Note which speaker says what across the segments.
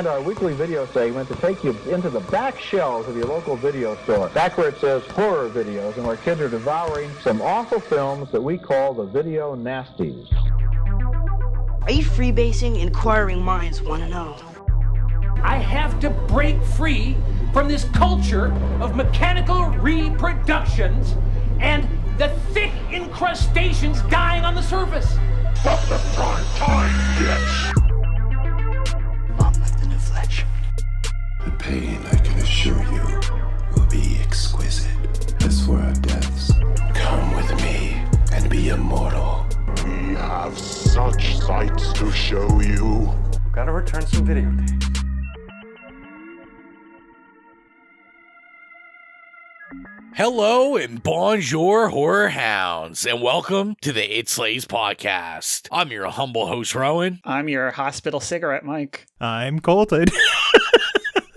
Speaker 1: designed our weekly video segment to take you into the back shelves of your local video store, back where it says horror videos, and where kids are devouring some awful films that we call the video nasties.
Speaker 2: Are you freebasing? Inquiring minds want to know.
Speaker 3: I have to break free from this culture of mechanical reproductions and the thick incrustations dying on the surface.
Speaker 4: Fuck the prime time, bitch!
Speaker 2: On with the new flesh.
Speaker 5: The pain, I can assure you, will be exquisite. As for our deaths, come with me and be immortal.
Speaker 4: We have such sights to show you.
Speaker 6: Gotta return some videotapes.
Speaker 7: Hello and bonjour, horror hounds, and welcome to the It Slays podcast. I'm your humble host, Rowan.
Speaker 8: I'm your hospital cigarette, Mike.
Speaker 9: I'm Colton.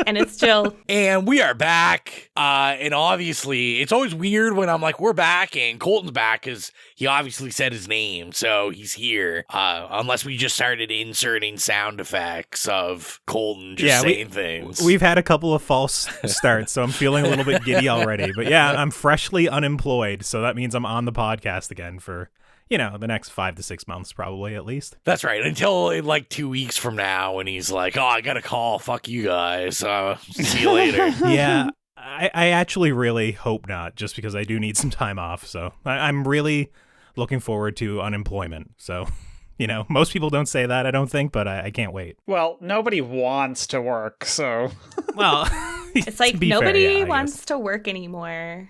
Speaker 10: And it's Gill.
Speaker 7: And we are back. And obviously, it's always weird when I'm like, we're back, and Colton's back, because he obviously said his name, so he's here. Unless we just started inserting sound effects of Colton just saying things.
Speaker 9: We've had a couple of false starts, so I'm feeling a little bit giddy already. But yeah, I'm freshly unemployed, so that means I'm on the podcast again for, you know, the next 5 to 6 months, probably, at least.
Speaker 7: That's right. Until like 2 weeks from now when he's like, oh, I got a call. Fuck you guys. See you later.
Speaker 9: Yeah, I actually really hope not, just because I do need some time off. So I'm really looking forward to unemployment. So, you know, most people don't say that, I don't think, but I can't wait.
Speaker 8: Well, nobody wants to work, so...
Speaker 9: Well,
Speaker 10: it's like nobody wants to work anymore.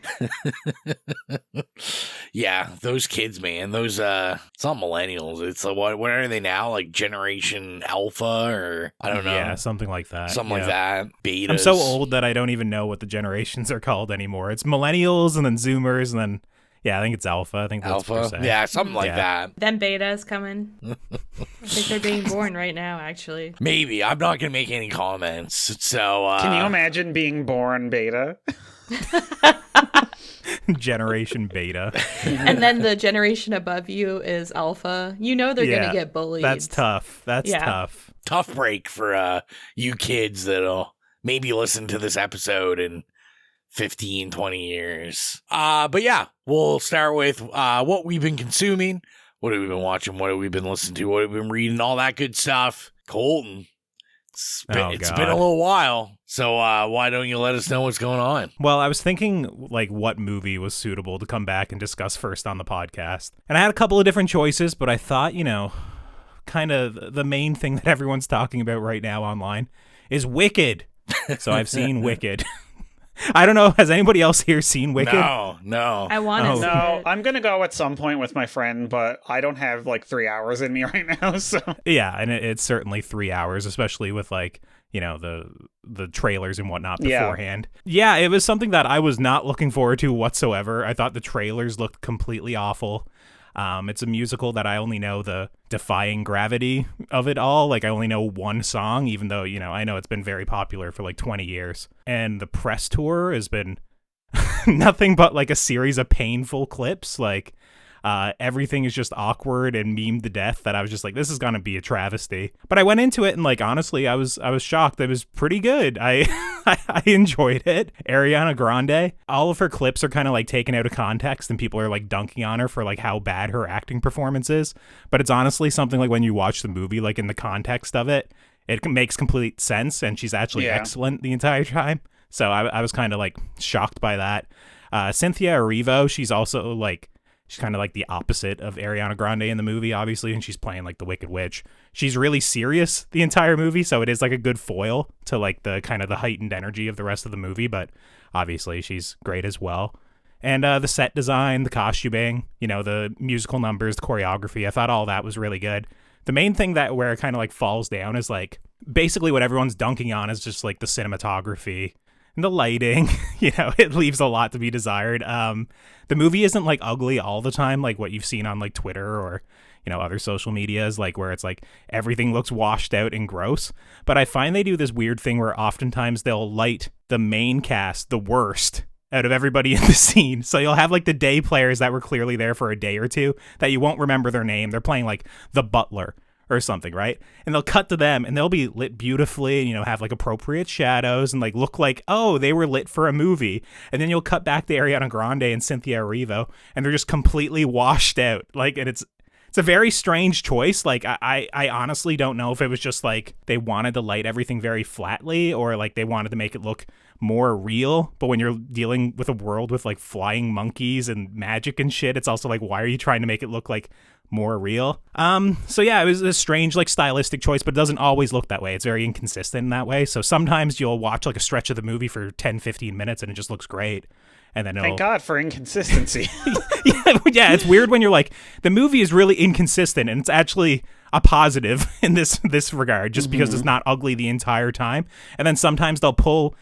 Speaker 7: Yeah, those kids, man. Those it's not millennials. It's like, what are they now? Like Generation Alpha, or I don't know.
Speaker 9: Yeah, something like that.
Speaker 7: Something like that. Betas.
Speaker 9: I'm so old that I don't even know what the generations are called anymore. It's millennials and then Zoomers and then, yeah, I think it's Alpha. I think that's
Speaker 7: Alpha. Yeah, something like that.
Speaker 10: Then Beta's coming. I think they're being born right now, actually.
Speaker 7: Maybe. I'm not gonna make any comments. So
Speaker 8: can you imagine being born Beta?
Speaker 9: Generation Beta.
Speaker 10: And then the generation above you is Alpha. You know they're gonna get bullied.
Speaker 9: That's tough. That's tough.
Speaker 7: Tough break for you kids that'll maybe listen to this episode in 15, 20 years. But yeah, we'll start with what we've been consuming, what have we been watching, what have we been listening to, what have we been reading, all that good stuff. Colton, it's been a little while, so why don't you let us know what's going on?
Speaker 9: Well, I was thinking, like, what movie was suitable to come back and discuss first on the podcast. And I had a couple of different choices, but I thought, you know, kind of the main thing that everyone's talking about right now online is Wicked. So I've seen Wicked. I don't know. Has anybody else here seen Wicked?
Speaker 7: No.
Speaker 10: I want to see it.
Speaker 8: I'm going to go at some point with my friend, but I don't have like 3 hours in me right now. So
Speaker 9: yeah, and it's certainly 3 hours, especially with like, you know, the trailers and whatnot beforehand. Yeah, it was something that I was not looking forward to whatsoever. I thought the trailers looked completely awful. It's a musical that I only know the Defying Gravity of it all. Like, I only know one song, even though, you know, I know it's been very popular for like 20 years. And the press tour has been nothing but like a series of painful clips. Like, everything is just awkward and memed to death that I was just like, this is going to be a travesty. But I went into it and like, honestly, I was shocked. It was pretty good. I enjoyed it. Ariana Grande, all of her clips are kind of like taken out of context and people are like dunking on her for like how bad her acting performance is. But it's honestly something like when you watch the movie, like in the context of it, it makes complete sense. And she's actually excellent the entire time. So I was kind of like shocked by that. Cynthia Erivo, she's also like, she's kind of like the opposite of Ariana Grande in the movie, obviously, and she's playing like the Wicked Witch. She's really serious the entire movie, so it is like a good foil to like the kind of the heightened energy of the rest of the movie, but obviously she's great as well. And the set design, the costuming, you know, the musical numbers, the choreography, I thought all that was really good. The main thing that where it kind of like falls down is like basically what everyone's dunking on is just like the cinematography. And the lighting, you know, it leaves a lot to be desired. The movie isn't like ugly all the time, like what you've seen on like Twitter or, you know, other social medias, like where it's like everything looks washed out and gross. But I find they do this weird thing where oftentimes they'll light the main cast the worst out of everybody in the scene. So you'll have like the day players that were clearly there for a day or two that you won't remember their name. They're playing like the butler or something, right? And they'll cut to them and they'll be lit beautifully and, you know, have like appropriate shadows and like look like, oh, they were lit for a movie. And then you'll cut back to Ariana Grande and Cynthia Erivo and they're just completely washed out. Like, and it's a very strange choice. Like, I honestly don't know if it was just like they wanted to light everything very flatly or like they wanted to make it look more real. But when you're dealing with a world with like flying monkeys and magic and shit, it's also like, why are you trying to make it look like more real? So yeah, it was a strange like stylistic choice, but it doesn't always look that way. It's very inconsistent in that way. So sometimes you'll watch like a stretch of the movie for 10-15 minutes and it just looks great. And then
Speaker 8: thank God for inconsistency.
Speaker 9: yeah, it's weird when you're like, the movie is really inconsistent and it's actually a positive in this regard, just because it's not ugly the entire time. And then sometimes they'll pull,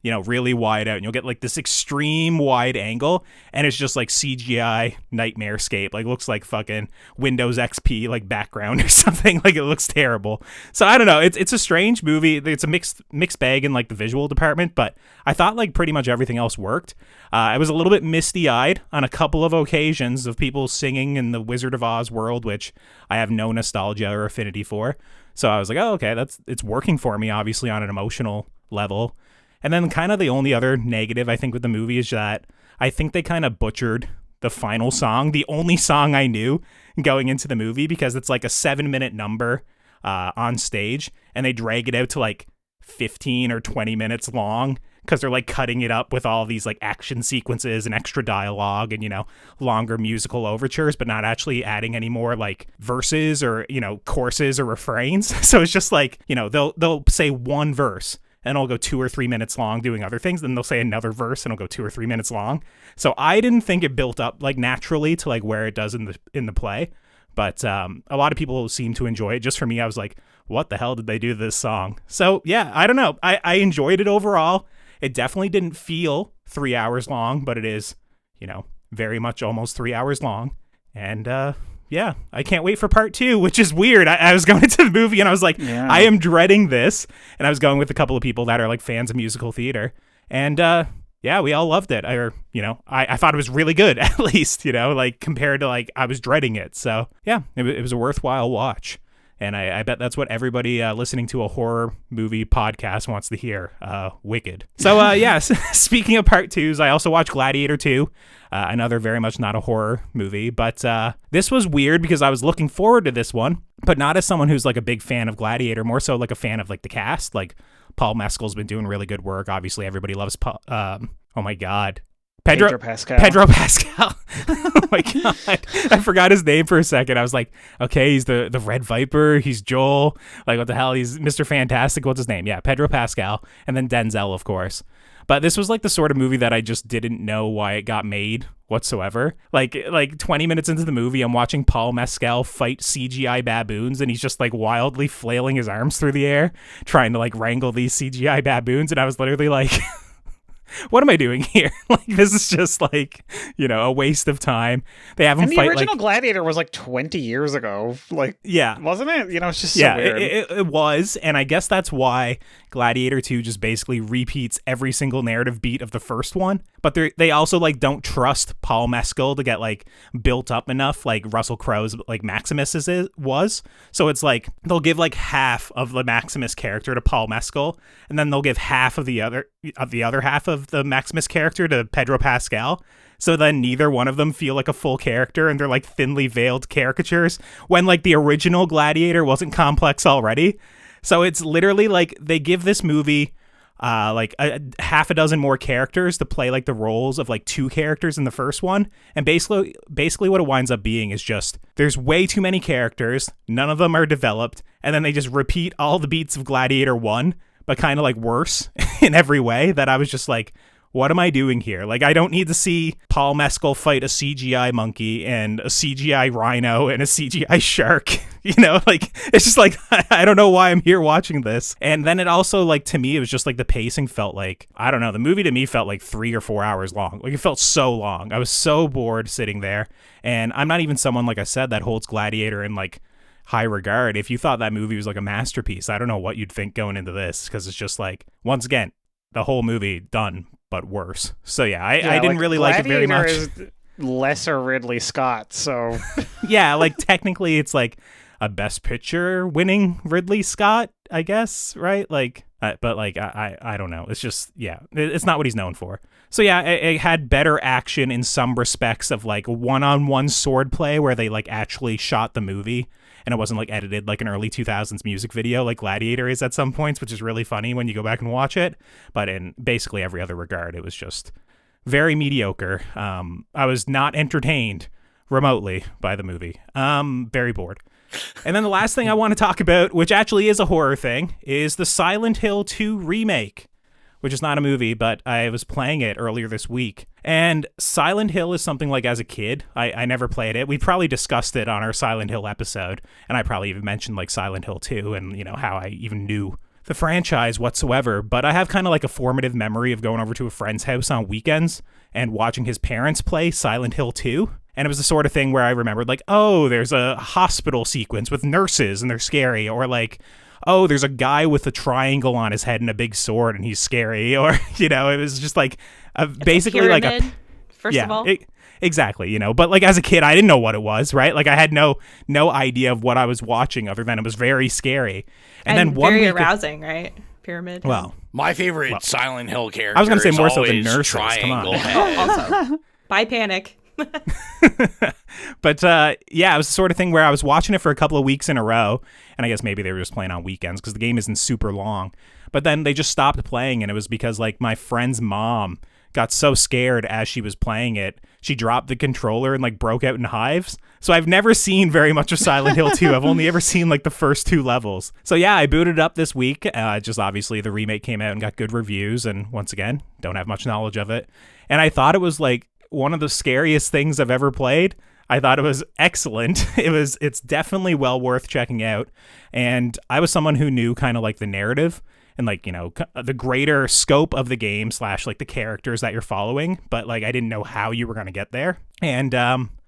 Speaker 9: you know, really wide out and you'll get like this extreme wide angle and it's just like CGI nightmarescape. Like, looks like fucking Windows XP like background or something. Like, it looks terrible. So I don't know. It's a strange movie. It's a mixed bag in like the visual department, but I thought like pretty much everything else worked. I was a little bit misty-eyed on a couple of occasions of people singing in the Wizard of Oz world, which I have no nostalgia or affinity for. So I was like, oh, okay, it's working for me, obviously, on an emotional level. And then kind of the only other negative, I think, with the movie is that I think they kind of butchered the final song, the only song I knew going into the movie, because it's like a 7-minute number on stage, and they drag it out to like 15 or 20 minutes long because they're like cutting it up with all these like action sequences and extra dialogue and, you know, longer musical overtures, but not actually adding any more like verses or, you know, choruses or refrains. So it's just like, you know, they'll say one verse and it'll go 2 or 3 minutes long doing other things. Then they'll say another verse and it'll go 2 or 3 minutes long. So I didn't think it built up like naturally to like where it does in the play. But a lot of people seem to enjoy it. Just for me, I was like, what the hell did they do to this song? So yeah, I don't know. I enjoyed it overall. It definitely didn't feel 3 hours long, but it is, you know, very much almost 3 hours long. And yeah, I can't wait for part 2, which is weird. I was going into the movie and I was like, I am dreading this. And I was going with a couple of people that are like fans of musical theater. And yeah, we all loved it. I thought it was really good, at least, you know, like compared to like I was dreading it. So yeah, it was a worthwhile watch. And I bet that's what everybody listening to a horror movie podcast wants to hear. Wicked. So yeah, speaking of part 2s, I also watched Gladiator 2, another very much not a horror movie. But this was weird because I was looking forward to this one, but not as someone who's like a big fan of Gladiator, more so like a fan of like the cast. Like Paul Mescal's been doing really good work. Obviously, everybody loves Paul. Oh my God. Pedro Pascal. Oh my God. I forgot his name for a second. I was like, okay, he's the Red Viper. He's Joel. Like, what the hell? He's Mr. Fantastic. What's his name? Yeah, Pedro Pascal. And then Denzel, of course. But this was like the sort of movie that I just didn't know why it got made whatsoever. Like 20 minutes into the movie, I'm watching Paul Mescal fight CGI baboons, and he's just like wildly flailing his arms through the air, trying to like wrangle these CGI baboons. And I was literally like, what am I doing here? Like, this is just like, you know, a waste of time. They have him fight.
Speaker 8: The original Gladiator was like 20 years ago. Like, yeah, wasn't it? You know, it's just so weird.
Speaker 9: It was, and I guess that's why Gladiator 2 just basically repeats every single narrative beat of the first one. But they also like don't trust Paul Mescal to get like built up enough, like Russell Crowe's like Maximus was. So it's like they'll give like half of the Maximus character to Paul Mescal, and then they'll give half of the other half of the Maximus character to Pedro Pascal. So then neither one of them feel like a full character, and they're like thinly veiled caricatures when like the original Gladiator wasn't complex already. So it's literally like they give this movie like a half a dozen more characters to play like the roles of like 2 characters in the first one. And basically what it winds up being is just there's way too many characters. None of them are developed. And then they just repeat all the beats of Gladiator 1, but kind of like worse in every way, that I was just like, what am I doing here? Like, I don't need to see Paul Mescal fight a CGI monkey and a CGI rhino and a CGI shark. You know, like, it's just like, I don't know why I'm here watching this. And then it also, like, to me, it was just like the pacing felt like, I don't know, the movie to me felt like 3 or 4 hours long. Like, it felt so long. I was so bored sitting there. And I'm not even someone, like I said, that holds Gladiator in like high regard. If you thought that movie was like a masterpiece, I don't know what you'd think going into this, because it's just like, once again, the whole movie done, but worse. So yeah, I didn't really like it very much.
Speaker 8: Is lesser Ridley Scott, so
Speaker 9: yeah, like technically it's like a Best Picture winning Ridley Scott, I guess, right? Like, but like, I don't know. It's just, yeah, it's not what he's known for. So yeah, it had better action in some respects of like one-on-one swordplay where they like actually shot the movie and it wasn't like edited like an early 2000s music video like Gladiator is at some points, which is really funny when you go back and watch it. But in basically every other regard, it was just very mediocre. I was not entertained remotely by the movie. Very bored. And then the last thing I want to talk about, which actually is a horror thing, is the Silent Hill 2 remake, which is not a movie, but I was playing it earlier this week. And Silent Hill is something like as a kid, I never played it. We probably discussed it on our Silent Hill episode, and I probably even mentioned like Silent Hill 2 and, you know, how I even knew the franchise whatsoever. But I have kind of like a formative memory of going over to a friend's house on weekends and watching his parents play Silent Hill 2. And it was the sort of thing where I remembered like, oh, there's a hospital sequence with nurses and they're scary. Or like, oh, there's a guy with a triangle on his head and a big sword and he's scary. Or, you know, it was just like basically
Speaker 10: pyramid,
Speaker 9: like a...
Speaker 10: First of all.
Speaker 9: Exactly, you know. But like as a kid, I didn't know what it was, right? Like I had no idea of what I was watching other than it was very scary. And then one
Speaker 10: very
Speaker 9: week
Speaker 10: arousing, right? Pyramid.
Speaker 9: Well,
Speaker 7: my favorite Silent Hill character.
Speaker 9: I was going to say more so
Speaker 7: than
Speaker 9: than nurses. Come on.
Speaker 10: Also, by Panic.
Speaker 9: But yeah, it was the sort of thing where I was watching it for a couple of weeks in a row, and I guess maybe they were just playing on weekends because the game isn't super long. But then they just stopped playing, and it was because like my friend's mom got so scared as she was playing it, she dropped the controller and like broke out in hives. So I've never seen very much of Silent Hill 2. I've only ever seen like the first 2 levels. So yeah, I booted up this week. Just obviously the remake came out and got good reviews, and once again, don't have much knowledge of it. And I thought it was like one of the scariest things I've ever played. I thought it was excellent. It's definitely well worth checking out. And I was someone who knew kind of like the narrative and like, you know, the greater scope of the game / like the characters that you're following, but like I didn't know how you were going to get there. And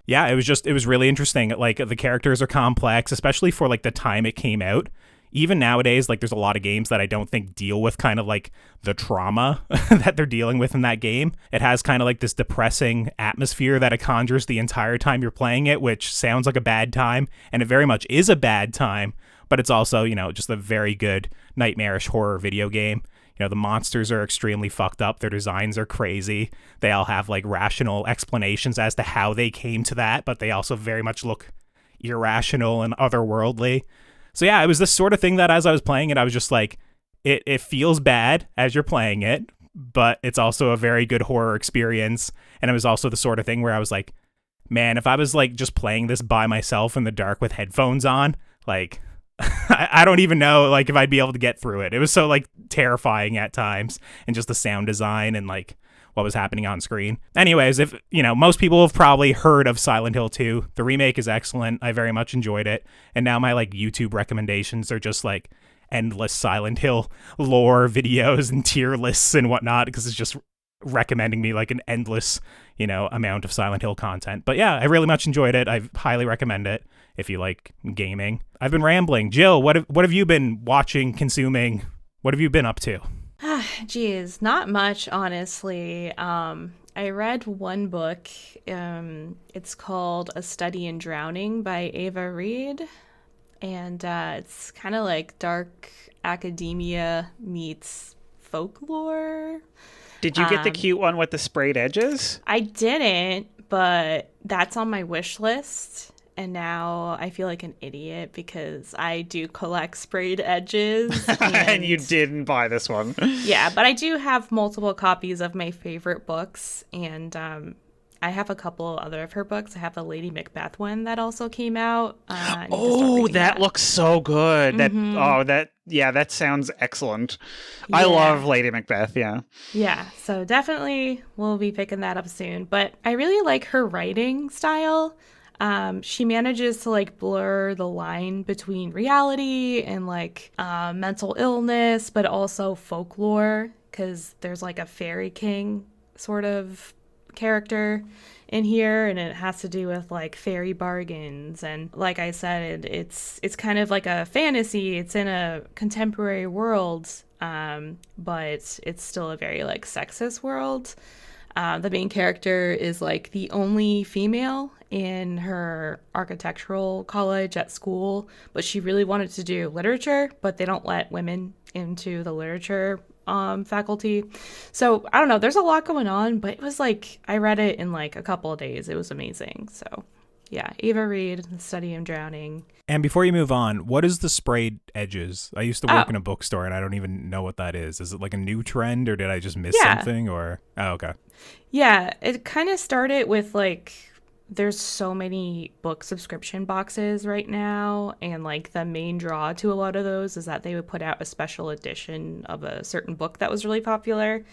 Speaker 9: yeah, it was really interesting. Like the characters are complex, especially for like the time it came out. Even nowadays, like there's a lot of games that I don't think deal with kind of like the trauma that they're dealing with in that game. It has kind of like this depressing atmosphere that it conjures the entire time you're playing it, which sounds like a bad time, and it very much is a bad time, but it's also, you know, just a very good nightmarish horror video game. You know, the monsters are extremely fucked up. Their designs are crazy. They all have like rational explanations as to how they came to that, but they also very much look irrational and otherworldly. So yeah, it was this sort of thing that as I was playing it, I was just like, it feels bad as you're playing it, but it's also a very good horror experience. And it was also the sort of thing where I was like, man, if I was like just playing this by myself in the dark with headphones on, like I don't even know like if I'd be able to get through it. It was so like terrifying at times, and just the sound design and like what was happening on screen. Anyways, if you know, most people have probably heard of Silent Hill 2. The remake is excellent. I very much enjoyed it. And now my like YouTube recommendations are just like endless Silent Hill lore videos and tier lists and whatnot, because it's just recommending me like an endless, you know, amount of Silent Hill content. But yeah, I really much enjoyed it. I highly recommend it if you like gaming. I've been rambling. Jill, what have you been watching, consuming? What have you been up to?
Speaker 10: Geez, not much, honestly. I read one book. It's called A Study in Drowning by Ava Reed. And it's kind of like dark academia meets folklore.
Speaker 8: Did you get the cute one with the sprayed edges?
Speaker 10: I didn't, but that's on my wish list. And now I feel like an idiot because I do collect sprayed edges.
Speaker 8: And you didn't buy this one.
Speaker 10: Yeah, but I do have multiple copies of my favorite books. And I have a couple other of her books. I have the Lady Macbeth one that also came out.
Speaker 8: Oh, that looks so good.
Speaker 10: Mm-hmm.
Speaker 8: That sounds excellent.
Speaker 10: Yeah.
Speaker 8: I love Lady Macbeth, yeah.
Speaker 10: Yeah, so definitely we'll be picking that up soon. But I really like her writing style. She manages to like blur the line between reality and like mental illness, but also folklore, because there's like a fairy king sort of character in here, and it has to do with like fairy bargains. And like I said, it's kind of like a fantasy. It's in a contemporary world, but it's still a very like sexist world. The main character is like the only female in her architectural college at school, but she really wanted to do literature, but they don't let women into the literature faculty. So I don't know, there's a lot going on, but it was like, I read it in like a couple of days. It was amazing. So yeah, Eva Reed, The Study of Drowning.
Speaker 9: And before you move on, what is the sprayed edges? I used to work in a bookstore and I don't even know what that is. Is it like a new trend or did I just miss something or? Oh, okay.
Speaker 10: Yeah, it kind of started with like, there's so many book subscription boxes right now. And like the main draw to a lot of those is that they would put out a special edition of a certain book that was really popular.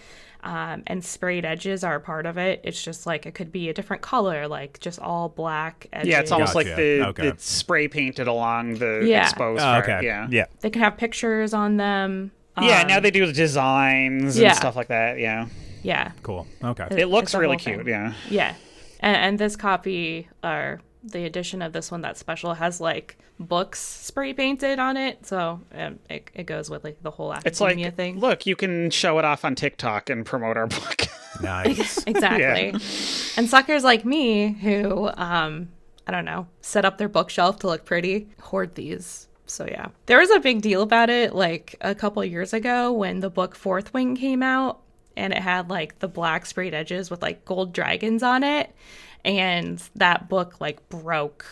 Speaker 10: And sprayed edges are a part of it. It's just like it could be a different color, like just all black edges.
Speaker 8: Yeah, it's almost like it's spray painted along the exposed part.
Speaker 9: Okay.
Speaker 8: Yeah.
Speaker 10: They can have pictures on them.
Speaker 8: Yeah, now they do designs and stuff like that. Yeah.
Speaker 10: Yeah.
Speaker 9: Cool. Okay.
Speaker 8: It looks really cute. Yeah.
Speaker 10: Yeah. And this copy, or the edition of this one that's special, has like books spray painted on it. So it goes with like the whole academia thing.
Speaker 8: Look, you can show it off on TikTok and promote our book.
Speaker 9: Nice.
Speaker 10: Exactly. Yeah. And suckers like me who, I don't know, set up their bookshelf to look pretty, hoard these. So yeah, there was a big deal about it like a couple years ago when the book Fourth Wing came out. And it had like the black sprayed edges with like gold dragons on it. And that book like broke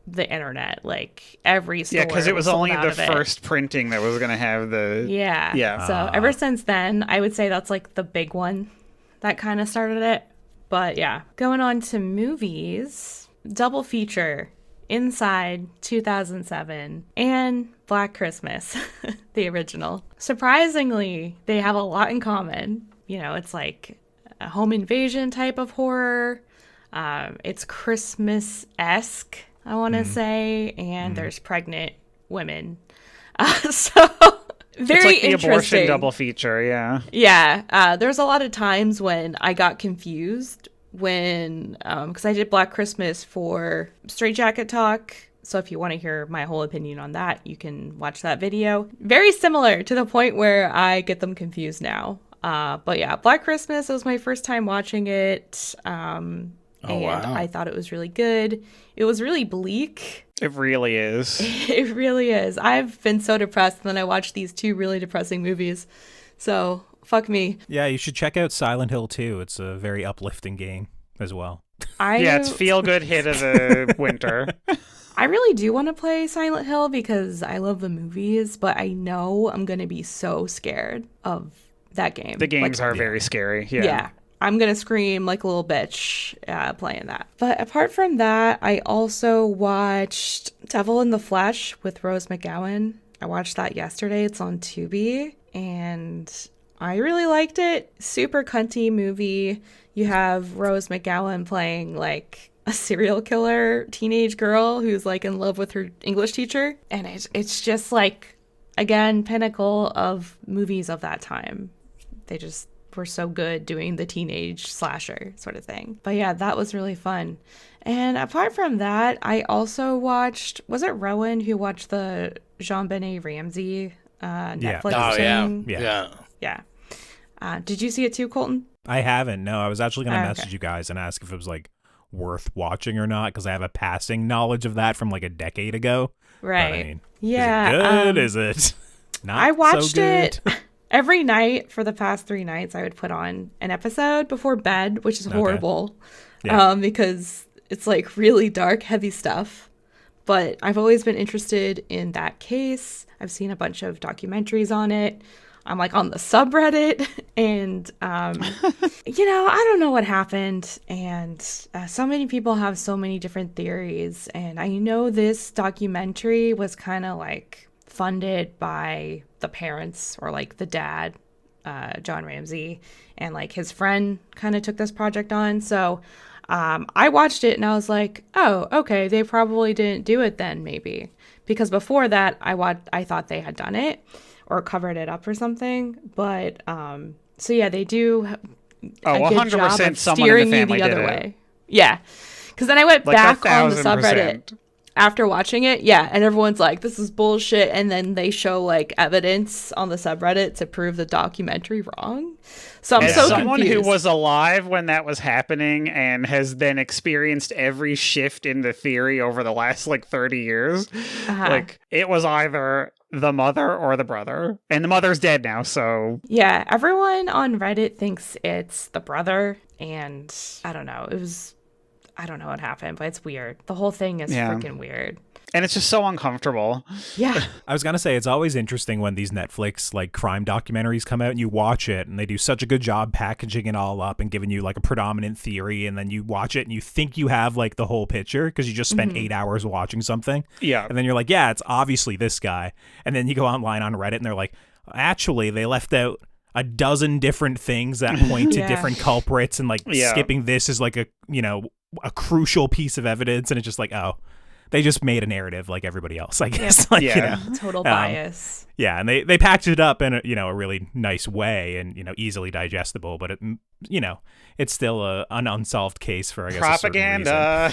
Speaker 10: the internet. Like every store.
Speaker 8: Yeah, because it was only the first printing that was going to have the...
Speaker 10: Yeah. So ever since then, I would say that's like the big one that kind of started it. But yeah, going on to movies, double feature, Inside 2007 and Black Christmas, the original. Surprisingly, they have a lot in common. You know, it's like a home invasion type of horror. It's Christmas-esque, I want to say. And there's pregnant women. So very
Speaker 8: it's like the
Speaker 10: interesting.
Speaker 8: Abortion double feature, yeah.
Speaker 10: Yeah. There's a lot of times when I got confused when, because I did Black Christmas for Straight Jacket Talk. So if you want to hear my whole opinion on that, you can watch that video. Very similar to the point where I get them confused now. But yeah, Black Christmas was my first time watching it. And I thought it was really good. It was really bleak.
Speaker 8: It really is.
Speaker 10: It really is. I've been so depressed, and then I watched these two really depressing movies. So, fuck me.
Speaker 9: Yeah, you should check out Silent Hill 2. It's a very uplifting game as well.
Speaker 8: Yeah, it's feel-good hit of the winter.
Speaker 10: I really do want to play Silent Hill because I love the movies, but I know I'm going to be so scared of that game.
Speaker 8: The games are very scary.
Speaker 10: Yeah. I'm going to scream like a little bitch playing that. But apart from that, I also watched Devil in the Flesh with Rose McGowan. I watched that yesterday. It's on Tubi. And I really liked it. Super cunty movie. You have Rose McGowan playing like a serial killer teenage girl who's like in love with her English teacher. And it's just like, again, pinnacle of movies of that time. They just were so good doing the teenage slasher sort of thing. But yeah, that was really fun. And apart from that, I also watched, was it Rowan who watched the Jean-Benet Ramsey Netflix thing? Yeah. Did you see it too, Colton?
Speaker 9: I haven't. No, I was actually going to message you guys and ask if it was like worth watching or not, because I have a passing knowledge of that from like a decade ago.
Speaker 10: Right.
Speaker 9: But, I mean,
Speaker 10: yeah.
Speaker 9: Is it good? Is it not
Speaker 10: I watched
Speaker 9: so good?
Speaker 10: it every night for the past 3 nights. I would put on an episode before bed, which is horrible because it's like really dark, heavy stuff. But I've always been interested in that case. I've seen a bunch of documentaries on it. I'm like on the subreddit and, I don't know what happened. And so many people have so many different theories. And I know this documentary was kind of like funded by the parents or like the dad, John Ramsey, and like his friend kind of took this project on. So I watched it and I was like, oh, okay, they probably didn't do it then maybe. Because before that, I thought they had done it or covered it up or something. But so yeah, they do a good job of steering you the other way. Yeah. Because then I went back on the subreddit after watching it. Yeah. And everyone's like, this is bullshit. And then they show like evidence on the subreddit to prove the documentary wrong. So I'm so
Speaker 8: someone
Speaker 10: confused.
Speaker 8: who was alive when that was happening and has then experienced every shift in the theory over the last like 30 years. Like it was either the mother or the brother, and the mother's dead now. So
Speaker 10: yeah, everyone on Reddit thinks it's the brother, and I don't know. I don't know what happened, but it's weird. The whole thing is freaking weird.
Speaker 8: And it's just so uncomfortable.
Speaker 10: Yeah.
Speaker 9: I was going to say, it's always interesting when these Netflix like crime documentaries come out and you watch it and they do such a good job packaging it all up and giving you like a predominant theory. And then you watch it and you think you have like the whole picture because you just spent 8 hours watching something.
Speaker 8: Yeah.
Speaker 9: And then you're like, yeah, it's obviously this guy. And then you go online on Reddit and they're like, actually, they left out a dozen different things that point to different culprits, and like skipping this is like a crucial piece of evidence. And it's just like, oh, they just made a narrative like everybody else, I guess. Like,
Speaker 10: total bias.
Speaker 9: Yeah, and they packaged it up in a really nice way and easily digestible, but it it's still an unsolved case for, I guess,
Speaker 8: propaganda.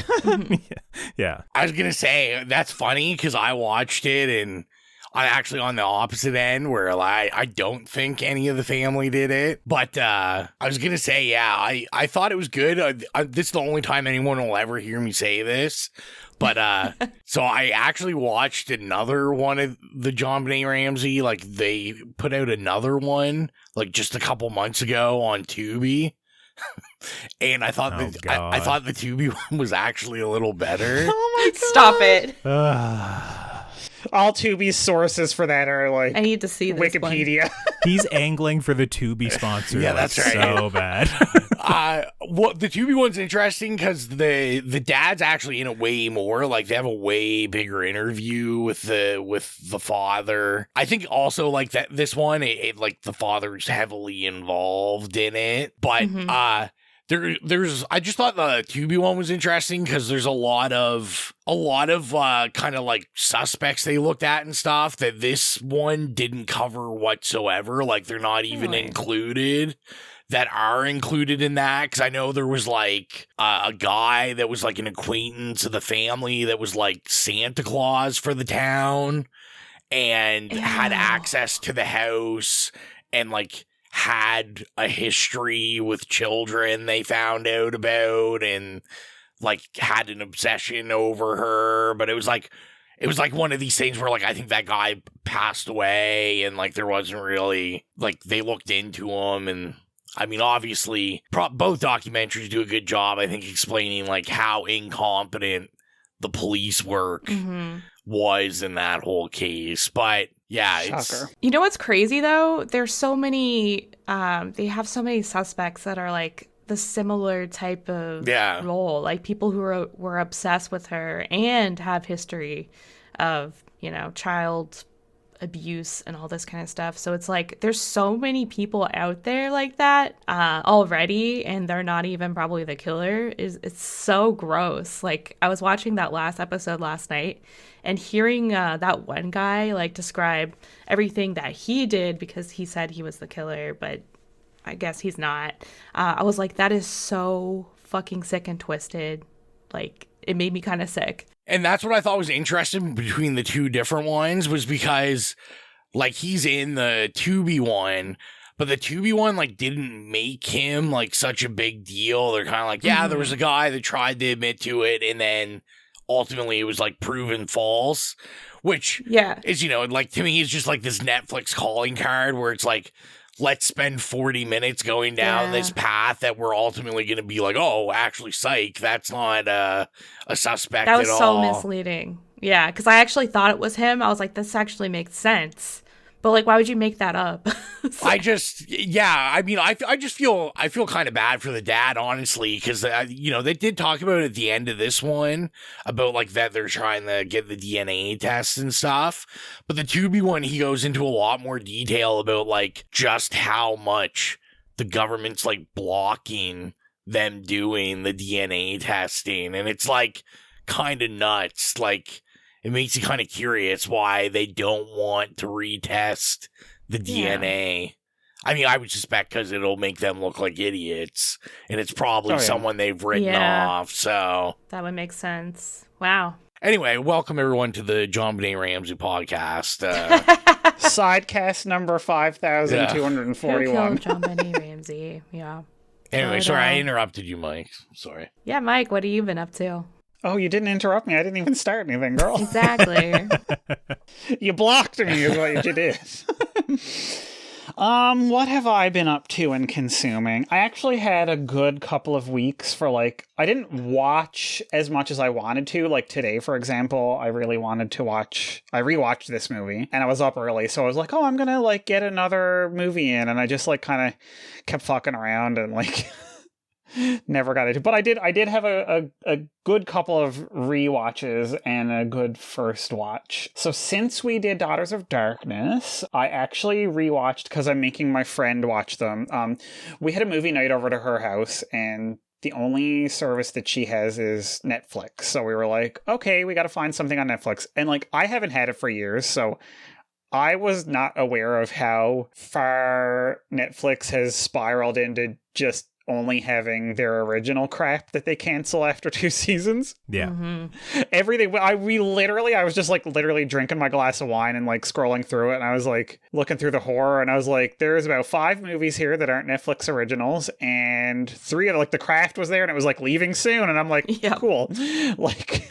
Speaker 9: Yeah.
Speaker 7: I was gonna say that's funny because I watched it and I'm actually on the opposite end where I don't think any of the family did it. But I was going to say, I thought it was good. This is the only time anyone will ever hear me say this. But so I actually watched another one of the John Benet Ramsey. Like they put out another one like just a couple months ago on Tubi. And I thought I thought the Tubi one was actually a little better.
Speaker 8: Oh my God.
Speaker 10: Stop it.
Speaker 8: All Tubi's sources for that are like
Speaker 10: I need to see this
Speaker 8: Wikipedia.
Speaker 9: He's angling for the Tubi sponsor.
Speaker 7: Yeah, that's right.
Speaker 9: So bad.
Speaker 7: The Tubi one's interesting because the dad's actually in it way more. Like they have a way bigger interview with the father. I think also like that this one, it like the father's heavily involved in it, but There's I just thought the Tubi one was interesting because there's a lot of kind of like suspects they looked at and stuff that this one didn't cover whatsoever. Like they're not even included that are included in that. Because I know there was like a guy that was like an acquaintance of the family that was like Santa Claus for the town and had access to the house and like had a history with children they found out about and like had an obsession over her, but it was like one of these things where like I think that guy passed away and like there wasn't really like they looked into him. And I mean obviously both documentaries do a good job I think explaining like how incompetent the police work was in that whole case. But yeah, it's...
Speaker 10: You know what's crazy though? There's so many they have so many suspects that are like the similar type of role, like people who were obsessed with her and have history of, child abuse and all this kind of stuff. So it's like there's so many people out there like that already, and they're not even probably the killer. It's so gross. Like I was watching that last episode last night and hearing that one guy like describe everything that he did because he said he was the killer, but I guess he's not. I was like, that is so fucking sick and twisted. Like it made me kind of sick.
Speaker 7: And that's what I thought was interesting between the two different ones was because like he's in the Tubi one, but the Tubi one like didn't make him like such a big deal. They're kind of like, yeah, there was a guy that tried to admit to it and then ultimately it was like proven false, which is, like to me is just like this Netflix calling card where it's like, let's spend 40 minutes going down this path that we're ultimately going to be like, oh, actually, psych, that's not a suspect at all.
Speaker 10: That was so misleading. Yeah, because I actually thought it was him. I was like, this actually makes sense. But like, why would you make that up?
Speaker 7: I just feel kind of bad for the dad, honestly, because, they did talk about it at the end of this one about like that they're trying to get the DNA tests and stuff. But the Tubi one, he goes into a lot more detail about like just how much the government's like blocking them doing the DNA testing. And it's like kind of nuts. Like, it makes you kind of curious why they don't want to retest the DNA. I mean, I would suspect because it'll make them look like idiots, and it's probably someone they've written off, so...
Speaker 10: That would make sense. Wow.
Speaker 7: Anyway, welcome everyone to the John Benet Ramsey podcast.
Speaker 8: Sidecast number 5241.
Speaker 10: Who killed John Benet Ramsey? Yeah.
Speaker 7: Anyway, sorry, I interrupted you, Mike. Sorry.
Speaker 10: Yeah, Mike, what have you been up to?
Speaker 8: Oh, you didn't interrupt me. I didn't even start anything, girl.
Speaker 10: Exactly.
Speaker 8: You blocked me is what you did. What have I been up to and consuming? I actually had a good couple of weeks for, like, I didn't watch as much as I wanted to. Like, today, for example, I really wanted to watch, I rewatched this movie, and I was up early, so I was like, oh, I'm gonna, like, get another movie in, and I just, like, kind of kept fucking around and, like... Never got it, but I did have a good couple of rewatches and a good first watch. So since we did Daughters of Darkness, I actually rewatched because I'm making my friend watch them. We had a movie night over to her house, and the only service that she has is Netflix. So we were like, okay, we got to find something on Netflix, and like I haven't had it for years, so I was not aware of how far Netflix has spiraled into just only having their original crap that they cancel after 2 seasons.
Speaker 9: Yeah.
Speaker 10: Mm-hmm.
Speaker 8: Everything. I was just like literally drinking my glass of wine and like scrolling through it. And I was like looking through the horror and I was like, there's about 5 movies here that aren't Netflix originals. And 3 of like The Craft was there and it was like leaving soon. And I'm like, cool. Like...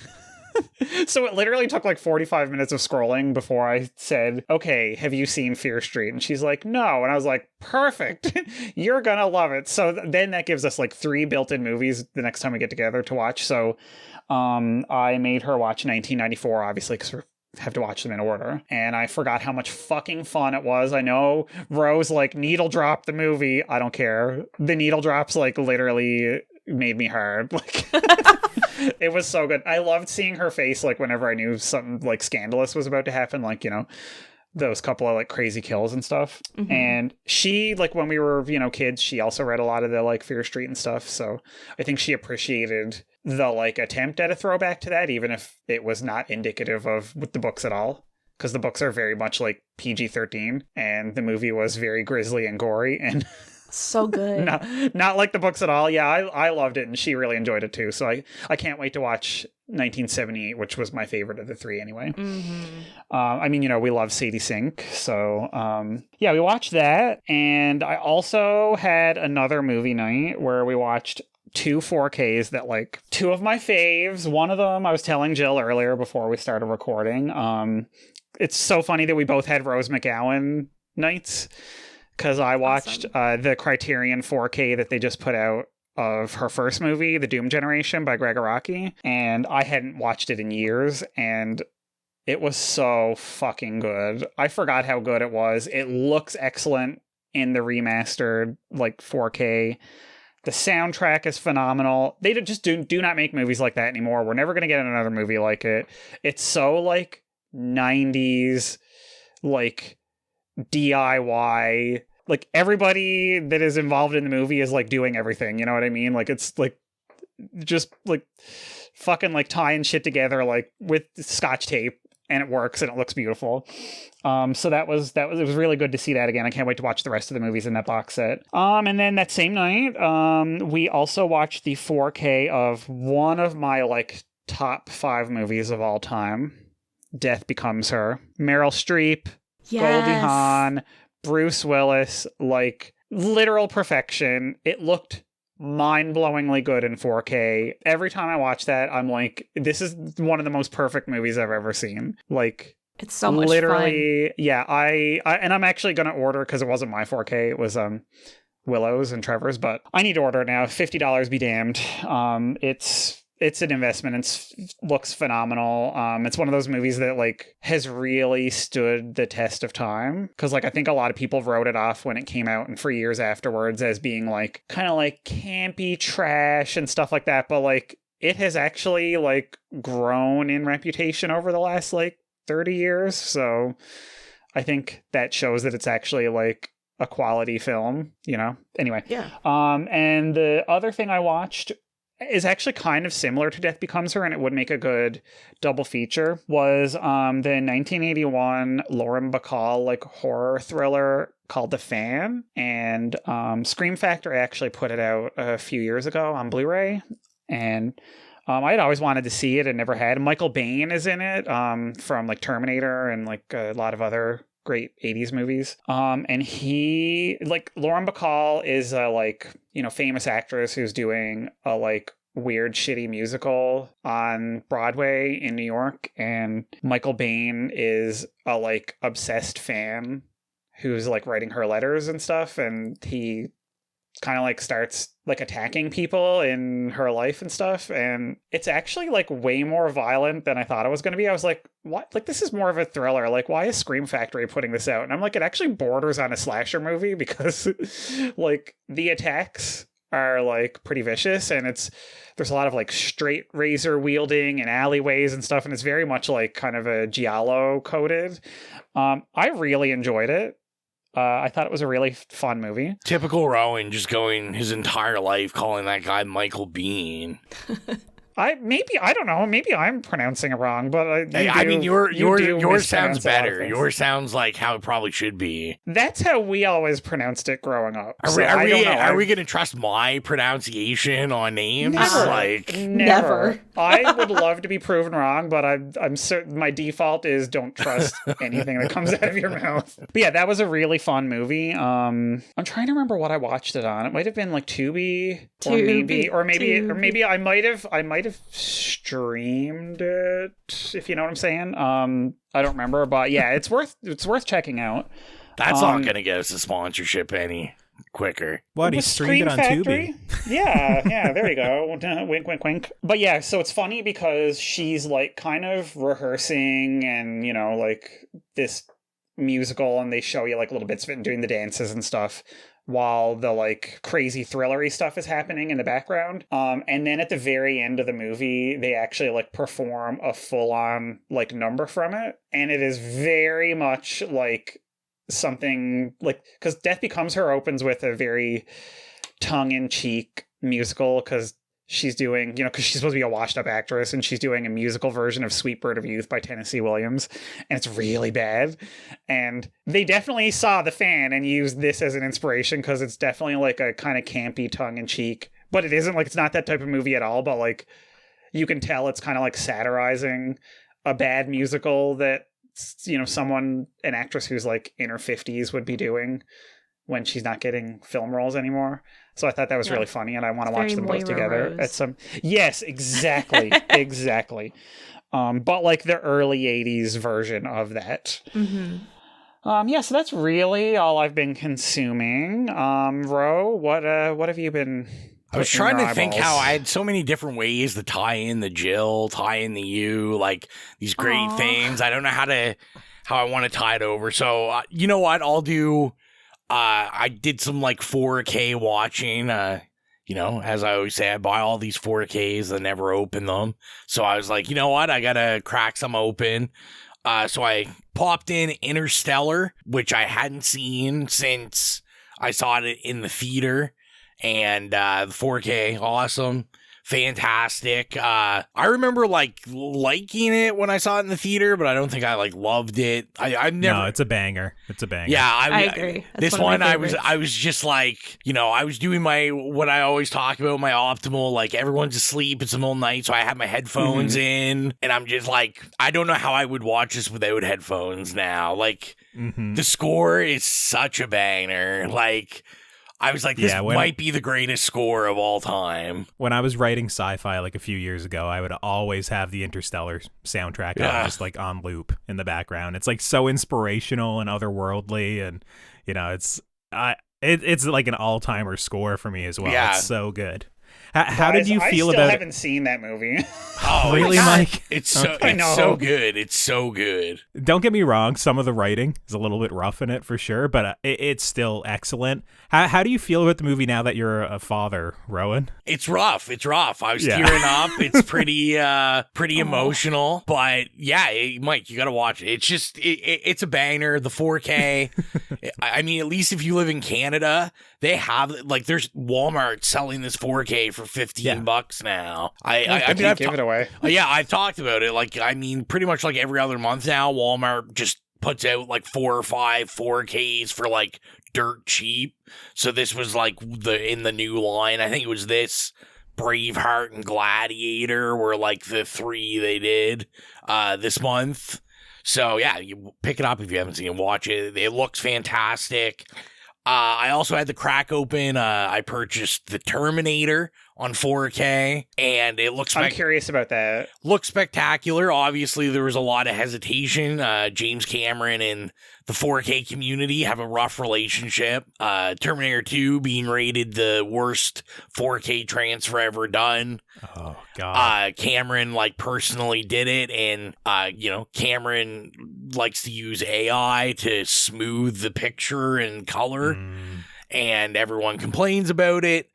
Speaker 8: So it literally took like 45 minutes of scrolling before I said, okay, have you seen Fear Street? And she's like, no. And I was like, perfect. You're gonna love it. So then that gives us like 3 built-in movies the next time we get together to watch. So I made her watch 1994, obviously, because we have to watch them in order. And I forgot how much fucking fun it was. I know Rose like needle dropped the movie. I don't care. The needle drops like literally made me hard. Like... It was so good. I loved seeing her face, like, whenever I knew something, like, scandalous was about to happen, like, you know, those couple of, like, crazy kills and stuff. Mm-hmm. And she, like, when we were, you know, kids, she also read a lot of the, like, Fear Street and stuff, so I think she appreciated the, like, attempt at a throwback to that, even if it was not indicative of the books at all. Because the books are very much, like, PG-13, and the movie was very grisly and gory, and...
Speaker 10: So good.
Speaker 8: Not like the books at all. Yeah, I loved it, and she really enjoyed it too. So I can't wait to watch 1978, which was my favorite of the 3 anyway.
Speaker 10: Mm-hmm.
Speaker 8: I mean, you know, we love Sadie Sink. So, yeah, we watched that. And I also had another movie night where we watched 2 4Ks that, like, 2 of my faves. One of them I was telling Gill earlier before we started recording. It's so funny that we both had Rose McGowan nights. Because I watched the Criterion 4K that they just put out of her first movie, The Doom Generation by Greg Araki, and I hadn't watched it in years, and it was so fucking good. I forgot how good it was. It looks excellent in the remastered, like, 4K. The soundtrack is phenomenal. They just do not make movies like that anymore. We're never going to get another movie like it. It's so, like, 90s, like... DIY, like everybody that is involved in the movie is like doing everything, you know what I mean? Like it's like just like fucking like tying shit together like with scotch tape, and it works and it looks beautiful. So it was really good to see that again. I can't wait to watch the rest of the movies in that box set. And then that same night, we also watched the 4K of one of my like top 5 movies of all time, Death Becomes Her. Meryl Streep,
Speaker 10: Yes.
Speaker 8: Goldie Hawn, Bruce Willis, like literal perfection. It looked mind-blowingly good in 4K. Every time I watch that, I'm like, this is one of the most perfect movies I've ever seen. Like,
Speaker 10: it's so much
Speaker 8: literally,
Speaker 10: fun.
Speaker 8: Yeah, I and I'm actually going to order, because it wasn't my 4K, it was Willow's and Trevor's, but I need to order it now. $50 be damned. It's an investment. It looks phenomenal. It's one of those movies that like has really stood the test of time, because like I think a lot of people wrote it off when it came out and for years afterwards as being like kind of like campy trash and stuff like that. But like it has actually like grown in reputation over the last like 30 years. So I think that shows that it's actually like a quality film, you know? Anyway.
Speaker 10: Yeah.
Speaker 8: And the other thing I watched is actually kind of similar to Death Becomes Her, and it would make a good double feature, was the 1981 Lauren Bacall like horror thriller called The Fan. And Scream Factory actually put it out a few years ago on Blu-ray, and I'd always wanted to see it and never had. Michael Biehn is in it, from like Terminator and like a lot of other great 80s movies. And he, like, Lauren Bacall is a, like, you know, famous actress who's doing a, like, weird, shitty musical on Broadway in New York. And Michael Biehn is a, like, obsessed fan who's, like, writing her letters and stuff. And he kind of, like, starts, like, attacking people in her life and stuff. And it's actually, like, way more violent than I thought it was going to be. I was like, what? Like, this is more of a thriller. Like, why is Scream Factory putting this out? And I'm like, it actually borders on a slasher movie because, like, the attacks are, like, pretty vicious. And there's a lot of, like, straight razor wielding and alleyways and stuff. And it's very much, like, kind of a giallo coded. I really enjoyed it. I thought it was a really fun movie.
Speaker 7: Typical Rowan, just going his entire life calling that guy Michael Biehn.
Speaker 8: I don't know. Maybe I'm pronouncing it wrong, but
Speaker 7: yours sounds better. Yours sounds like how it probably should be.
Speaker 8: That's how we always pronounced it growing up.
Speaker 7: Are we going to trust my pronunciation on names?
Speaker 8: Never. I would love to be proven wrong, but I'm certain my default is don't trust anything that comes out of your mouth. But yeah, that was a really fun movie. I'm trying to remember what I watched it on. It might have been like Tubi, or maybe I might have streamed it, if you know what I'm saying. I don't remember, but yeah, it's worth checking out.
Speaker 7: That's not gonna get us a sponsorship any quicker.
Speaker 9: What, he streamed it on Tubi?
Speaker 8: Yeah, there you go. Wink, wink, wink. But yeah, so it's funny because she's like kind of rehearsing and, you know, like this musical, and they show you like little bits of it and doing the dances and stuff while the like crazy thrillery stuff is happening in the background. And then at the very end of the movie, they actually like perform a full-on like number from it. And it is very much like something like, because Death Becomes Her opens with a very tongue-in-cheek musical, because she's doing, you know, because she's supposed to be a washed-up actress, and she's doing a musical version of Sweet Bird of Youth by Tennessee Williams, and it's really bad. And they definitely saw The Fan and used this as an inspiration, because it's definitely like a kind of campy tongue-in-cheek, but it isn't, like, it's not that type of movie at all, but like you can tell it's kind of like satirizing a bad musical that, you know, an actress who's like in her 50s would be doing when she's not getting film roles anymore. So I thought that was really funny, and I want to watch them both together at some. Yes, exactly, exactly. But like the early '80s version of that. Mm-hmm. Yeah, so that's really all I've been consuming. Ro, what have you been?
Speaker 7: I was trying to think how I had so many different ways to tie in the Gill, tie in the you, like these great things. I don't know how I want to tie it over. So you know what? I'll do. I did some like 4K watching, you know, as I always say, I buy all these 4Ks and never open them. So I was like, you know what? I got to crack some open. So I popped in Interstellar, which I hadn't seen since I saw it in the theater, and the 4K, awesome. Fantastic. I remember like liking it when I saw it in the theater, but I don't think I like loved it. I've never.
Speaker 9: No, it's a banger. It's a banger.
Speaker 7: Yeah,
Speaker 10: I agree. That's
Speaker 7: this one I was just like, you know, I was doing what I always talk about, my optimal, like everyone's asleep, it's the middle of the night, so I have my headphones in, and I'm just like, I don't know how I would watch this without headphones now. Like the score is such a banger. Like, I was like, this might be the greatest score of all time.
Speaker 9: When I was writing sci-fi like a few years ago, I would always have the Interstellar soundtrack on, just like on loop in the background. It's like so inspirational and otherworldly, and you know, it's like an all-timer score for me as well.
Speaker 7: Yeah.
Speaker 9: It's so good. How did you feel about it?
Speaker 8: I haven't seen that movie.
Speaker 7: Oh,
Speaker 9: really, Mike?
Speaker 7: It's so good. It's so good.
Speaker 9: Don't get me wrong. Some of the writing is a little bit rough in it for sure, but it's still excellent. How do you feel about the movie now that you're a father, Rowan?
Speaker 7: It's rough. I was tearing up. It's pretty emotional, but yeah, Mike, you got to watch it. It's just, it's a banger. The 4K. I mean, at least if you live in Canada, they have like, there's Walmart selling this 4K for $15 now. I mean,
Speaker 8: I've give it away.
Speaker 7: Yeah, I've talked about it. Like, I mean, pretty much like every other month now, Walmart just puts out like 4 or 5 4Ks for like dirt cheap. So this was like in the new line. I think it was this Braveheart and Gladiator were like the 3 they did this month. So yeah, you pick it up if you haven't seen it. Watch it. It looks fantastic. I also had the crack open. I purchased The Terminator on 4K, and it looks...
Speaker 8: I'm curious about that.
Speaker 7: Looks spectacular. Obviously, there was a lot of hesitation. James Cameron and the 4K community have a rough relationship. Terminator 2 being rated the worst 4K transfer ever done.
Speaker 9: Oh, God.
Speaker 7: Cameron, like, personally did it, and, Cameron likes to use AI to smooth the picture and color, and everyone complains about it.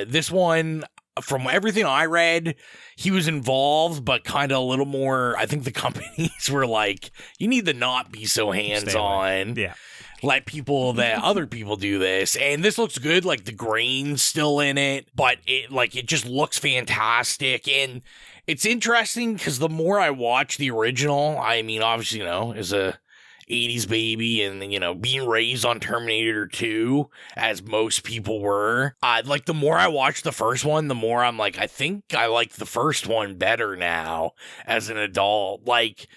Speaker 7: This one, from everything I read, he was involved, but kind of a little more, I think the companies were like, you need to not be so hands-on.
Speaker 9: Yeah.
Speaker 7: Let other people do this. And this looks good, like the grain's still in it, but it just looks fantastic. And it's interesting because the more I watch the original, I mean, obviously, as a 80s baby and, being raised on Terminator 2, as most people were, the more I watch the first one, the more I'm like, I think I like the first one better now as an adult. Like,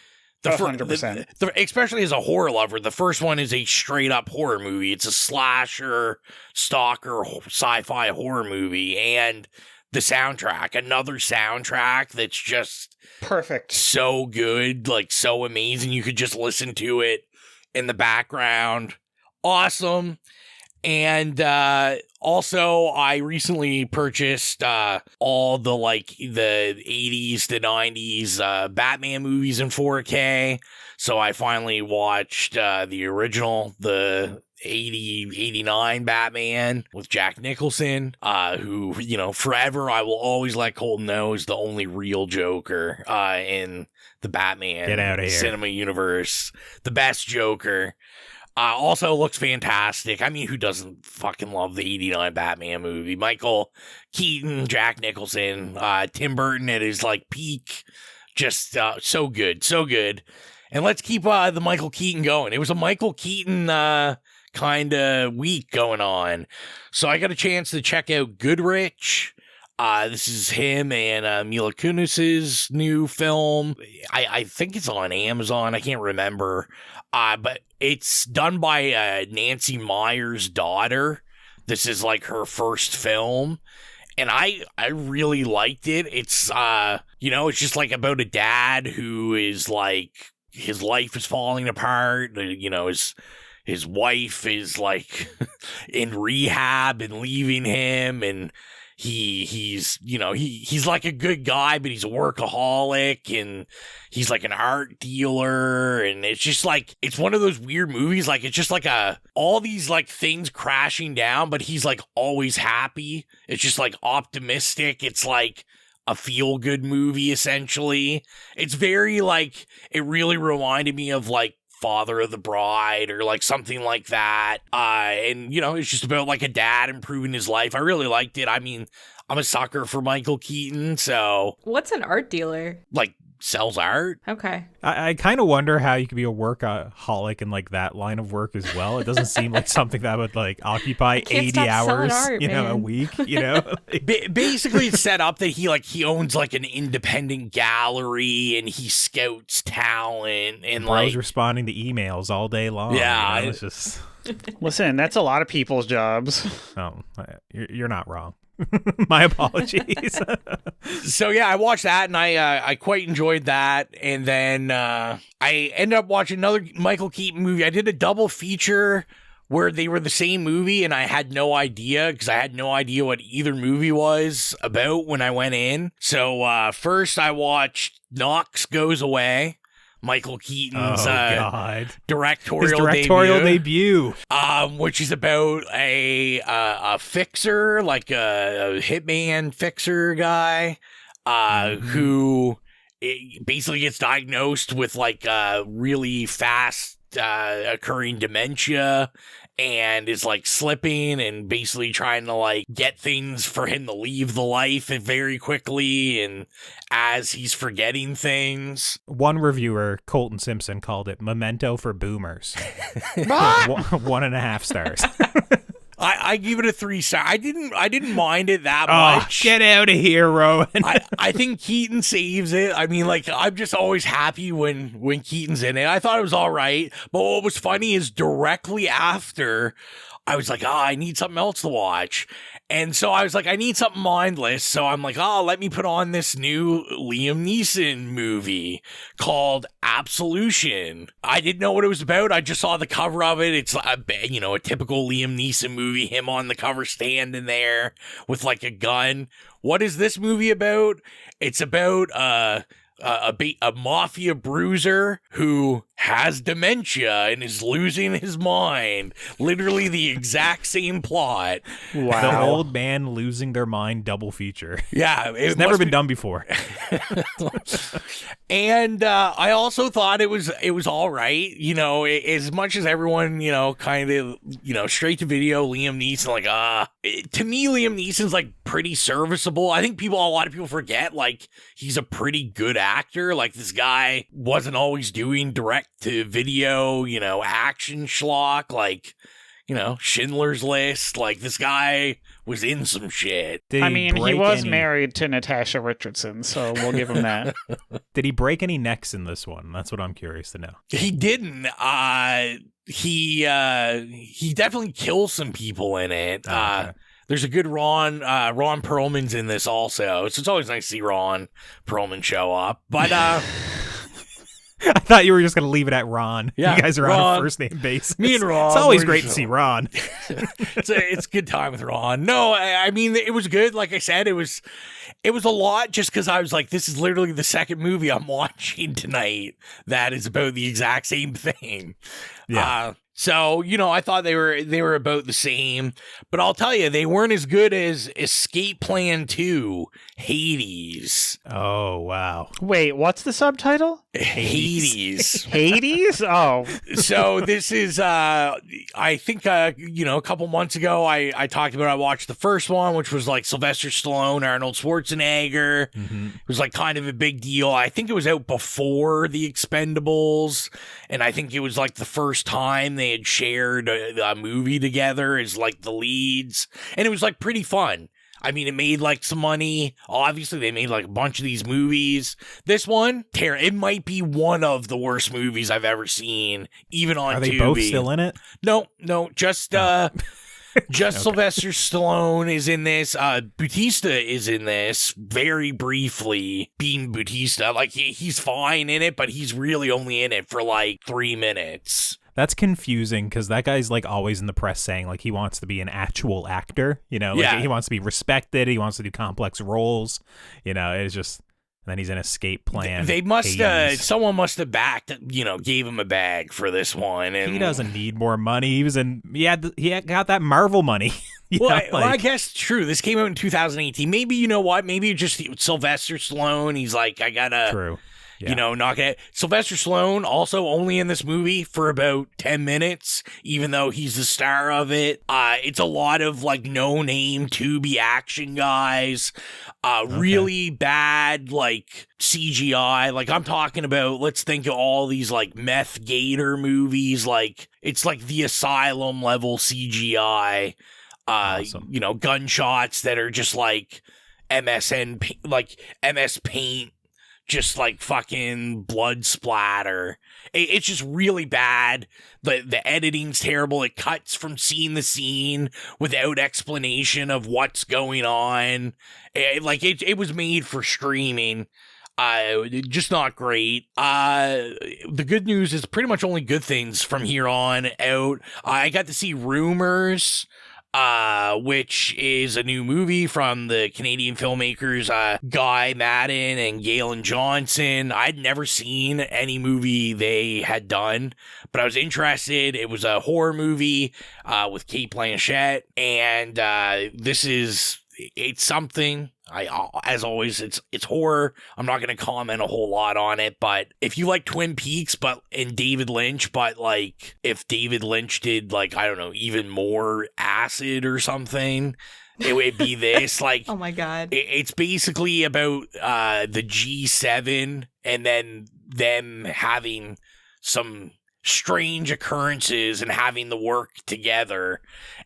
Speaker 8: 100%.
Speaker 7: Especially as a horror lover, the first one is a straight up horror movie. It's a slasher, stalker, sci-fi horror movie. And the soundtrack, another soundtrack that's just
Speaker 8: perfect.
Speaker 7: So good, like so amazing. You could just listen to it in the background. Awesome. And also, I recently purchased all the the 80s to 90s Batman movies in 4K. So I finally watched the original, the 89 Batman with Jack Nicholson, who, forever I will always let Colton know is the only real Joker in the Batman
Speaker 9: Get out of here.
Speaker 7: Cinema universe. The best Joker. Also looks fantastic. I mean, who doesn't fucking love the 89 Batman movie? Michael Keaton, Jack Nicholson, Tim Burton at his peak. Just so good, so good. And let's keep the Michael Keaton going. It was a Michael Keaton kind of week going on. So I got a chance to check out Goodrich. This is him and Mila Kunis's new film. I think it's on Amazon. I can't remember. But it's done by Nancy Meyer's daughter. This is her first film. And I really liked it. It's, it's just about a dad who is his life is falling apart. His wife is in rehab and leaving him, and he's like a good guy, but he's a workaholic, and he's an art dealer, and it's just it's one of those weird movies. It's just all these things crashing down, but he's always happy. It's just optimistic. It's a feel-good movie, essentially. It's very it really reminded me of Father of the Bride or something like that. And it's just about a dad improving his life. I really liked it. I mean, I'm a sucker for Michael Keaton, so.
Speaker 10: What's an art dealer?
Speaker 7: Sells art.
Speaker 10: Okay.
Speaker 9: I kind of wonder how you could be a workaholic in that line of work as well. It doesn't seem like something that would occupy 80 hours,
Speaker 10: art,
Speaker 9: a week,
Speaker 7: Basically it's set up that he owns an independent gallery and he scouts talent and
Speaker 9: Bro's responding to emails all day long.
Speaker 7: Yeah.
Speaker 9: It's just
Speaker 8: Listen, that's a lot of people's jobs.
Speaker 9: Oh, you're not wrong. My apologies.
Speaker 7: So yeah, I watched that and I quite enjoyed that. And then I ended up watching another Michael Keaton movie. I did a double feature where they were the same movie, and I had no idea because I had no idea what either movie was about when I went in. So first I watched Knox Goes Away, Michael Keaton's directorial debut. Which is about a fixer, a hitman fixer guy, who basically gets diagnosed with really fast occurring dementia and is slipping and basically trying to get things for him to leave the life very quickly, and as he's forgetting things.
Speaker 9: One reviewer, Colton Simpson, called it Memento for Boomers. 1.5 stars.
Speaker 7: I give it a 3 star. I didn't mind it that
Speaker 9: Oh,
Speaker 7: much.
Speaker 9: get out of here, Rowan.
Speaker 7: I think Keaton saves it. I mean, like, I'm just always happy when Keaton's in it. I thought it was all right. But what was funny is directly after, I was like, I need something else to watch. And so I was like, I need something mindless. So I'm like, let me put on this new Liam Neeson movie called Absolution. I didn't know what it was about. I just saw the cover of it. It's a typical Liam Neeson movie, him on the cover standing there with like a gun. What is this movie about? It's about a mafia bruiser who has dementia and is losing his mind. Literally the exact same plot.
Speaker 9: Wow. The old man losing their mind double feature.
Speaker 7: Yeah.
Speaker 9: It's never been done before.
Speaker 7: And I also thought it was all right. You know, as much as everyone, kind of, straight to video, Liam Neeson, like, to me, Liam Neeson's like pretty serviceable. I think a lot of people forget, like, he's a pretty good actor. Like, this guy wasn't always doing direct to video, action schlock, like, Schindler's List. Like, this guy was in some shit.
Speaker 8: He was married to Natasha Richardson, so we'll give him that.
Speaker 9: Did he break any necks in this one? That's what I'm curious to know.
Speaker 7: He didn't. He definitely kills some people in it. Okay. There's a good Ron Perlman's in this also. So it's always nice to see Ron Perlman show up. But
Speaker 9: I thought you were just going to leave it at Ron.
Speaker 7: Yeah,
Speaker 9: you guys are
Speaker 7: Ron,
Speaker 9: on a first name basis.
Speaker 7: Me and Ron.
Speaker 9: It's always great to see Ron.
Speaker 7: It's a good time with Ron. No, I mean, it was good. Like I said, it was a lot just because I was like, this is literally the second movie I'm watching tonight that is about the exact same thing.
Speaker 9: Yeah.
Speaker 7: So, I thought they were about the same, but I'll tell you, they weren't as good as Escape Plan 2, Hades.
Speaker 9: Oh, wow.
Speaker 8: Wait, what's the subtitle?
Speaker 7: Hades.
Speaker 8: Hades? Oh.
Speaker 7: So this is, I think, a couple months ago, I talked about, I watched the first one, which was like Sylvester Stallone, Arnold Schwarzenegger. Mm-hmm. It was like kind of a big deal. I think it was out before The Expendables, and I think it was like the first time they had shared a movie together as like the leads, and it was like pretty fun. I mean, it made like some money. Obviously, they made like a bunch of these movies. This one, it might be one of the worst movies I've ever seen, even on Tubi.
Speaker 9: Are they both still in it?
Speaker 7: No, just just okay. Sylvester Stallone is in this. Bautista is in this very briefly. Being Bautista, like he's fine in it, but he's really only in it for like 3 minutes.
Speaker 9: That's confusing because that guy's like always in the press saying like he wants to be an actual actor, he wants to be respected. He wants to do complex roles, it's just, and then he's an Escape Plan.
Speaker 7: They must, someone must have backed, gave him a bag for this one. And
Speaker 9: he doesn't need more money. He got that Marvel money.
Speaker 7: I guess true. This came out in 2018. Maybe, you know what? Maybe just Sylvester Stallone. He's like, I gotta.
Speaker 9: True. Yeah.
Speaker 7: Not gonna. Sylvester Stallone also only in this movie for about 10 minutes, even though he's the star of it. It's a lot of like no-name Tubi action guys. Really bad like CGI. Like I'm talking about, let's think of all these like Meth Gator movies. Like it's like the Asylum level CGI.
Speaker 9: Awesome.
Speaker 7: Gunshots that are just like MS Paint. Just like fucking blood splatter. It's just really bad. The editing's terrible. It cuts from scene to scene without explanation of what's going on. It was made for streaming. Just not great. The good news is pretty much only good things from here on out. I got to see Rumors, which is a new movie from the Canadian filmmakers Guy Madden and Galen Johnson. I'd never seen any movie they had done, but I was interested. It was a horror movie with Cate Blanchett, and it's something. As always, it's horror. I'm not going to comment a whole lot on it, but if you like Twin Peaks, and David Lynch, but like if David Lynch did like, I don't know, even more acid or something, it would be this. Like,
Speaker 10: oh my God.
Speaker 7: It's basically about the G7 and then them having some strange occurrences and having to work together.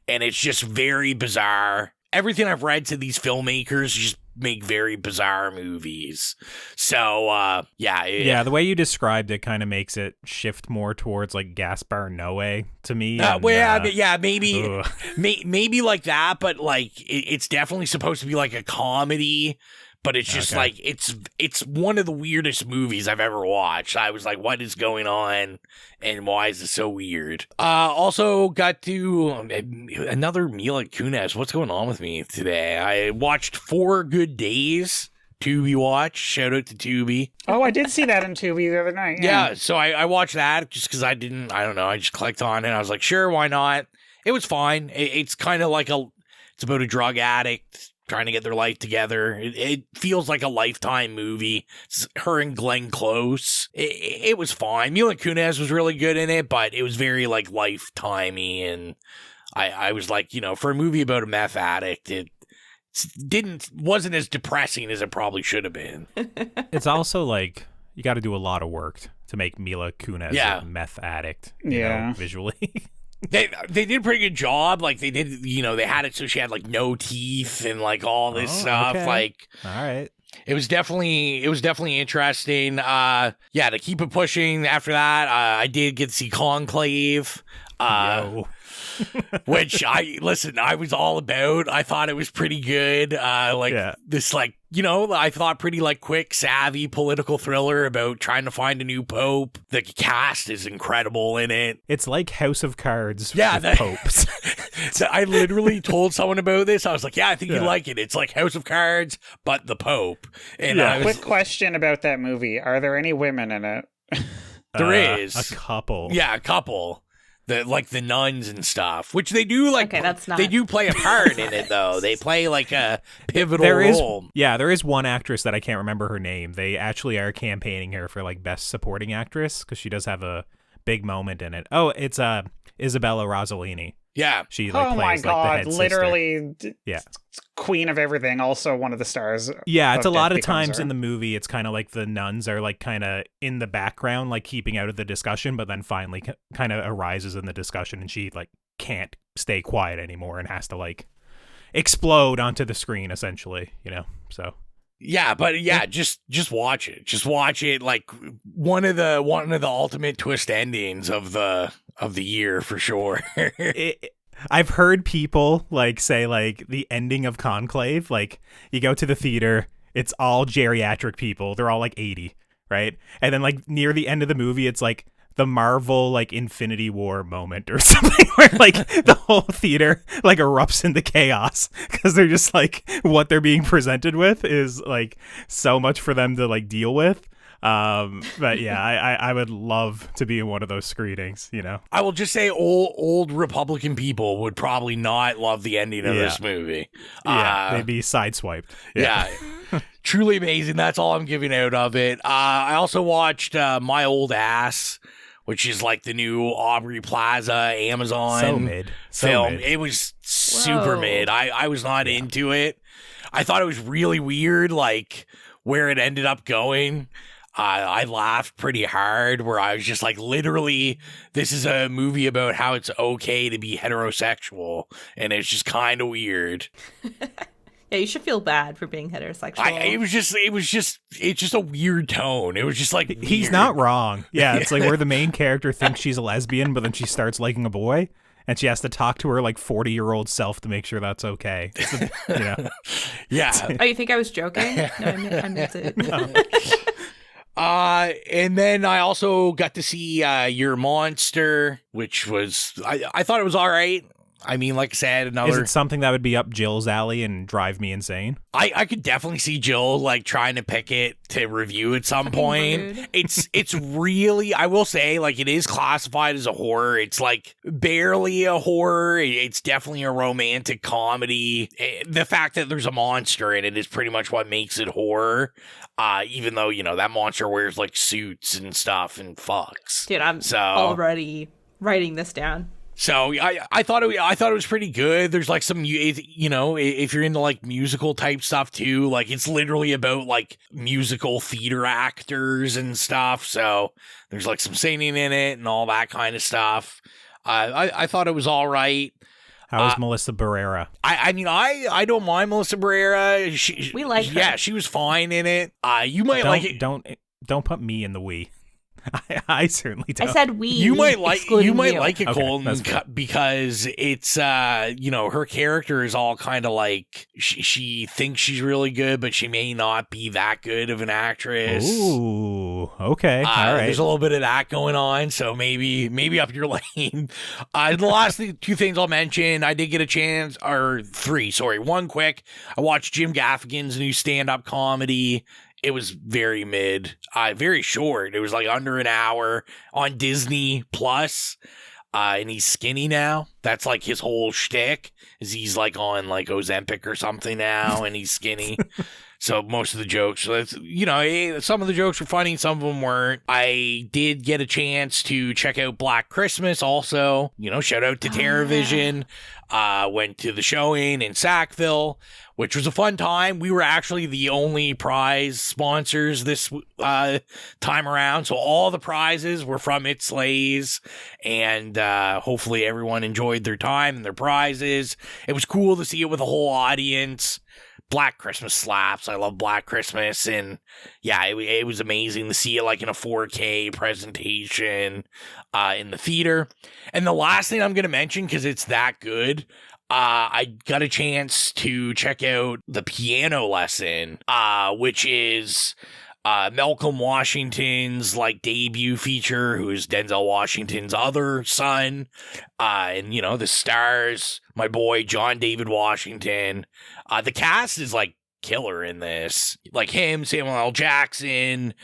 Speaker 7: And it's just very bizarre. Everything I've read to these filmmakers just make very bizarre movies. So,
Speaker 9: the way you described it kind of makes it shift more towards like Gaspar Noé to me.
Speaker 7: Maybe like that, but like it's definitely supposed to be like a comedy. But it's just like, it's one of the weirdest movies I've ever watched. I was like, what is going on? And why is this so weird? Also got to another Mila Kunis. What's going on with me today? I watched 4 Good Days. Tubi watch. Shout out to Tubi.
Speaker 8: Oh, I did see that on Tubi the other night.
Speaker 7: Yeah, so I watched that just because I don't know. I just clicked on it. I was like, sure, why not? It was fine. It's kind of like it's about a drug addict trying to get their life together. It feels like a Lifetime movie. It's her and Glenn Close. It was fine. Mila Kunis was really good in it, but it was very like Lifetime-y, and I was like, for a movie about a meth addict, it wasn't as depressing as it probably should have been.
Speaker 9: It's also like you got to do a lot of work to make Mila Kunis a meth addict, you know, visually.
Speaker 7: They did a pretty good job. Like they did, they had it so she had like no teeth and like all this stuff.
Speaker 9: Okay.
Speaker 7: Like,
Speaker 9: all right.
Speaker 7: It was definitely interesting. To keep it pushing after that, I did get to see Conclave. Which I was all about. I thought it was pretty good. This I thought pretty like quick, savvy political thriller about trying to find a new pope. The cast is incredible in it.
Speaker 9: It's like House of Cards with popes.
Speaker 7: So I literally told someone about this. I was like, I think you like it. It's like House of Cards, but the Pope. And
Speaker 8: quick question about that movie. Are there any women in it?
Speaker 7: There is.
Speaker 9: A couple.
Speaker 7: Yeah, a couple. The nuns and stuff, which they do
Speaker 10: that's not...
Speaker 7: they do play a part in it though. They play like a pivotal role.
Speaker 9: There is one actress that I can't remember her name. They actually are campaigning her for like best supporting actress because she does have a big moment in it. Oh, it's Isabella Rossellini.
Speaker 7: Yeah,
Speaker 9: she
Speaker 8: plays
Speaker 9: my God,
Speaker 8: like the head literally queen of everything. Also one of the stars.
Speaker 9: Yeah, it's a lot of times in the movie. It's kind of like the nuns are like kind of in the background, like keeping out of the discussion, but then finally kind of arises in the discussion, and she like can't stay quiet anymore and has to like explode onto the screen essentially. So.
Speaker 7: Yeah, but just watch it. Just watch it. Like one of the ultimate twist endings of the year for sure.
Speaker 9: I've heard people like say like the ending of Conclave, like you go to the theater, it's all geriatric people. They're all like 80, right? And then like near the end of the movie, it's like the Marvel like Infinity War moment or something where like the whole theater like erupts into chaos because they're just like what they're being presented with is like so much for them to like deal with. But yeah, I would love to be in one of those screenings,
Speaker 7: I will just say old Republican people would probably not love the ending of this movie.
Speaker 9: They'd be sideswiped.
Speaker 7: Yeah. Truly amazing. That's all I'm giving out of it. I also watched My Old Ass, which is like the new Aubrey Plaza Amazon film. It was super mid. I was not into it. I thought it was really weird, like where it ended up going. I laughed pretty hard where I was just like, literally, this is a movie about how it's okay to be heterosexual. And it's just kind of weird.
Speaker 10: Yeah, you should feel bad for being heterosexual.
Speaker 7: It's just a weird tone. It was just like weird.
Speaker 9: He's not wrong. Yeah, it's like where the main character thinks she's a lesbian, but then she starts liking a boy, and she has to talk to her like 40-year-old self to make sure that's okay.
Speaker 7: Yeah.
Speaker 10: Oh, you think I was joking? No, I meant it. No.
Speaker 7: And then I also got to see Your Monster, which was I thought it was all right. I mean, like I said,
Speaker 9: Is it something that would be up Jill's alley and drive me insane?
Speaker 7: I could definitely see Jill like trying to pick it to review at some point. Rude. It's really, I will say, like it is classified as a horror. It's like barely a horror. It's definitely a romantic comedy. The fact that there's a monster in it is pretty much what makes it horror. Even though, that monster wears like suits and stuff and fucks.
Speaker 10: Dude, I'm already writing this down.
Speaker 7: So I thought it was pretty good. There's like some, you know, if you're into like musical type stuff too, like it's literally about like musical theater actors and stuff. So there's like some singing in it and all that kind of stuff. I thought it was all right.
Speaker 9: How was Melissa Barrera?
Speaker 7: I mean, I don't mind Melissa Barrera.
Speaker 10: We like her.
Speaker 7: Yeah, she was fine in it. You might like it.
Speaker 9: Don't put me in the we. I certainly don't.
Speaker 10: I said we.
Speaker 7: You might like it,
Speaker 9: Okay,
Speaker 7: Colton, because it's you know, her character is all kind of like she thinks she's really good, but she may not be that good of an actress.
Speaker 9: Ooh, okay, all right.
Speaker 7: There's a little bit of that going on, so maybe up your lane. The last two things I'll mention, I did get a chance, or three, sorry, one quick. I watched Jim Gaffigan's new stand-up comedy. It was very mid, very short. It was like under an hour on Disney Plus, and he's skinny now. That's like his whole shtick, is he's like on like Ozempic or something now, and he's skinny. So most of the jokes, you know, some of the jokes were funny, some of them weren't. I did get a chance to check out Black Christmas also. You know, shout out to TerraVision. Went to the showing in Sackville, which was a fun time. We were actually the only prize sponsors this time around. So all the prizes were from It Slays, and hopefully everyone enjoyed their time and their prizes. It was cool to see it with a whole audience. Black Christmas slaps. I love Black Christmas, and yeah, it was amazing to see it like in a 4K presentation in the theater. And the last thing I'm going to mention, because it's that good, I got a chance to check out The Piano Lesson, which is Malcolm Washington's like debut feature, who is Denzel Washington's other son. And, you know, the stars, my boy John David Washington. The cast is like killer in this. Like him, Samuel L. Jackson,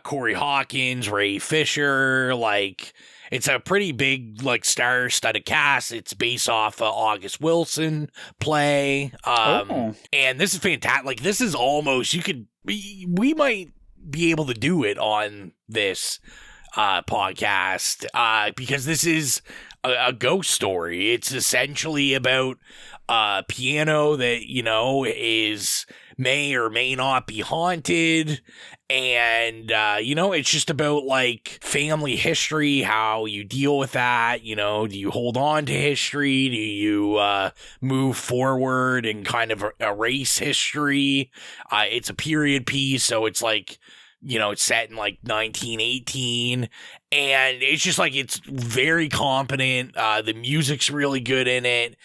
Speaker 7: Corey Hawkins, Ray Fisher. Like, it's a pretty big, like, star-studded cast. It's based off a August Wilson play. And this is fantastic. Like, this is almost, we might be able to do it on this podcast, because this is a ghost story. It's essentially about a piano that, you know, may or may not be haunted. And, you know, it's just about like family history, how you deal with that. You know, do you hold on to history? Do you move forward and kind of erase history? It's a period piece, so it's like, you know, it's set in like 1918, and it's just like, it's very competent. The music's really good in it,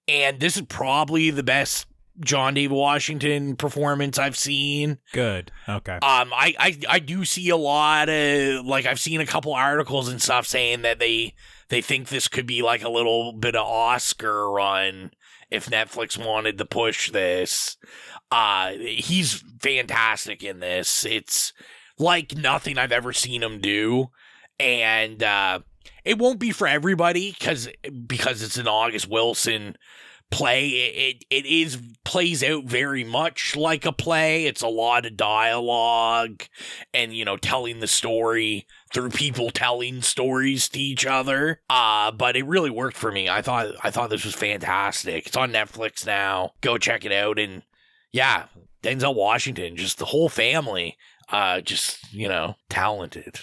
Speaker 7: and this is probably the best John David Washington performance I've seen.
Speaker 9: Good. Okay.
Speaker 7: I do see a lot of, like, I've seen a couple articles and stuff saying that they think this could be like a little bit of Oscar run if Netflix wanted to push this. He's fantastic in this. It's like nothing I've ever seen him do. And it won't be for everybody because it's an August Wilson play. It plays out very much like a play. It's a lot of dialogue and, you know, telling the story through people telling stories to each other. But it really worked for me. I thought this was fantastic. It's on Netflix now. Go check it out. And yeah, Denzel Washington, just the whole family, just, you know, talented.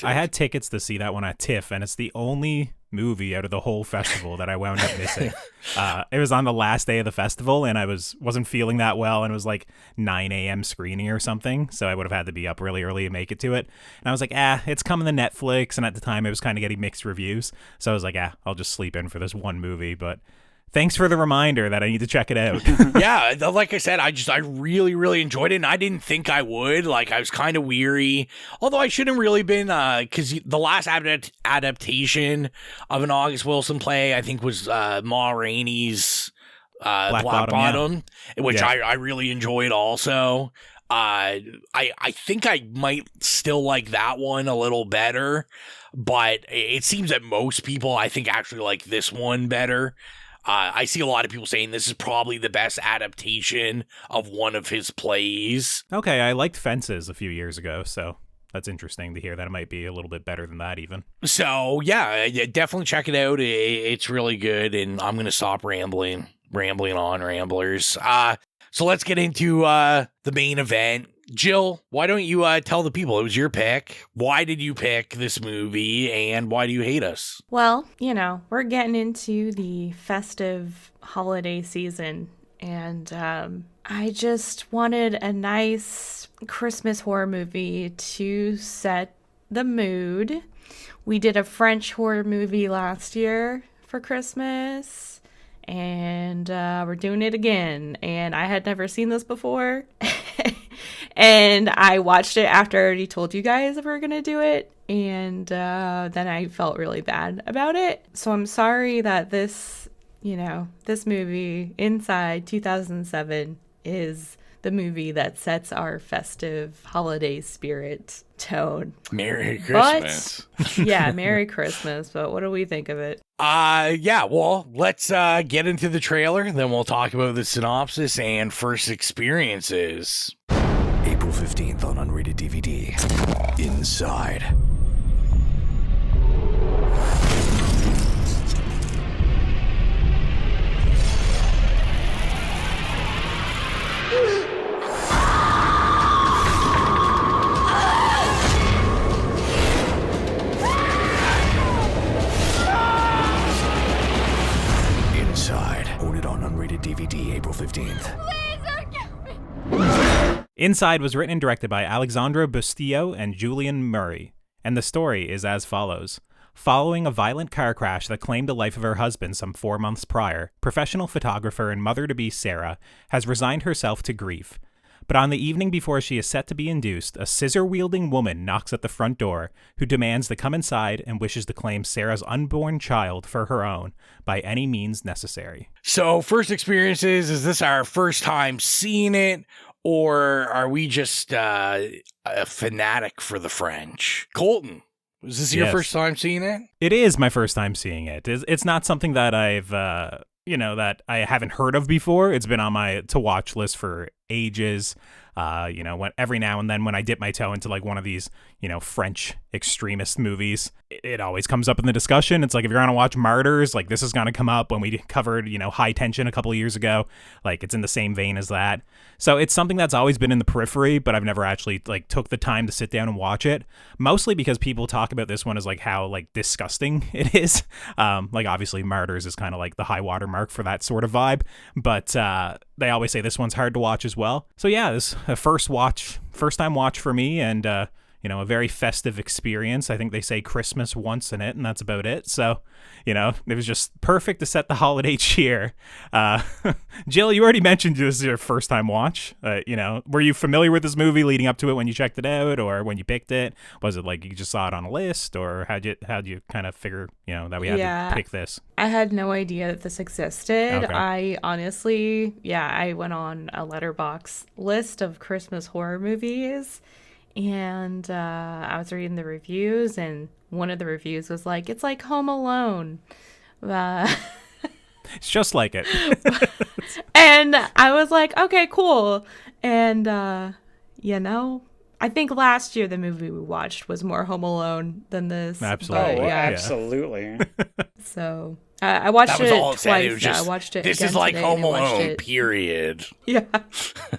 Speaker 9: I had tickets to see that one at TIFF, and it's the only movie out of the whole festival that I wound up missing. It was on the last day of the festival, and I wasn't feeling that well, and it was like 9 a.m. screening or something, so I would have had to be up really early to make it to it. And I was like, it's coming to Netflix, and at the time it was kind of getting mixed reviews, so I was like, I'll just sleep in for this one movie. But thanks for the reminder that I need to check it out.
Speaker 7: Yeah, like I said, I really, really enjoyed it, and I didn't think I would. Like, I was kind of weary, although I shouldn't really been, because the last adaptation of an August Wilson play, I think, was Ma Rainey's Black Bottom, which I really enjoyed also. I think I might still like that one a little better, but it seems that most people, I think, actually like this one better. I see a lot of people saying this is probably the best adaptation of one of his plays.
Speaker 9: Okay, I liked Fences a few years ago, so that's interesting to hear that it might be a little bit better than that even.
Speaker 7: So yeah, definitely check it out. It's really good, and I'm gonna stop rambling on, ramblers. So let's get into the main event. Gill, why don't you tell the people it was your pick? Why did you pick this movie, and why do you hate us?
Speaker 10: Well, we're getting into the festive holiday season, and I just wanted a nice Christmas horror movie to set the mood. We did a French horror movie last year for Christmas, and we're doing it again. And I had never seen this before. And I watched it after I already told you guys if we were going to do it. And then I felt really bad about it. So I'm sorry that this movie, Inside 2007, is the movie that sets our festive holiday spirit tone.
Speaker 7: Merry Christmas.
Speaker 10: Yeah, Merry Christmas. But what do we think of it?
Speaker 7: Yeah, well, let's get into the trailer. Then we'll talk about the synopsis and first experiences.
Speaker 11: April 15th on unrated DVD. Inside. Inside. Own it on unrated DVD April 15th.
Speaker 9: Inside was written and directed by Alexandra Bustillo and Julian Murray, and the story is as follows. Following a violent car crash that claimed the life of her husband some 4 months prior, professional photographer and mother-to-be Sarah has resigned herself to grief. But on the evening before she is set to be induced, a scissor-wielding woman knocks at the front door, who demands to come inside and wishes to claim Sarah's unborn child for her own by any means necessary.
Speaker 7: So, first experiences, is this our first time seeing it? Or are we just a fanatic for the French? Colton, was this your first time seeing it?
Speaker 9: It is my first time seeing it. It's not something that I've, that I haven't heard of before. It's been on my to-watch list for ages. When every now and then when I dip my toe into like one of these, French extremist movies, it always comes up in the discussion. It's like, if you're going to watch Martyrs, like this is going to come up. When we covered, High Tension a couple of years ago, like it's in the same vein as that. So it's something that's always been in the periphery, but I've never actually like took the time to sit down and watch it, mostly because people talk about this one as like how like disgusting it is. Like obviously Martyrs is kind of like the high water mark for that sort of vibe, but they always say this one's hard to watch as well. So yeah, this a first time watch for me, and a very festive experience. I think they say Christmas once in it, and that's about it. So, it was just perfect to set the holiday cheer. Jill, you already mentioned this is your first time watch. Were you familiar with this movie leading up to it when you checked it out, or when you picked it? Was it like you just saw it on a list, or how'd you kind of figure, that we had to pick this?
Speaker 10: I had no idea that this existed.
Speaker 9: Okay.
Speaker 10: I honestly, I went on a Letterboxd list of Christmas horror movies, and I was reading the reviews, and one of the reviews was like, it's like Home Alone.
Speaker 9: It's just like it.
Speaker 10: And I was like, okay, cool. And, I think last year the movie we watched was more Home Alone than this.
Speaker 9: Absolutely.
Speaker 8: Oh, absolutely.
Speaker 10: So I watched it
Speaker 7: all it
Speaker 10: twice.
Speaker 7: It was just,
Speaker 10: I watched it
Speaker 7: this
Speaker 10: again
Speaker 7: is like
Speaker 10: today,
Speaker 7: Home
Speaker 10: and I watched
Speaker 7: Alone,
Speaker 10: it.
Speaker 7: period.
Speaker 10: Yeah.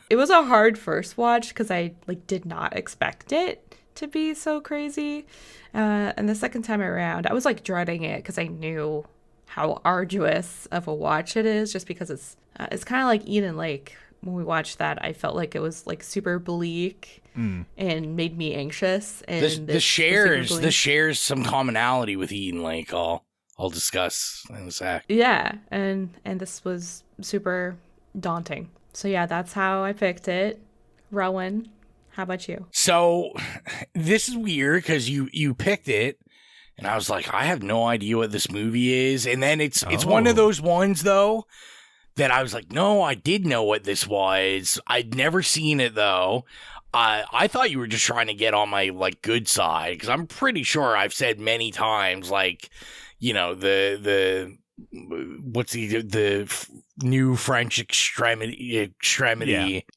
Speaker 10: It was a hard first watch because I did not expect it to be so crazy. And the second time around, I was dreading it because I knew how arduous of a watch it is, just because it's kind of like Eden Lake. When we watched that, I felt like it was super bleak and made me anxious. And
Speaker 7: this shares some commonality with Eden Lake. I'll discuss in a sec.
Speaker 10: Yeah, and this was super daunting. So yeah, that's how I picked it. Rowan, how about you?
Speaker 7: So this is weird because you picked it, and I was like, I have no idea what this movie is. And then it's one of those ones though that I was like, no, I did know what this was. I'd never seen it though. I thought you were just trying to get on my good side, because I'm pretty sure I've said many times the what's the new French extremity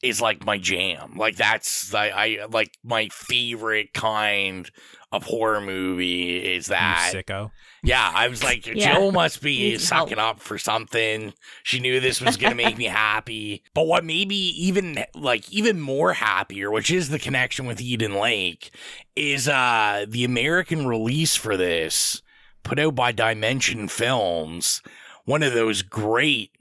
Speaker 7: is like my jam. Like that's I like my favorite kind of horror movie is that.
Speaker 9: You sicko.
Speaker 7: Yeah, I was like, Jill must be sucking up for something. She knew this was going to make me happy. But what made me even more happier, which is the connection with Eden Lake, is the American release for this, put out by Dimension Films. One of those great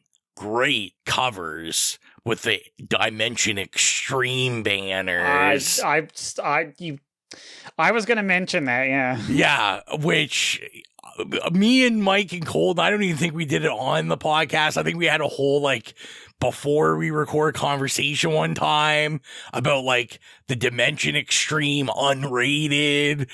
Speaker 7: covers with the Dimension Extreme banners.
Speaker 8: I was going to mention that, yeah.
Speaker 7: Yeah, which me and Mike and Colton, I don't even think we did it on the podcast. I think we had a whole, before we record conversation one time about, the Dimension Extreme unrated,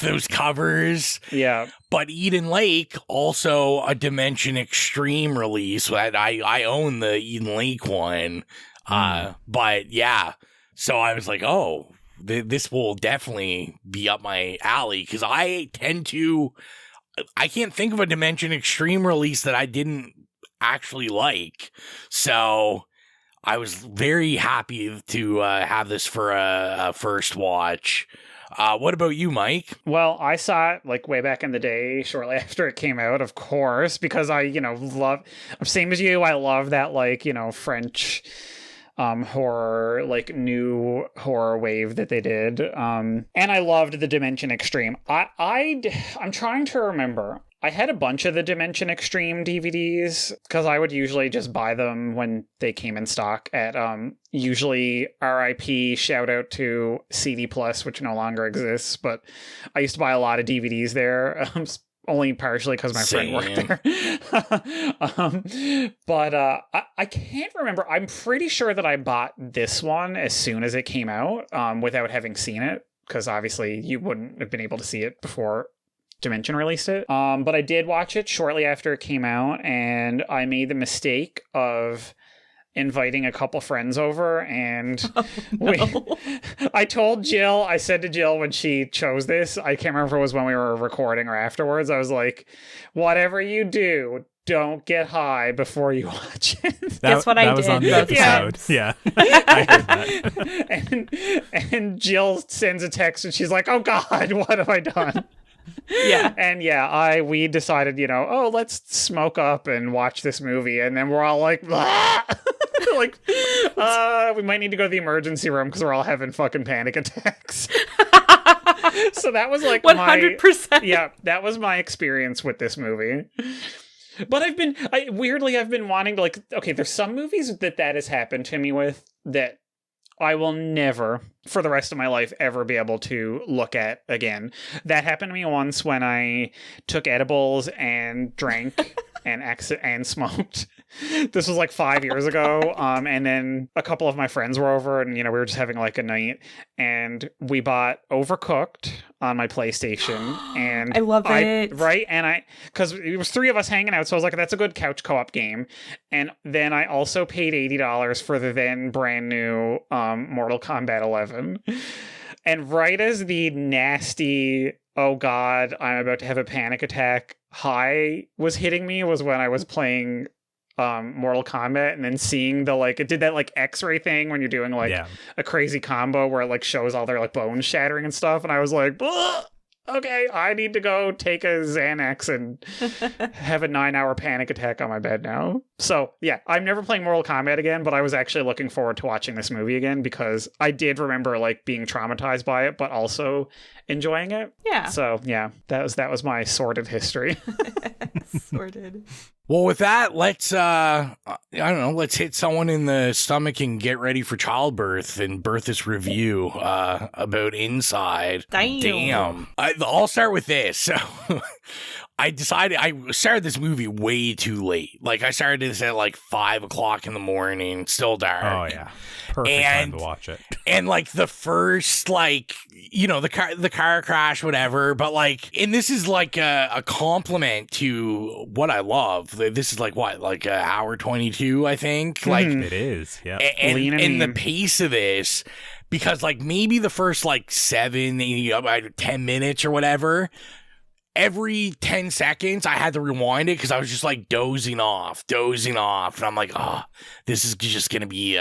Speaker 7: those covers.
Speaker 8: Yeah.
Speaker 7: But Eden Lake, also a Dimension Extreme release. I own the Eden Lake one. But, yeah. So I was like, oh, this will definitely be up my alley, because I can't think of a Dimension Extreme release that I didn't actually like. So I was very happy to have this for a first watch. What about you, Mike?
Speaker 8: Well, I saw it way back in the day, shortly after it came out, of course, because I, love, same as you, I love that, French horror, new horror wave that they did. And I loved the Dimension Extreme. I'm trying to remember. I had a bunch of the Dimension Extreme DVDs because I would usually just buy them when they came in stock at usually RIP, shout out to CD Plus, which no longer exists, but I used to buy a lot of DVDs there. Only partially because my friend worked there. But I can't remember. I'm pretty sure that I bought this one as soon as it came out without having seen it, because obviously you wouldn't have been able to see it before Dimension released it. But I did watch it shortly after it came out, and I made the mistake of inviting a couple friends over, and I said to Jill when she chose this, I can't remember if it was when we were recording or afterwards, I was like, whatever you do, don't get high before you watch it.
Speaker 10: That's what I did.
Speaker 9: Was on the episode. Yeah. I heard that.
Speaker 8: And Jill sends a text and she's like, oh God, what have I done?
Speaker 10: Yeah.
Speaker 8: And we decided, let's smoke up and watch this movie. And then we're all like, we might need to go to the emergency room because we're all having fucking panic attacks. So that was
Speaker 10: 100%.
Speaker 8: That was my experience with this movie. But I've been wanting to okay, there's some movies that has happened to me with that I will never, for the rest of my life, ever be able to look at again. That happened to me once when I took edibles and drank and smoked. This was 5 years ago. And then a couple of my friends were over, and we were just having a night, and we bought Overcooked on my PlayStation. And
Speaker 10: I love it.
Speaker 8: Right. And because it was three of us hanging out, so I was like, that's a good couch co-op game. And then I also paid $80 for the then brand new Mortal Kombat 11. And right as the nasty, oh God, I'm about to have a panic attack high was hitting me was when I was playing Mortal Kombat, and then seeing the it did that X-ray thing when you're doing a crazy combo where it shows all their bones shattering and stuff, and I was like, okay, I need to go take a Xanax and have a 9-hour panic attack on my bed now. So yeah, I'm never playing Mortal Kombat again, but I was actually looking forward to watching this movie again because I did remember being traumatized by it, but also enjoying it.
Speaker 10: Yeah.
Speaker 8: So yeah, that was my sordid history.
Speaker 10: Sorted.
Speaker 7: Well, with that, let's, let's hit someone in the stomach and get ready for childbirth and birth this review about Inside. Damn. I'll start with this. So I started this movie way too late. I started this at 5 o'clock in the morning, still dark.
Speaker 9: Oh, yeah. Perfect time to watch it.
Speaker 7: And the first, the car crash, whatever. But and this is a compliment to what I love. This is an hour 22, I think.
Speaker 9: It is, yeah.
Speaker 7: And the pace of this, because maybe the first 10 minutes or whatever, every 10 seconds, I had to rewind it because I was just like dozing off. And I'm like, oh, this is just going to be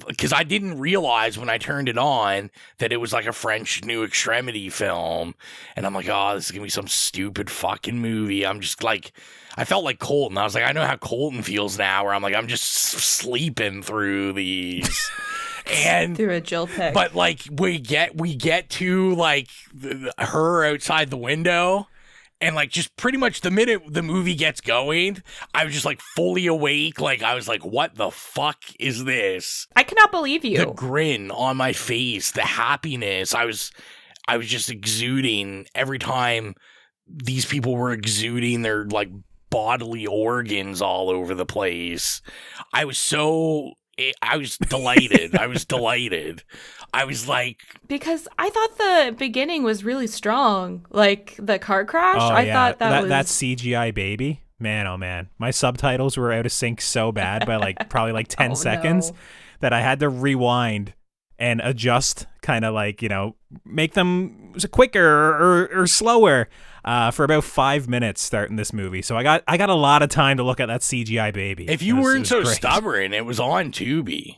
Speaker 7: because I didn't realize when I turned it on that it was like a French New Extremity film. And I'm like, oh, this is going to be some stupid fucking movie. I'm just like, I felt like Colton. I was like, I know how Colton feels now, where I'm like, I'm just sleeping through these. And
Speaker 10: through a Gill pick.
Speaker 7: But like we get to like her outside the window, and like just pretty much the minute the movie gets going, I was just like fully awake. Like I was like, what the fuck is this?
Speaker 10: I cannot believe you.
Speaker 7: The grin on my face, the happiness. I was just exuding every time these people were exuding their like bodily organs all over the place. I was delighted. I was delighted. I was like...
Speaker 10: Because I thought the beginning was really strong. Like, the car crash, I thought that was...
Speaker 9: That CGI baby, man, oh man. My subtitles were out of sync so bad by like probably like 10 seconds that I had to rewind and adjust, kind of like, you know, make them quicker or slower for about 5 minutes starting this movie. So I got a lot of time to look at that CGI baby.
Speaker 7: If you weren't so stubborn, it was on Tubi,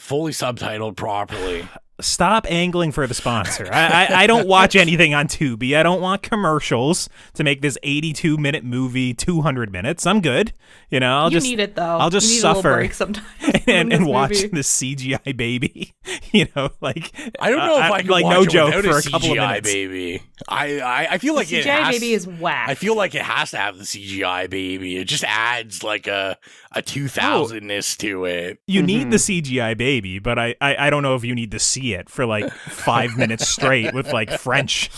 Speaker 7: fully subtitled properly.
Speaker 9: Stop angling for the sponsor. I don't watch anything on Tubi. I don't want commercials to make this 82-minute movie 200 minutes. I'm good. You know,
Speaker 10: you need it, though.
Speaker 9: I'll just
Speaker 10: you need
Speaker 9: suffer
Speaker 10: a little break sometimes
Speaker 9: and watch this CGI baby. You know, like...
Speaker 7: I don't know if I can
Speaker 9: like
Speaker 7: watch
Speaker 9: no
Speaker 7: it
Speaker 9: joke
Speaker 7: without
Speaker 9: for
Speaker 7: a
Speaker 9: a couple of
Speaker 7: CGI
Speaker 9: minutes.
Speaker 7: baby. I feel like
Speaker 10: the
Speaker 7: it
Speaker 10: CGI
Speaker 7: has...
Speaker 10: baby is whack.
Speaker 7: I feel like it has to have the CGI baby. It just adds like a 2000-ness to it.
Speaker 9: You need the CGI baby, but I don't know if you need to see it for like 5 minutes straight with like French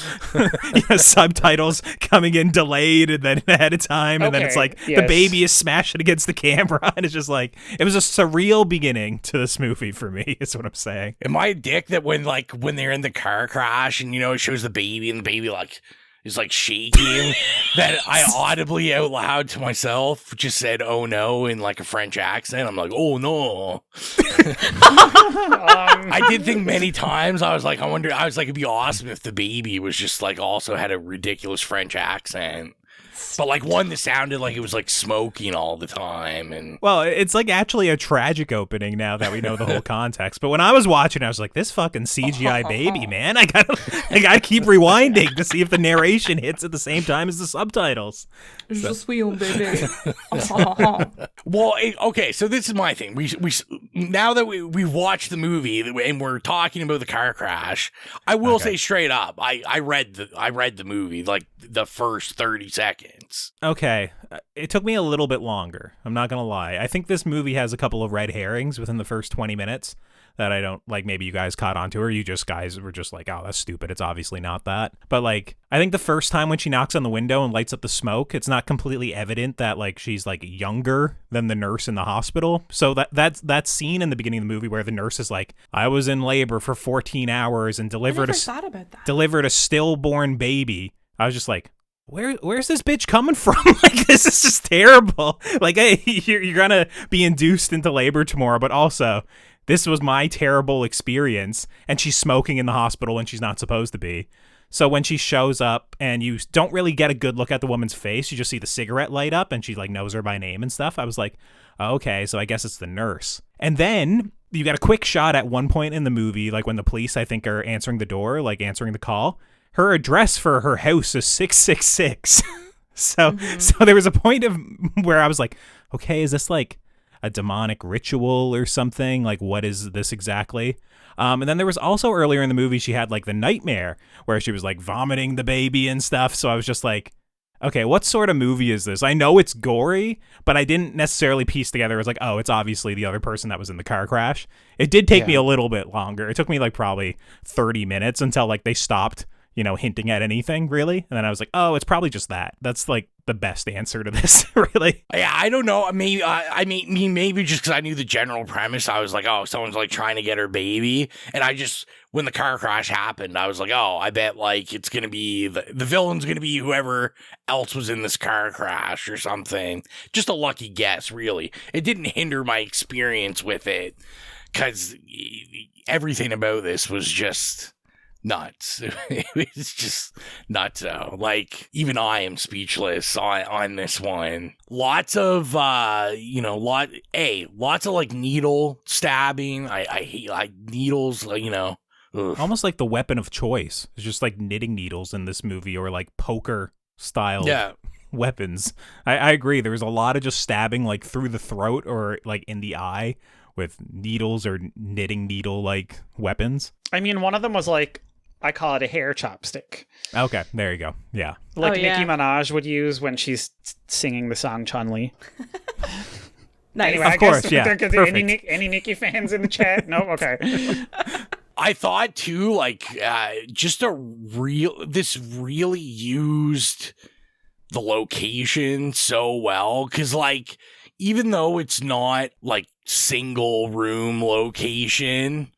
Speaker 9: subtitles coming in delayed and then ahead of time, and then it's like the baby is smashing against the camera, and it's just like, it was a surreal beginning to this movie for me, is what I'm saying.
Speaker 7: Am I a dick that when they're in the car crash and, you know, it shows the baby and the baby like is like shaking, that I audibly out loud to myself just said, oh no, in like a French accent? I'm like, oh no. I did think many times, I was like, it'd be awesome if the baby was just like also had a ridiculous French accent. But like one that sounded like it was like smoking all the time. And
Speaker 9: well, it's like actually a tragic opening now that we know the whole context. But when I was watching, I was like, this fucking CGI baby, man. I gotta keep rewinding to see if the narration hits at the same time as the subtitles.
Speaker 10: It's just sweet, baby.
Speaker 7: Well, okay, so this is my thing. We now that we've watched the movie and we're talking about the car crash, I will say straight up, I read the movie like the first 30 seconds.
Speaker 9: Okay, it took me a little bit longer. I'm not gonna lie. I think this movie has a couple of red herrings within the first 20 minutes that I don't like. Maybe you guys caught on to, or you guys were just like, oh, that's stupid. It's obviously not that. But like, I think the first time when she knocks on the window and lights up the smoke, it's not completely evident that like she's like younger than the nurse in the hospital. So that scene in the beginning of the movie where the nurse is like, I was in labor for 14 hours and delivered a stillborn baby. I was just like, Where's this bitch coming from? Like, this is just terrible. Like, hey, you're gonna be induced into labor tomorrow, but also, this was my terrible experience, and she's smoking in the hospital when she's not supposed to be. So when she shows up, and you don't really get a good look at the woman's face, you just see the cigarette light up, and she like knows her by name and stuff. I was like, oh, okay, so I guess it's the nurse. And then you got a quick shot at one point in the movie, like when the police, I think, are answering the door, like answering the call. Her address for her house is 666. So there was a point of where I was like, okay, is this like a demonic ritual or something? Like, what is this exactly? And then there was also earlier in the movie, she had like the nightmare where she was like vomiting the baby and stuff. So I was just like, okay, what sort of movie is this? I know it's gory, but I didn't necessarily piece together. I was like, oh, it's obviously the other person that was in the car crash. It did take me a little bit longer. It took me like probably 30 minutes until like they stopped, you know, hinting at anything really. And then I was like, oh, it's probably just that. That's like the best answer to this, really.
Speaker 7: Yeah, I don't know. Maybe I mean, maybe just because I knew the general premise, I was like, oh, someone's like trying to get her baby. And I just, when the car crash happened, I was like, oh, I bet like it's going to be, the villain's going to be whoever else was in this car crash or something. Just a lucky guess, really. It didn't hinder my experience with it because everything about this was just nuts. It was just nuts. Like, even I am speechless on this one. Lots of lots of like needle stabbing. I hate like needles, ugh.
Speaker 9: Almost like the weapon of choice. It's just like knitting needles in this movie, or like poker style weapons. I agree. There was a lot of just stabbing like through the throat or like in the eye with needles or knitting needle like weapons.
Speaker 8: I mean, one of them was like, I call it a hair chopstick.
Speaker 9: Okay, there you go. Yeah.
Speaker 8: Like Nicki Minaj would use when she's singing the song Chun-Li.
Speaker 10: Nice.
Speaker 8: Anyway,
Speaker 9: of course,
Speaker 8: any Nicki fans in the chat? No? Okay.
Speaker 7: I thought too, like, just this really used the location so well, because like, even though it's not like single room location,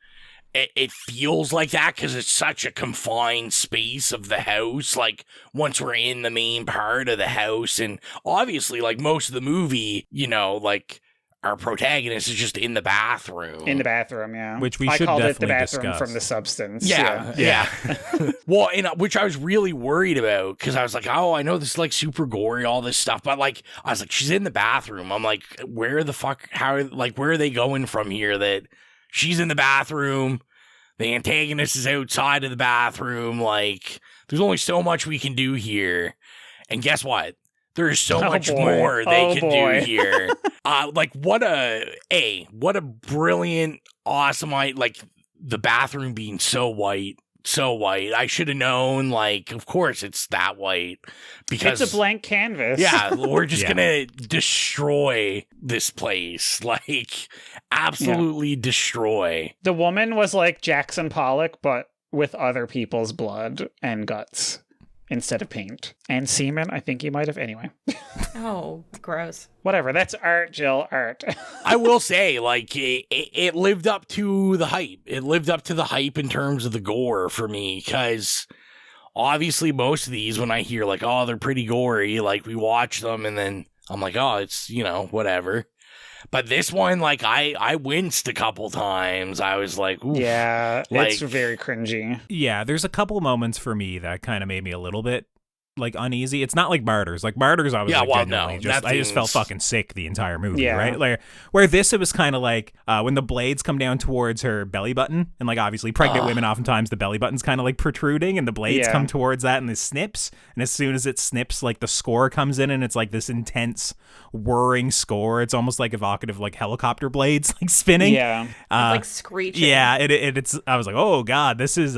Speaker 7: it feels like that because it's such a confined space of the house. Like, once we're in the main part of the house, and obviously like most of the movie, like, our protagonist is just in the bathroom.
Speaker 8: In the bathroom, yeah.
Speaker 9: Which we
Speaker 8: I
Speaker 9: should
Speaker 8: called
Speaker 9: definitely
Speaker 8: it the bathroom
Speaker 9: discuss.
Speaker 8: from the substance.
Speaker 7: Yeah. Well, which I was really worried about, because I was like, oh, I know this is like super gory, all this stuff, but like, I was like, she's in the bathroom. I'm like, where are they going from here that she's in the bathroom, the antagonist is outside of the bathroom? Like, there's only so much we can do here. And guess what? There's so much more they can do here. Like, what a brilliant, awesome, like, the bathroom being so white. I should have known, like, of course it's that white, because
Speaker 8: it's a blank canvas.
Speaker 7: Yeah, we're just gonna destroy this place, like, absolutely destroy.
Speaker 8: The woman was like Jackson Pollock, but with other people's blood and guts instead of paint and semen. I think you might have. Anyway.
Speaker 10: Oh, gross.
Speaker 8: Whatever. That's art, Jill. Art.
Speaker 7: I will say, like, it lived up to the hype. It lived up to the hype in terms of the gore for me, because obviously most of these, when I hear like, oh, they're pretty gory, like, we watch them and then I'm like, oh, it's, whatever. But this one, like, I winced a couple times. I was like, ooh.
Speaker 8: Yeah,
Speaker 7: like,
Speaker 8: it's very cringy.
Speaker 9: Yeah, there's a couple moments for me that kind of made me a little bit like uneasy. It's not like Martyrs. Like Martyrs, I was genuinely I just felt fucking sick the entire movie, right? Like, where this, it was kind of like when the blades come down towards her belly button, and like obviously pregnant women, oftentimes the belly button's kind of like protruding, and the blades come towards that, and it snips. And as soon as it snips, like the score comes in, and it's like this intense whirring score. It's almost like evocative, like helicopter blades like spinning.
Speaker 10: Yeah, it's like screeching.
Speaker 9: Yeah, it's. I was like, oh god, this is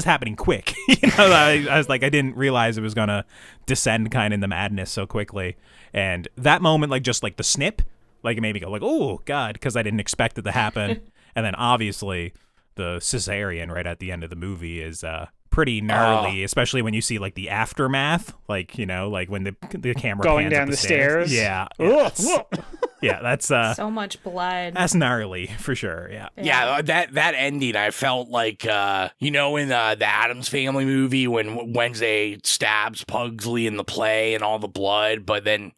Speaker 9: happening quick. I was like, I didn't realize it was gonna descend kind of in the madness so quickly. And that moment, like, just like the snip, like, it made me go like, oh god, because I didn't expect it to happen. And then obviously the cesarean right at the end of the movie is pretty gnarly, especially when you see like the aftermath, like, like when the camera
Speaker 8: going
Speaker 9: pans
Speaker 8: down
Speaker 9: up
Speaker 8: the stairs.
Speaker 9: Yeah, that's
Speaker 10: so much blood.
Speaker 9: That's gnarly for sure.
Speaker 7: Yeah, that ending, I felt like in the Addams Family movie when Wednesday stabs Pugsley in the play and all the blood, but then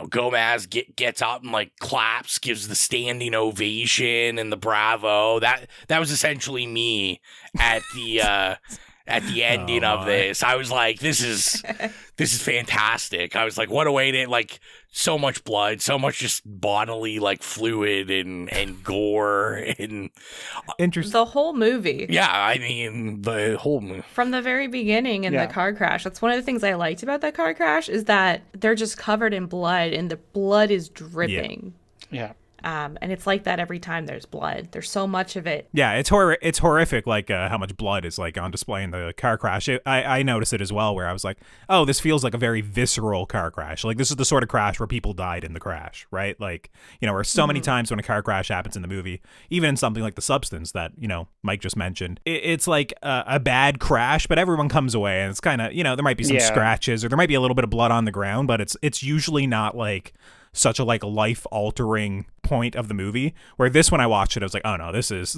Speaker 7: Gomez gets up and like claps, gives the standing ovation and the bravo. That was essentially me at the ending of this. I was like, this is fantastic. I was like, what a way to, like, so much blood, so much just bodily like fluid and gore and
Speaker 9: interesting.
Speaker 10: The whole movie.
Speaker 7: Yeah, I mean the whole movie.
Speaker 10: From the very beginning in the car crash. That's one of the things I liked about that car crash, is that they're just covered in blood and the blood is dripping.
Speaker 8: Yeah.
Speaker 10: And it's like that every time there's blood. There's so much of it.
Speaker 9: Yeah, it's horrific, like how much blood is like on display in the car crash. I noticed it as well, where I was like, oh, this feels like a very visceral car crash. Like, this is the sort of crash where people died in the crash, right? Like, where so many times when a car crash happens in the movie, even in something like The Substance that, Mike just mentioned, it's like a bad crash, but everyone comes away, and it's kind of, there might be some scratches, or there might be a little bit of blood on the ground, but it's usually not like such a like life-altering point of the movie, where this, when I watched it, I was like, oh no, this is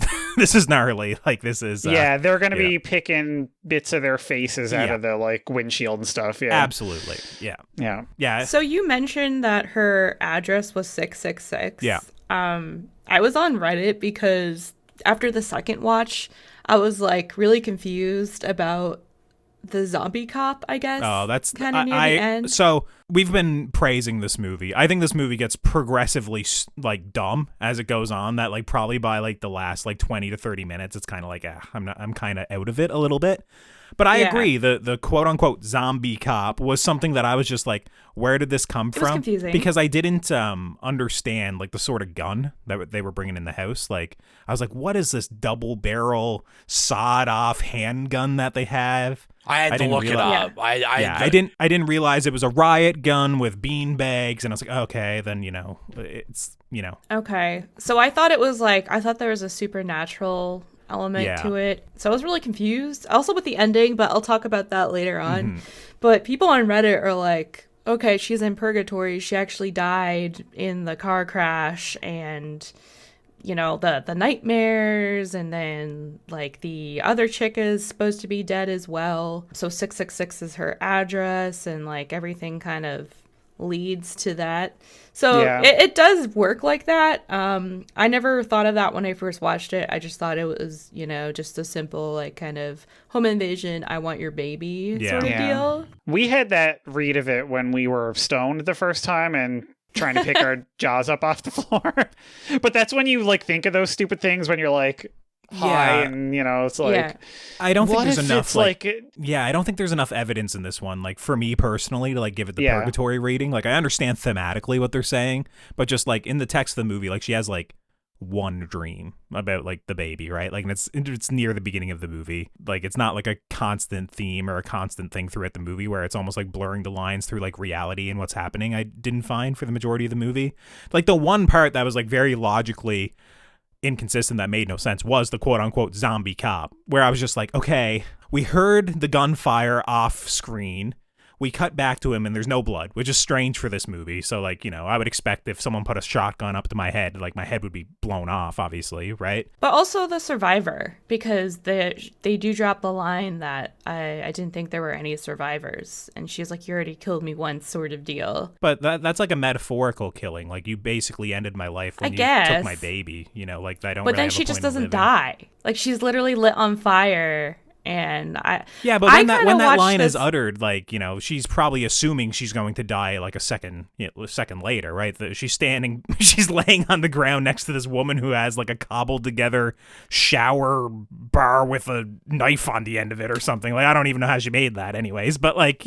Speaker 9: gnarly. Like, this is
Speaker 8: they're gonna be picking bits of their faces out of the like windshield and stuff.
Speaker 9: Absolutely. Yeah.
Speaker 10: So you mentioned that her address was 666.
Speaker 9: Yeah.
Speaker 10: I was on Reddit because after the second watch, I was like really confused about the zombie cop, I guess.
Speaker 9: Oh, that's
Speaker 10: kind of near the end.
Speaker 9: So we've been praising this movie. I think this movie gets progressively like dumb as it goes on. That like probably by like the last like 20 to 30 minutes, it's kind of like I'm kind of out of it a little bit. But I agree. The quote unquote zombie cop was something that I was just like, where did this come from? It was
Speaker 10: confusing
Speaker 9: because I didn't understand like the sort of gun that they were bringing in the house. Like I was like, what is this double barrel sawed off handgun that they have?
Speaker 7: I had to look it up.
Speaker 9: Yeah. I didn't realize it was a riot gun with bean bags, and I was like, okay, then it's
Speaker 10: Okay, so I thought there was a supernatural element to it, so I was really confused. Also with the ending, but I'll talk about that later on.
Speaker 9: Mm-hmm.
Speaker 10: But people on Reddit are like, okay, she's in purgatory. She actually died in the car crash, and the nightmares, and then like the other chick is supposed to be dead as well. So 666 is her address, and like everything kind of leads to that. So it does work like that. I never thought of that when I first watched it. I just thought it was, just a simple like kind of home invasion, I want your baby sort of deal.
Speaker 8: We had that read of it when we were stoned the first time and trying to pick our jaws up off the floor. But that's when you like think of those stupid things when you're like high and it's like
Speaker 9: I don't think there's enough I don't think there's enough evidence in this one, like for me personally, to like give it the purgatory rating. Like I understand thematically what they're saying, but just like in the text of the movie, like she has like one dream about like the baby, right? Like, and it's near the beginning of the movie. Like it's not like a constant theme or a constant thing throughout the movie where it's almost like blurring the lines through like reality and what's happening. I didn't find for the majority of the movie. Like the one part that was like very logically inconsistent that made no sense was the quote unquote zombie cop, where I was just like, okay, we heard the gunfire off screen, we cut back to him and there's no blood, which is strange for this movie. So like, I would expect if someone put a shotgun up to my head, like my head would be blown off, obviously, right?
Speaker 10: But also the survivor, because they do drop the line that I didn't think there were any survivors, and she's like, you already killed me once sort of deal.
Speaker 9: But that's like a metaphorical killing. Like you basically ended my life when you took my baby, like I don't.
Speaker 10: But
Speaker 9: really
Speaker 10: then she just doesn't die. Like she's literally lit on fire. And but
Speaker 9: when that line is uttered, like she's probably assuming she's going to die like a second later, right? She's laying on the ground next to this woman who has like a cobbled together shower bar with a knife on the end of it or something. Like I don't even know how she made that, anyways. But like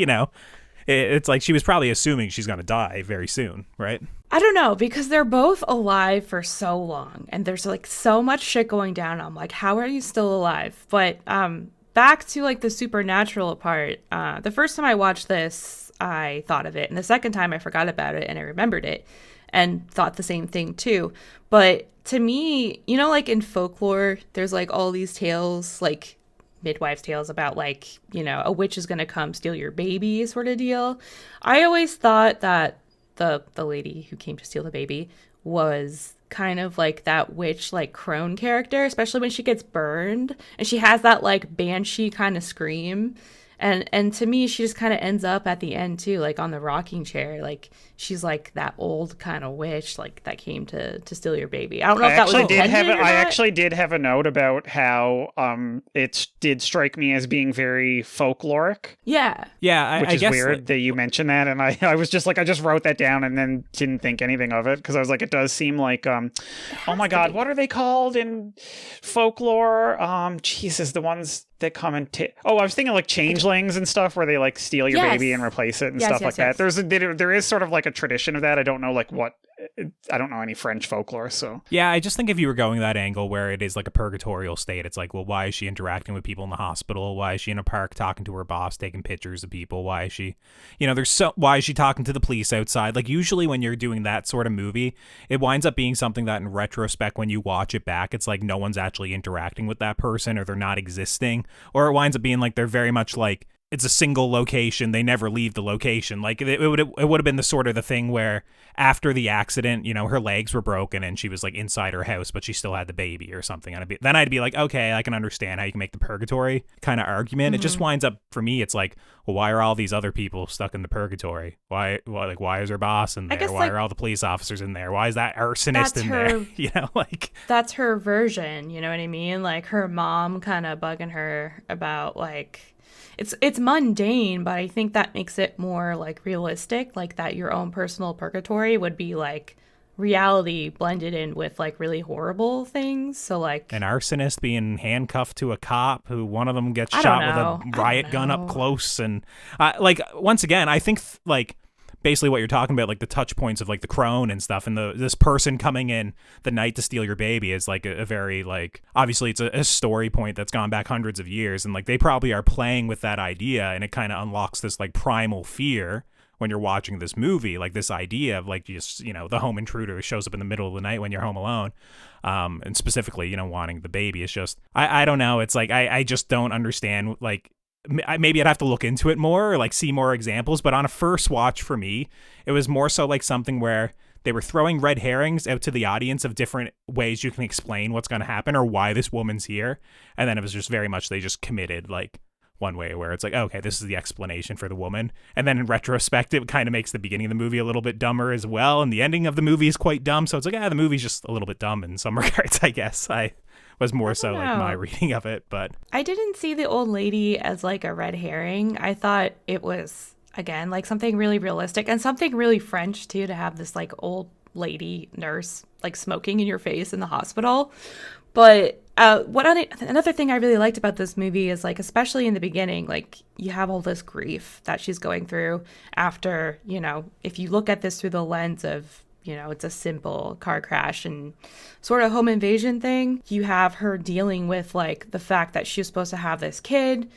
Speaker 9: it's like she was probably assuming she's going to die very soon, right?
Speaker 10: I don't know, because they're both alive for so long, and there's like so much shit going down. I'm like, how are you still alive? But back to like the supernatural part, the first time I watched this, I thought of it, and the second time I forgot about it and I remembered it and thought the same thing too. But to me, like in folklore, there's like all these tales, like midwives' tales about like, a witch is gonna come steal your baby sort of deal. I always thought that the lady who came to steal the baby was kind of like that witch, like crone character, especially when she gets burned and she has that like banshee kind of scream. And to me, she just kind of ends up at the end too, like on the rocking chair. Like she's like that old kind of witch, like that came to steal your baby. I don't know if that was intended or not.
Speaker 8: I actually did have a note about how it did strike me as being very folkloric.
Speaker 10: Yeah.
Speaker 9: Yeah.
Speaker 8: Which is weird that you mentioned that. And I was just like, I just wrote that down and then didn't think anything of it, because I was like, it does seem like, oh my God, what are they called in folklore? Jesus, the ones that come and I was thinking like changelings and stuff, where they like steal your baby and replace it and stuff like that. There is sort of like a tradition of that. I don't know like what I don't know any French folklore, so
Speaker 9: yeah, I just think if you were going that angle where it is like a purgatorial state, it's like, well, why is she interacting with people in the hospital? Why is she in a park talking to her boss, taking pictures of people? Why is she, why is she talking to the police outside? Like usually when you're doing that sort of movie, it winds up being something that in retrospect, when you watch it back, it's like no one's actually interacting with that person, or they're not existing, or it winds up being like they're very much like it's a single location. They never leave the location. Like it would have been the sort of the thing where after the accident, you know, her legs were broken and she was like inside her house, but she still had the baby or something. And then I'd be like, okay, I can understand how you can make the purgatory kind of argument. It just winds up for me. It's like, well, why are all these other people stuck in the purgatory? Why is her boss in there? Why are all the police officers in there? Why is that arsonist in there? You know, like
Speaker 10: that's her version. You know what I mean? Like her mom kind of bugging her about like. It's mundane, but I think that makes it more like realistic, like that your own personal purgatory would be like reality blended in with like really horrible things. So like
Speaker 9: an arsonist being handcuffed to a cop who one of them gets shot with a riot gun up close. And like, once again, I think like basically what you're talking about, like the touch points of like the crone and stuff, and this person coming in the night to steal your baby is like a very like, obviously it's a story point that's gone back hundreds of years, and like they probably are playing with that idea, and it kind of unlocks this like primal fear when you're watching this movie, like this idea of like just, you know, the home intruder who shows up in the middle of the night when you're home alone, and specifically, you know, wanting the baby. It's just I don't know, it's like I just don't understand, like maybe I'd have to look into it more or like see more examples, but on a first watch for me, it was more so like something where they were throwing red herrings out to the audience of different ways you can explain what's going to happen or why this woman's here. And then it was just very much, they just committed like one way where it's like, okay, this is the explanation for the woman. And then in retrospect, it kind of makes the beginning of the movie a little bit dumber as well. And the ending of the movie is quite dumb. So it's like, the movie's just a little bit dumb in some regards, I guess. Was more so like my reading of it, but
Speaker 10: I didn't see the old lady as like a red herring. I thought it was, again, like something really realistic and something really French too, to have this like old lady nurse like smoking in your face in the hospital. But another thing I really liked about this movie is like, especially in the beginning, like you have all this grief that she's going through after, you know, if you look at this through the lens of, you know, it's a simple car crash and sort of home invasion thing. You have her dealing with like the fact that she was supposed to have this kid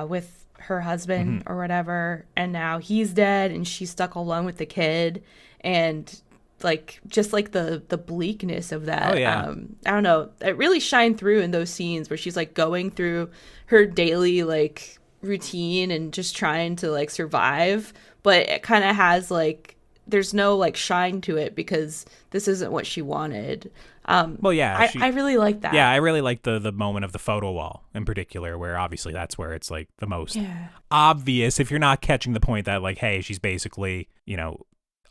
Speaker 10: with her husband or whatever, and now he's dead and she's stuck alone with the kid, and like just like the bleakness of that. I don't know, it really shined through in those scenes where she's like going through her daily like routine and just trying to like survive, but it kind of has like, there's no like shine to it because this isn't what she wanted. Well, yeah, I really like that.
Speaker 9: Yeah, I really like the moment of the photo wall in particular, where obviously that's where it's like the most obvious if you're not catching the point that like, hey, she's basically, you know,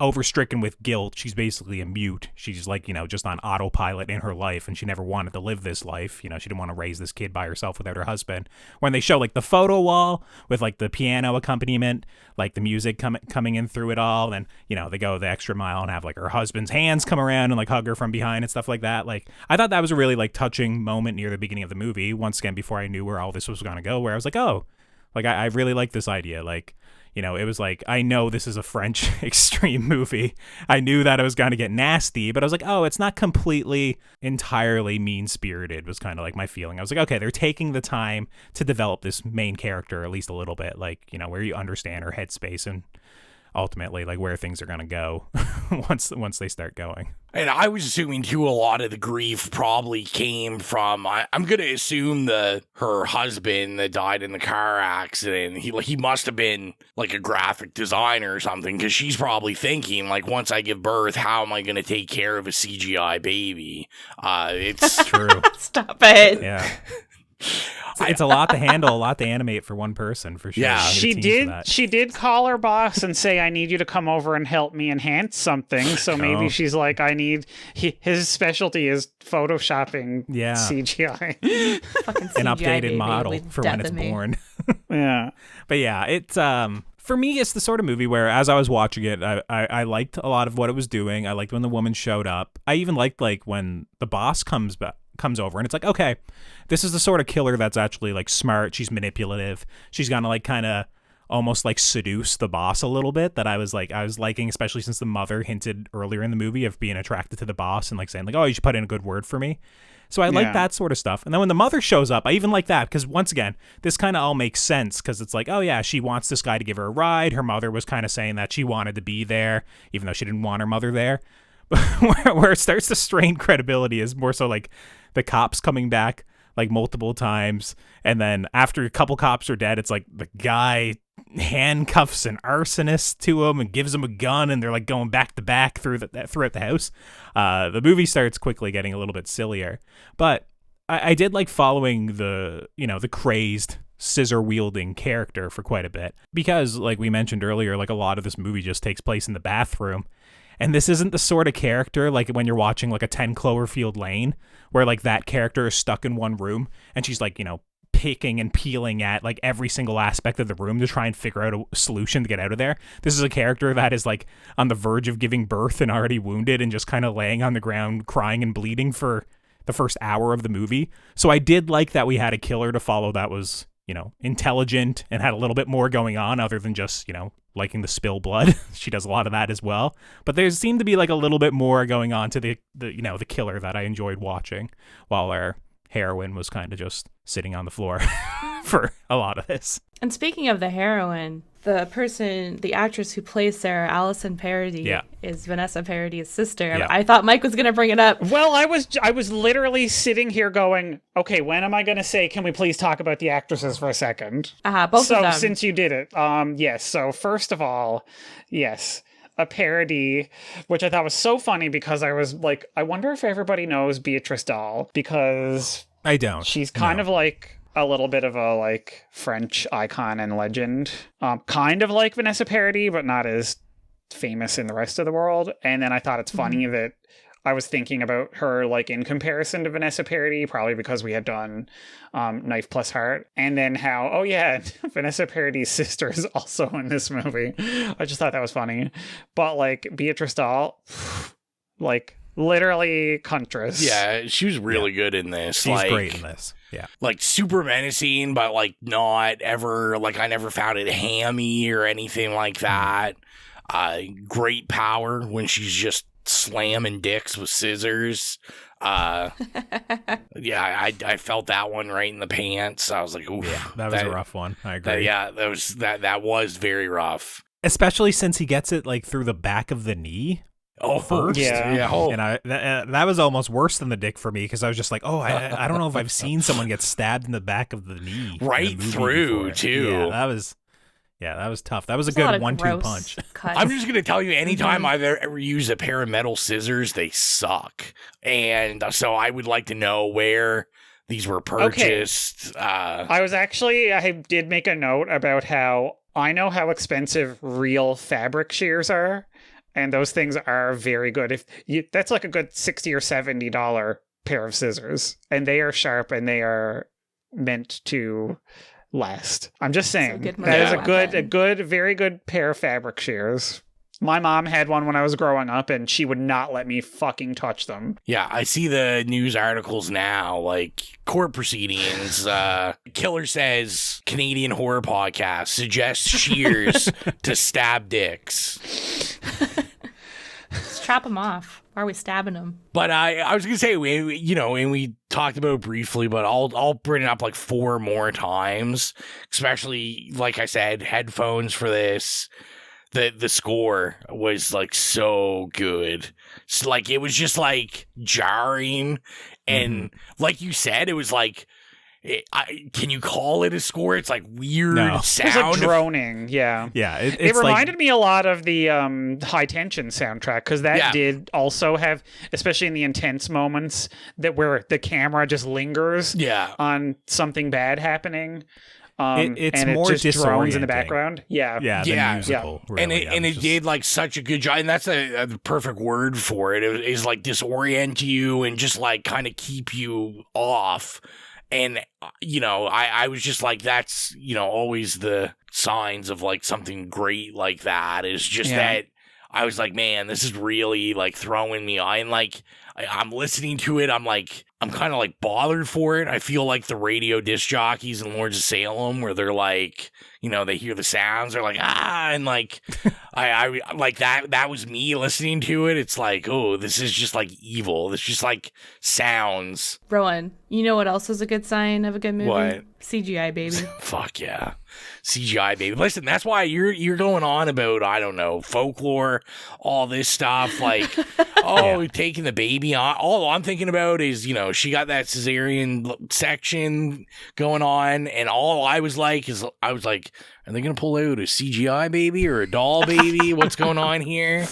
Speaker 9: overstricken with guilt. She's basically a mute. She's like, you know, just on autopilot in her life, and she never wanted to live this life. You know, she didn't want to raise this kid by herself without her husband. When they show like the photo wall with like the piano accompaniment, like the music coming in through it all, and you know, they go the extra mile and have like her husband's hands come around and like hug her from behind and stuff like that. Like I thought that was a really like touching moment near the beginning of the movie, once again before I knew where all this was going to go, where I was like, oh, like I really like this idea. Like, you know, it was like, I know this is a French extreme movie. I knew that it was going to get nasty, but I was like, oh, it's not completely entirely mean-spirited was kind of like my feeling. I was like, okay, they're taking the time to develop this main character at least a little bit, like, you know, where you understand her headspace and ultimately like where things are going to go once they start going.
Speaker 7: And I was assuming too, a lot of the grief probably came from, I'm going to assume her husband that died in the car accident. He must have been like a graphic designer or something, because she's probably thinking like, once I give birth, how am I going to take care of a CGI baby? It's
Speaker 9: true.
Speaker 10: Stop it.
Speaker 9: Yeah. It's a lot to handle, a lot to animate for one person, for sure.
Speaker 7: Yeah,
Speaker 8: she did call her boss and say, I need you to come over and help me enhance something. So maybe she's like, his specialty is photoshopping CGI.
Speaker 10: Fucking CGI
Speaker 9: an updated
Speaker 10: baby
Speaker 9: model for when it's born.
Speaker 8: Yeah.
Speaker 9: But yeah, it's for me, it's the sort of movie where as I was watching it, I liked a lot of what it was doing. I liked when the woman showed up. I even liked like when the boss comes over, and it's like, okay, this is the sort of killer that's actually like smart. She's manipulative. She's gonna like kind of almost like seduce the boss a little bit, that I was liking, especially since the mother hinted earlier in the movie of being attracted to the boss and like saying like, oh, you should put in a good word for me. So I like that sort of stuff. And then when the mother shows up, I even like that, because once again, this kind of all makes sense, because it's like, oh yeah, she wants this guy to give her a ride. Her mother was kind of saying that she wanted to be there, even though she didn't want her mother there. Where it starts to strain credibility is more so like the cops coming back like multiple times. And then after a couple cops are dead, it's like the guy handcuffs an arsonist to him and gives him a gun, and they're like going back to back throughout the house. The movie starts quickly getting a little bit sillier, but I did like following the crazed scissor wielding character for quite a bit, because like we mentioned earlier, like a lot of this movie just takes place in the bathroom. And this isn't the sort of character like when you're watching like a 10 Cloverfield Lane, where like that character is stuck in one room and she's like, picking and peeling at like every single aspect of the room to try and figure out a solution to get out of there. This is a character that is like on the verge of giving birth and already wounded and just kind of laying on the ground crying and bleeding for the first hour of the movie. So I did like that we had a killer to follow that was, intelligent and had a little bit more going on other than just, liking to spill blood. She does a lot of that as well. But there seemed to be like a little bit more going on to the killer that I enjoyed watching, while our heroine was kind of just sitting on the floor for a lot of this.
Speaker 10: And speaking of the heroine, the actress who plays Sarah, Allison Parody, is Vanessa Parody's sister.
Speaker 9: Yeah.
Speaker 10: I thought Mike was going to bring it up.
Speaker 8: Well, I was literally sitting here going, okay, when am I going to say, can we please talk about the actresses for a second?
Speaker 10: Both of them.
Speaker 8: So since you did it, yes. So first of all, yes, a parody, which I thought was so funny because I was like, I wonder if everybody knows Beatrice Dahl, because
Speaker 9: I don't.
Speaker 8: She's kind of like a little bit of a like French icon and legend, kind of like Vanessa Paradis, but not as famous in the rest of the world. And then I thought it's funny that I was thinking about her like in comparison to Vanessa Paradis, probably because we had done Knife Plus Heart, and then how, oh yeah, Vanessa Paradis' sister is also in this movie. I just thought that was funny. But like Beatrice Dahl, like literally Huntress.
Speaker 7: Yeah, she was really good in this.
Speaker 9: She's great in this. Yeah.
Speaker 7: Like super menacing, but like not ever, like I never found it hammy or anything like that. Great power when she's just slamming dicks with scissors. Yeah, I felt that one right in the pants. I was like, ooh.
Speaker 9: Yeah, that was a rough one. I agree.
Speaker 7: That was very rough.
Speaker 9: Especially since he gets it like through the back of the knee.
Speaker 7: Oh, first.
Speaker 8: Yeah.
Speaker 7: Oh.
Speaker 9: And that was almost worse than the dick for me, because I was just like, oh, I don't know if I've seen someone get stabbed in the back of the knee.
Speaker 7: Right through, too.
Speaker 9: Yeah, that was tough. That was a good 1-2 punch.
Speaker 7: I'm just going to tell you, anytime I've ever used a pair of metal scissors, they suck. And so I would like to know where these were purchased.
Speaker 8: Okay. I did make a note about how I know how expensive real fabric shears are. And those things are very good. That's like a good $60 or $70 pair of scissors, and they are sharp and they are meant to last. I'm just saying that is a very good pair of fabric shears. My mom had one when I was growing up, and she would not let me fucking touch them.
Speaker 7: Yeah, I see the news articles now, like court proceedings. Killer says Canadian horror podcast suggests shears to stab dicks.
Speaker 10: Let's trap them off. Why are we stabbing them?
Speaker 7: But I was gonna say, and we talked about it briefly, but I'll bring it up like 4 more times. Especially, like I said, headphones for this. The score was like so good. It's like it was just like jarring, and like you said, it was like, can you call it a score? It's like weird sound.
Speaker 8: It was like droning. Yeah. It reminded me a lot of the High Tension soundtrack, because that did also have, especially in the intense moments, that where the camera just lingers on something bad happening.
Speaker 9: It's
Speaker 8: and
Speaker 9: more
Speaker 8: it just drones in the
Speaker 9: disorienting.
Speaker 8: background.
Speaker 9: The musical. Really.
Speaker 7: And it did like such a good job, and that's a perfect word for it. It is like disorient you and just like kind of keep you off. And I was just like, that's always the signs of like something great like that, is just that I was like, man, this is really like throwing me on. Like I'm listening to it, I'm kind of like bothered for it. I feel like the radio disc jockeys in Lords of Salem, where they're like, they hear the sounds, they're like, and like I like that was me listening to it. It's like, oh, this is just like evil. This just like sounds.
Speaker 10: Rowan, you know what else is a good sign of a good movie?
Speaker 7: What?
Speaker 10: CGI, baby.
Speaker 7: Fuck yeah. CGI, baby. Listen, that's why you're going on about, I don't know, folklore, all this stuff, like, taking the baby baby on. All I'm thinking about is, she got that cesarean section going on, and all I was like, are they going to pull out a CGI baby or a doll baby? What's going on here?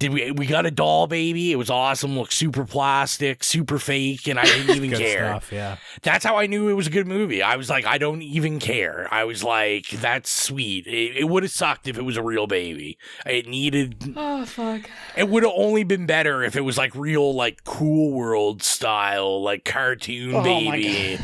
Speaker 7: We got a doll baby. It was awesome. Looked super plastic, super fake, and I didn't even care.
Speaker 9: Stuff, yeah.
Speaker 7: That's how I knew it was a good movie. I was like, I don't even care. I was like, that's sweet. It would have sucked if it was a real baby. It needed.
Speaker 10: Oh fuck.
Speaker 7: It would have only been better if it was like real, like Cool World style, like cartoon baby.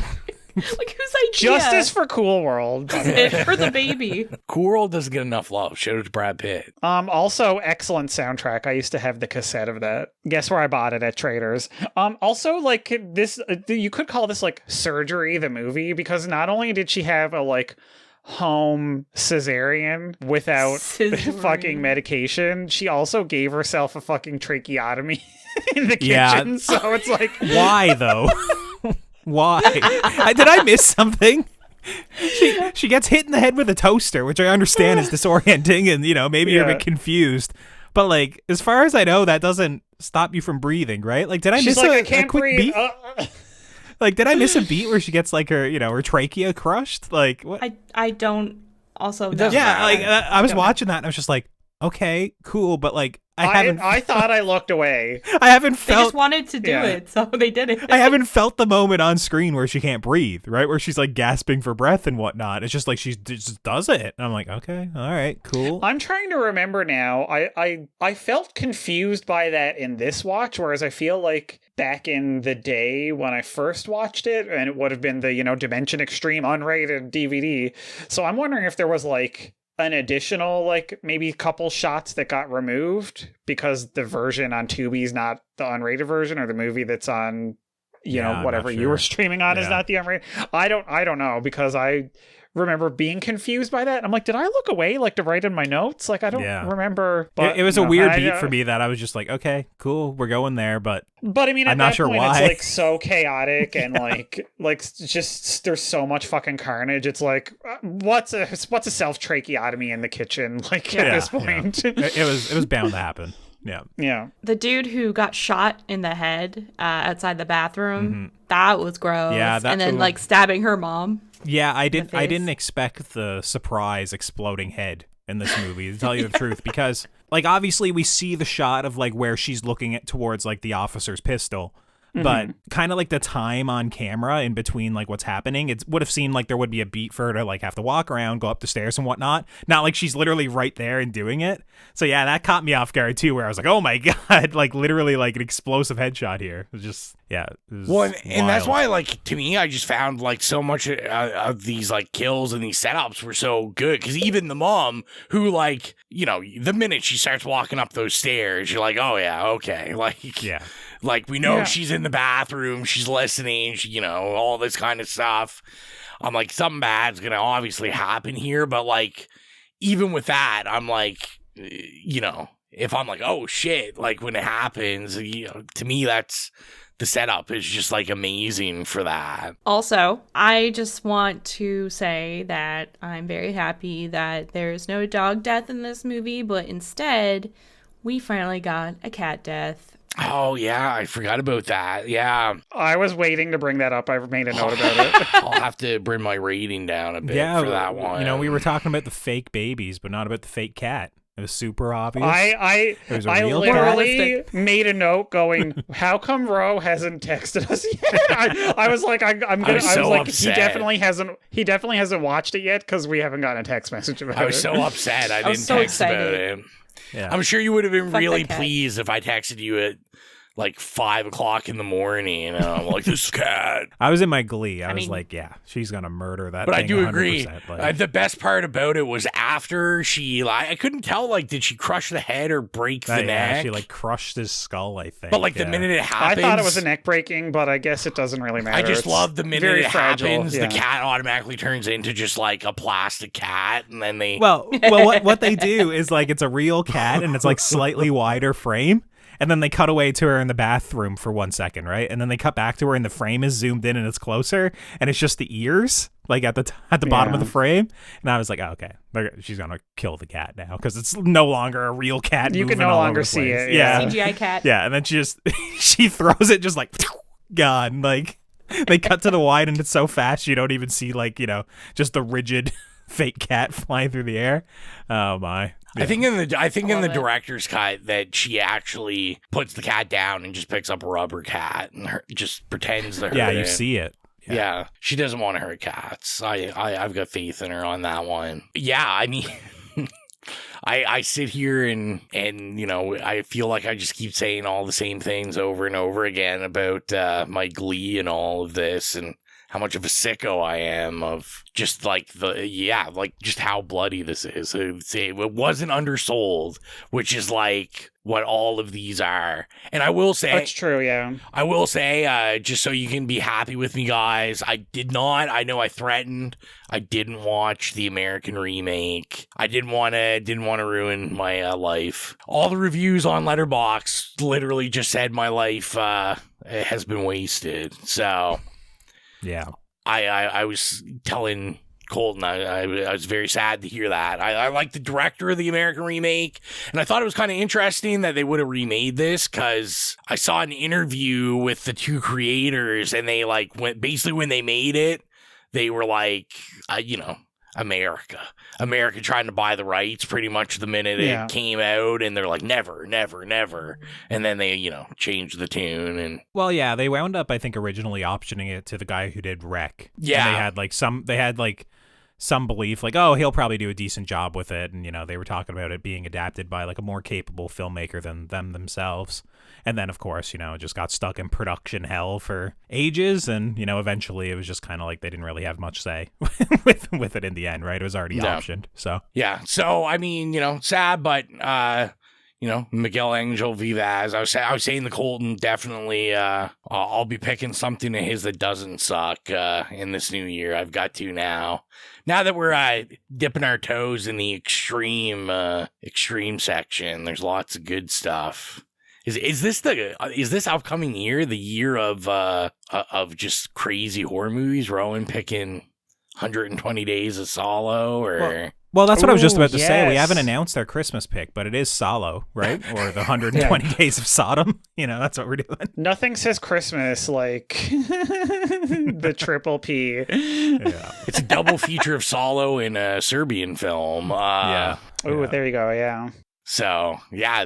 Speaker 10: Like, whose idea?
Speaker 8: Justice for Cool World.
Speaker 10: For the baby.
Speaker 7: Cool World doesn't get enough love. Shout out to Brad Pitt.
Speaker 8: Also, excellent soundtrack. I used to have the cassette of that. Guess where I bought it? At Traders. Also, like, this, you could call this, like, Surgery, the movie, because not only did she have a, like, home cesarean without fucking medication, she also gave herself a fucking tracheotomy in the kitchen. So it's like...
Speaker 9: Why, though? Why? Did I miss something? She gets hit in the head with a toaster, which I understand is disorienting, and maybe you're a bit confused. But like, as far as I know, that doesn't stop you from breathing, right? Like, did I miss a quick beat? Like, did I miss a beat where she gets like her, her trachea crushed? Like, what?
Speaker 10: I don't also know.
Speaker 9: Yeah, like I was watching that and I was just like, okay, cool, but like
Speaker 8: I thought I looked away.
Speaker 9: I haven't felt.
Speaker 10: They just wanted to do it, so they did it.
Speaker 9: I haven't felt the moment on screen where she can't breathe, right? Where she's like gasping for breath and whatnot. It's just like she just does it. And I'm like, okay, all right, cool.
Speaker 8: I'm trying to remember now. I felt confused by that in this watch, whereas I feel like back in the day when I first watched it, and it would have been the, Dimension Extreme unrated DVD. So I'm wondering if there was like an additional, like, maybe couple shots that got removed because the version on Tubi is not the unrated version, or the movie that's on, whatever you were streaming on is not the unrated. I don't know, because I remember being confused by that. And I'm like, did I look away, like, to write in my notes? Like, I don't remember. But
Speaker 9: it was a weird beat for me that I was just like, okay, cool, we're going there. But
Speaker 8: I mean, at
Speaker 9: I'm not sure
Speaker 8: point,
Speaker 9: why.
Speaker 8: It's like so chaotic and like just there's so much fucking carnage. It's like, what's a self tracheotomy in the kitchen? Like at this point,
Speaker 9: it was bound to happen. Yeah.
Speaker 10: The dude who got shot in the head outside the bathroom, that was gross.
Speaker 9: Yeah,
Speaker 10: and then like stabbing her mom.
Speaker 9: Yeah, I didn't expect the surprise exploding head in this movie, to tell you the truth, because like obviously we see the shot of like where she's looking towards like the officer's pistol. But kind of like the time on camera in between like what's happening, it would have seemed like there would be a beat for her to like have to walk around, go up the stairs and whatnot. Not like she's literally right there and doing it. So yeah, that caught me off guard too, where I was like, oh my God, like literally like an explosive headshot here. It was just, it was
Speaker 7: and that's why, like, to me, I just found like so much of these like kills and these setups were so good, because even the mom, who like, the minute she starts walking up those stairs, you're like, oh yeah, okay, like, yeah. Like, we know she's in the bathroom, she's listening, all this kind of stuff. I'm like, something bad's going to obviously happen here. But, like, even with that, I'm like, if I'm like, oh, shit, like, when it happens, to me, that's the setup is just, like, amazing for that.
Speaker 10: Also, I just want to say that I'm very happy that there's no dog death in this movie, but instead, we finally got a cat death.
Speaker 7: Oh, yeah, I forgot about that. Yeah.
Speaker 8: I was waiting to bring that up. I made a note about it.
Speaker 7: I'll have to bring my rating down a bit for that one.
Speaker 9: We were talking about the fake babies, but not about the fake cat. It was super obvious.
Speaker 8: I literally made a note going, how come Ro hasn't texted us yet? I was like, he definitely hasn't watched it yet, because we haven't gotten a text message about it.
Speaker 7: I was so upset I didn't text about it. Yeah. I'm sure you would have been really pleased if I texted you at like 5 o'clock in the morning, and I'm like, this cat.
Speaker 9: I was in my glee. I was like, yeah, she's gonna murder that.
Speaker 7: But
Speaker 9: thing
Speaker 7: I do
Speaker 9: 100%,
Speaker 7: agree.
Speaker 9: like.
Speaker 7: The best part about it was after I couldn't tell, like, did she crush the head or break the neck?
Speaker 9: She like crushed his skull, I think.
Speaker 7: But like the minute it happens,
Speaker 8: I thought it was a neck breaking, but I guess it doesn't really matter.
Speaker 7: I just love the minute it happens,
Speaker 8: yeah.
Speaker 7: The cat automatically turns into just like a plastic cat, and then they
Speaker 9: well what they do is like it's a real cat and it's like slightly wider frame. And then they cut away to her in the bathroom for 1 second, right? And then they cut back to her and the frame is zoomed in and it's closer and it's just the ears, like at the bottom of the frame. And I was like, oh, okay, she's going to kill the cat now because it's no longer a real cat.
Speaker 8: You can no longer see it.
Speaker 9: Yeah.
Speaker 10: CGI cat.
Speaker 9: Yeah, and then she throws it just like, gone. Like, they cut to the wide and it's so fast you don't even see, like, just the rigid fake cat flying through the air. Oh, my. Yeah.
Speaker 7: I think in the director's cut that she actually puts the cat down and just picks up a rubber cat and just pretends to hurt it.
Speaker 9: Yeah, you see it.
Speaker 7: Yeah, she doesn't want to hurt cats. I've got faith in her on that one. Yeah, I mean, I sit here and I feel like I just keep saying all the same things over and over again about my glee and all of this and how much of a sicko I am of just like just how bloody this is. It wasn't undersold, which is like what all of these are. And I will say
Speaker 8: that's true. Yeah,
Speaker 7: I will say just so you can be happy with me, guys. I know I threatened. I didn't watch the American remake. I didn't want to ruin my life. All the reviews on Letterboxd literally just said my life has been wasted. So.
Speaker 9: Yeah,
Speaker 7: I was telling Colton I was very sad to hear that. I like the director of the American remake, and I thought it was kind of interesting that they would have remade this because I saw an interview with the two creators, and they basically when they made it, they were like, America trying to buy the rights pretty much the minute it came out, and they're like, never, never, never. And then they, changed the tune. And
Speaker 9: well, yeah, they wound up, I think, originally optioning it to the guy who did Wreck.
Speaker 7: Yeah.
Speaker 9: And they had some belief, like, oh, he'll probably do a decent job with it. And, they were talking about it being adapted by, like, a more capable filmmaker than them themselves. And then, of course, it just got stuck in production hell for ages. And, eventually it was just kind of like they didn't really have much say with it in the end, right? It was already optioned. So,
Speaker 7: yeah. So, I mean, sad, but, Miguel Angel Vivas. I was saying the Colton definitely, I'll be picking something of his that doesn't suck in this new year. I've got to now. Now that we're dipping our toes in the extreme section, there's lots of good stuff. Is this upcoming year the year of just crazy horror movies? Rowan picking 120 Days of Solo or.
Speaker 9: Well, that's what I was just about to say. We haven't announced our Christmas pick, but it is Solo, right? Or the 120 Days of Sodom. That's what we're doing.
Speaker 8: Nothing says Christmas like the Triple P.
Speaker 9: Yeah.
Speaker 7: It's a double feature of Solo and a Serbian film.
Speaker 8: Oh, there you go. Yeah.
Speaker 7: So yeah,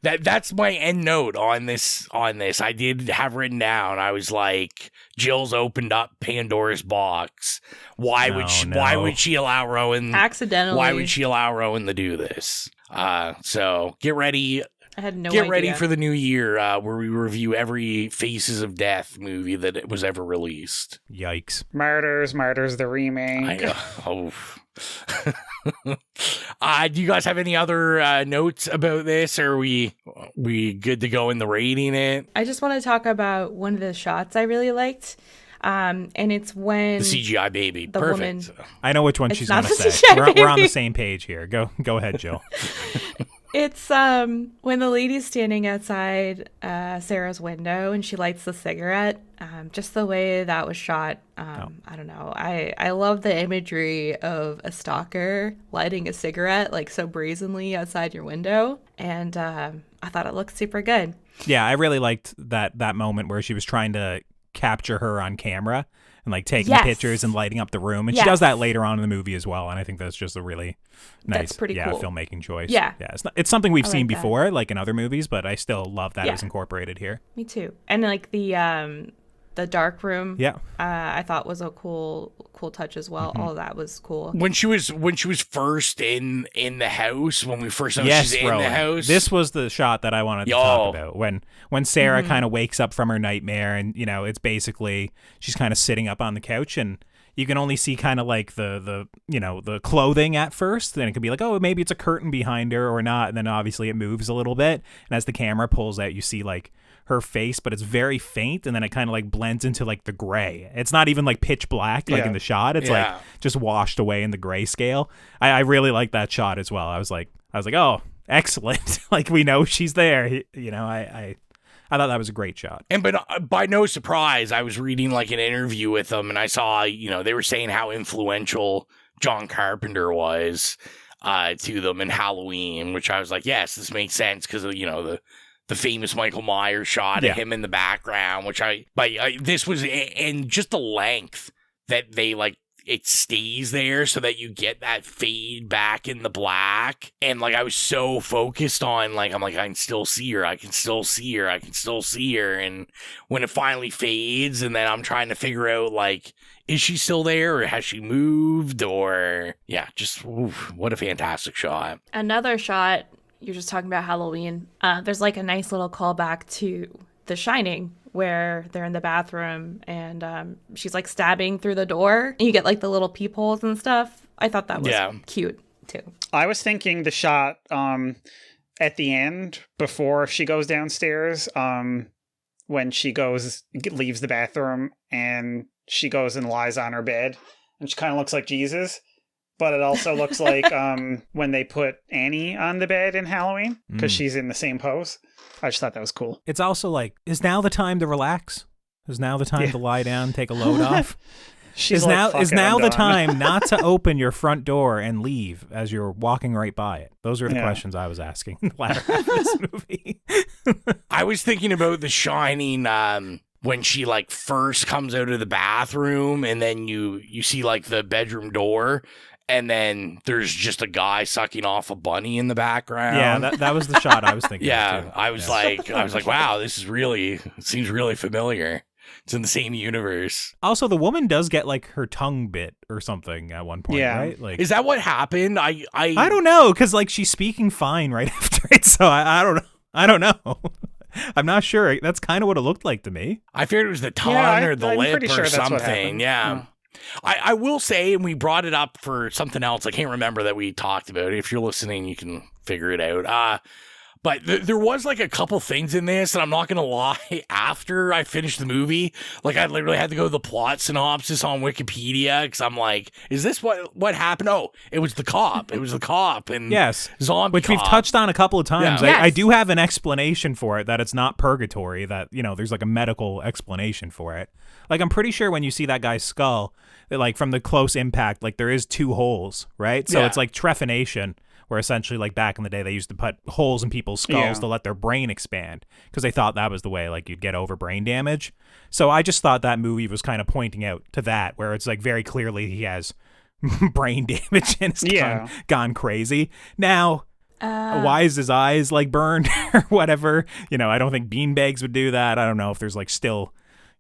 Speaker 7: that's my end note on this. I did have written down. I was like, Gill's opened up Pandora's box. Why would she allow Rowan
Speaker 10: accidentally?
Speaker 7: Why would she allow Rowan to do this? So get ready.
Speaker 10: I had no
Speaker 7: Get
Speaker 10: idea.
Speaker 7: ready for the new year where we review every Faces of Death movie that was ever released.
Speaker 9: Yikes!
Speaker 8: Martyrs, the remake.
Speaker 7: Oh. Do you guys have any other notes about this? Or are we good to go in the rating it?
Speaker 10: I just want to talk about one of the shots I really liked. And it's when
Speaker 7: the CGI baby.
Speaker 10: The
Speaker 7: Perfect.
Speaker 10: Woman,
Speaker 9: I know which one she's going to say. We're on the same page here. Go ahead, Jill.
Speaker 10: It's when the lady's standing outside Sarah's window and she lights the cigarette. Just the way that was shot. I don't know. I love the imagery of a stalker lighting a cigarette like so brazenly outside your window. And I thought it looked super good.
Speaker 9: Yeah, I really liked that moment where she was trying to capture her on camera and like taking pictures and lighting up the room. And she does that later on in the movie as well. And I think that's just a really nice cool. filmmaking choice.
Speaker 10: Yeah.
Speaker 9: It's something we've seen before, like in other movies, but I still love that it was incorporated here.
Speaker 10: Me too. And like the dark room, I thought was a cool touch as well. All of that was cool.
Speaker 7: When she was first in the house, when we first know she's in the house.
Speaker 9: This was the shot that I wanted to talk about. When Sarah kind of wakes up from her nightmare, and it's basically she's kind of sitting up on the couch, and you can only see kind of like the clothing at first. Then it could be like, oh, maybe it's a curtain behind her or not. And then obviously it moves a little bit, and as the camera pulls out, you see like her face, but it's very faint, and then it kind of like blends into like the gray. It's not even like pitch black like in the shot. It's like just washed away in the grayscale. I really like that shot as well. I was like, oh, excellent. Like, we know she's there. You know, I thought that was a great shot.
Speaker 7: And but by no surprise, I was reading like an interview with them, and I saw, you know, they were saying how influential John Carpenter was to them in Halloween, which I was like, yes, this makes sense because of, you know, the famous Michael Myers shot of him in the background, which this was, and just the length that they like, it stays there so that you get that fade back in the black. And like, I was so focused on like, I'm like, I can still see her. I can still see her. I can still see her. And when it finally fades, and then I'm trying to figure out like, is she still there or has she moved? Or just what a fantastic shot.
Speaker 10: Another shot, you're just talking about Halloween. There's like a nice little callback to The Shining, where they're in the bathroom and she's like stabbing through the door. And you get like the little peepholes and stuff. I thought that was cute too.
Speaker 8: I was thinking the shot at the end before she goes downstairs, when she leaves the bathroom and she goes and lies on her bed and she kind of looks like Jesus. But it also looks like when they put Annie on the bed in Halloween, because she's in the same pose. I just thought that was cool.
Speaker 9: It's also like, is now the time to relax? Is now the time to lie down, take a load off? Is now the time not to open your front door and leave as you're walking right by it? Those are the questions I was asking in the latter half of this movie.
Speaker 7: I was thinking about The Shining when she like first comes out of the bathroom, and then you see like the bedroom door. And then there's just a guy sucking off a bunny in the background.
Speaker 9: Yeah, that was the shot I was thinking of too.
Speaker 7: I was like, wow, this is it seems really familiar. It's in the same universe.
Speaker 9: Also, the woman does get like her tongue bit or something at one point, right? Like,
Speaker 7: is that what happened? I
Speaker 9: don't know, because like she's speaking fine right after it, so I don't know. I don't know. I'm not sure. That's kind of what it looked like to me.
Speaker 7: I figured it was the tongue or the lip or something. Yeah. I will say, and we brought it up for something else, I can't remember that we talked about it. If you're listening, you can figure it out. But there was like a couple things in this, and I'm not going to lie, after I finished the movie, like I literally had to go to the plot synopsis on Wikipedia, because I'm like, is this what happened? Oh, it was the cop. It was the cop and zombie
Speaker 9: which
Speaker 7: cop.
Speaker 9: We've touched on a couple of times.
Speaker 7: Yeah.
Speaker 9: I do have an explanation for it, that it's not purgatory, that, you know, there's like a medical explanation for it. Like, I'm pretty sure when you see that guy's skull, like from the close impact, like there is 2 holes, right? So it's like trephination, where essentially like back in the day they used to put holes in people's skulls to let their brain expand, because they thought that was the way like you'd get over brain damage. So I just thought that movie was kind of pointing out to that, where it's like very clearly he has brain damage and it's gone crazy. Now, why is his eyes like burned or whatever? You know, I don't think beanbags would do that. I don't know if there's like still,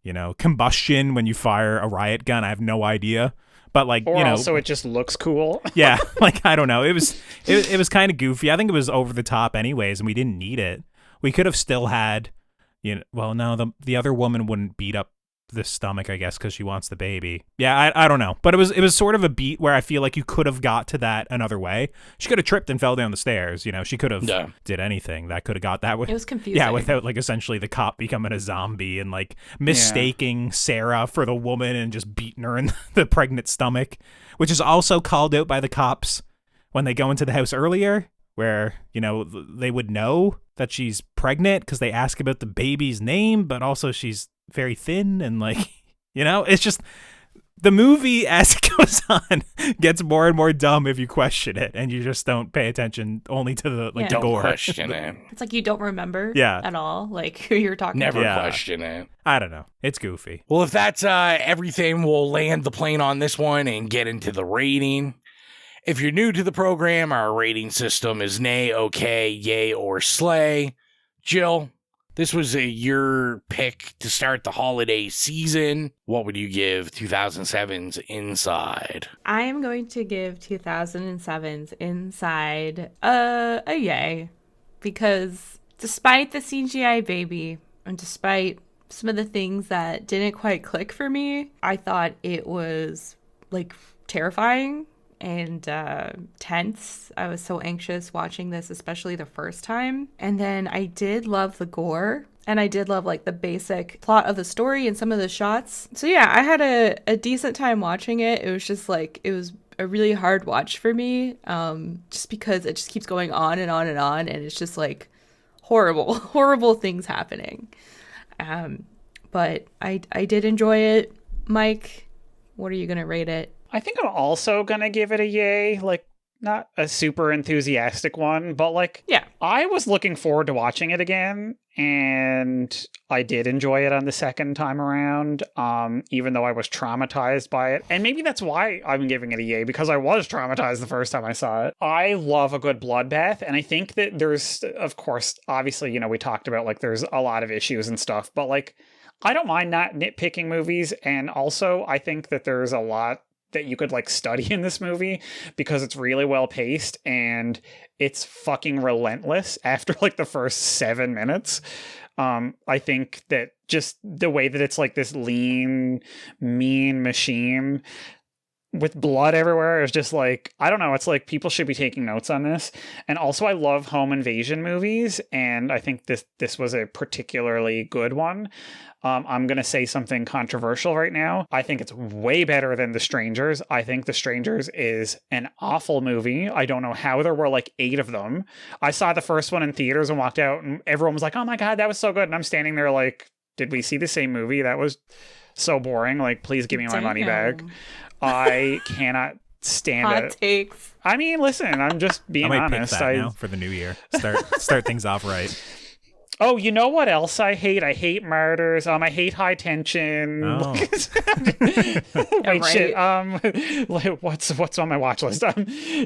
Speaker 9: you know, combustion when you fire a riot gun. I have no idea. But like,
Speaker 8: or
Speaker 9: you know,
Speaker 8: also it just looks cool.
Speaker 9: Yeah, like I don't know. It was kind of goofy. I think it was over the top anyways, and we didn't need it. We could have still had, you know. Well, no, the other woman wouldn't beat up the stomach, I guess, because she wants the baby. Yeah, I don't know, but it was sort of a beat where I feel like you could have got to that another way. She could have tripped and fell down the stairs. You know, she could have did anything that could have got that way.
Speaker 10: It was confusing.
Speaker 9: Yeah, without like essentially the cop becoming a zombie and like mistaking Sarah for the woman and just beating her in the pregnant stomach, which is also called out by the cops when they go into the house earlier, where, you know, they would know that she's pregnant because they ask about the baby's name, but also she's very thin and like, you know, it's just the movie as it goes on gets more and more dumb if you question it and you just don't pay attention only to the like the gore.
Speaker 7: Don't question it.
Speaker 10: It's like you don't remember at all, like who you're talking
Speaker 7: Never
Speaker 10: about.
Speaker 7: question it.
Speaker 9: I don't know. It's goofy.
Speaker 7: Well, if that's everything, we'll land the plane on this one and get into the rating. If you're new to the program, our rating system is nay, okay, yay, or slay. Jill, this was your pick to start the holiday season. What would you give 2007's Inside?
Speaker 10: I am going to give 2007's Inside a yay, because despite the CGI baby and despite some of the things that didn't quite click for me, I thought it was like terrifying and tense. I was so anxious watching this, especially the first time. And then I did love the gore, and I did love like the basic plot of the story and some of the shots. So yeah, I had a decent time watching it. It was just like it was a really hard watch for me, just because it just keeps going on and on and on, and it's just like horrible things happening. But I did enjoy it. Mike, what are you gonna rate it?
Speaker 8: I think I'm also gonna give it a yay. Like, not a super enthusiastic one, but like,
Speaker 10: yeah,
Speaker 8: I was looking forward to watching it again, and I did enjoy it on the second time around, even though I was traumatized by it. And maybe that's why I'm giving it a yay, because I was traumatized the first time I saw it. I love a good bloodbath, and I think that there's, of course, obviously, you know, we talked about, like, there's a lot of issues and stuff, but, like, I don't mind not nitpicking movies, and also I think that there's a lot that you could like study in this movie because it's really well paced and it's fucking relentless after like the first 7 minutes. I think that just the way that it's like this lean, mean machine with blood everywhere is just like, I don't know, it's like people should be taking notes on this. And also I love home invasion movies, and I think this was a particularly good one. I'm going to say something controversial right now. I think it's way better than The Strangers. I think The Strangers is an awful movie. I don't know how there were like 8 of them. I saw the first one in theaters and walked out and everyone was like, oh my God, that was so good. And I'm standing there like, did we see the same movie? That was so boring. Like, please give me my money back. I cannot stand
Speaker 10: Hot
Speaker 8: it.
Speaker 10: takes.
Speaker 8: I mean, listen, I'm just being
Speaker 9: I might
Speaker 8: honest.
Speaker 9: pick that now for the new year. Start things off right.
Speaker 8: Oh, you know what else I hate? I hate murders. I hate high tension.
Speaker 9: Oh.
Speaker 8: Wait, shit. What's on my watch list?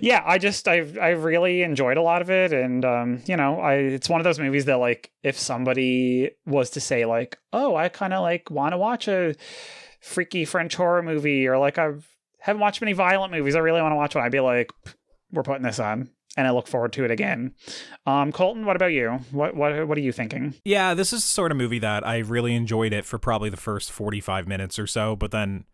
Speaker 8: Yeah, I really enjoyed a lot of it, and you know, it's one of those movies that like if somebody was to say like, oh, I kind of like want to watch a freaky French horror movie, or like I haven't watched many violent movies, I really want to watch one, I'd be like, we're putting this on. And I look forward to it again. Colton, what about you? What are you thinking?
Speaker 9: Yeah, this is the sort of movie that I really enjoyed it for probably the first 45 minutes or so, but then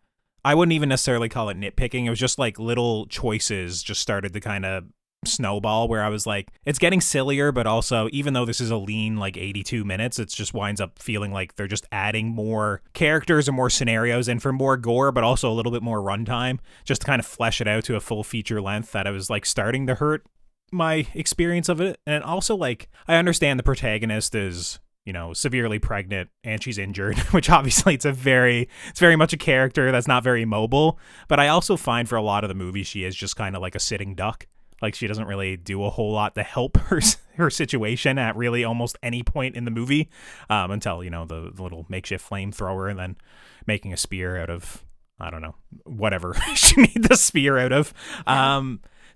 Speaker 9: I wouldn't even necessarily call it nitpicking. It was just like little choices just started to kind of snowball where I was like, it's getting sillier, but also even though this is a lean like 82 minutes, it just winds up feeling like they're just adding more characters and more scenarios in for more gore, but also a little bit more runtime just to kind of flesh it out to a full feature length that I was like starting to hurt my experience of it. And also like I understand the protagonist is, you know, severely pregnant and she's injured, which obviously it's very much a character that's not very mobile, but I also find for a lot of the movie she is just kind of like a sitting duck. Like she doesn't really do a whole lot to help her situation at really almost any point in the movie, until, you know, the little makeshift flamethrower and then making a spear out of, I don't know, whatever she made the spear out of.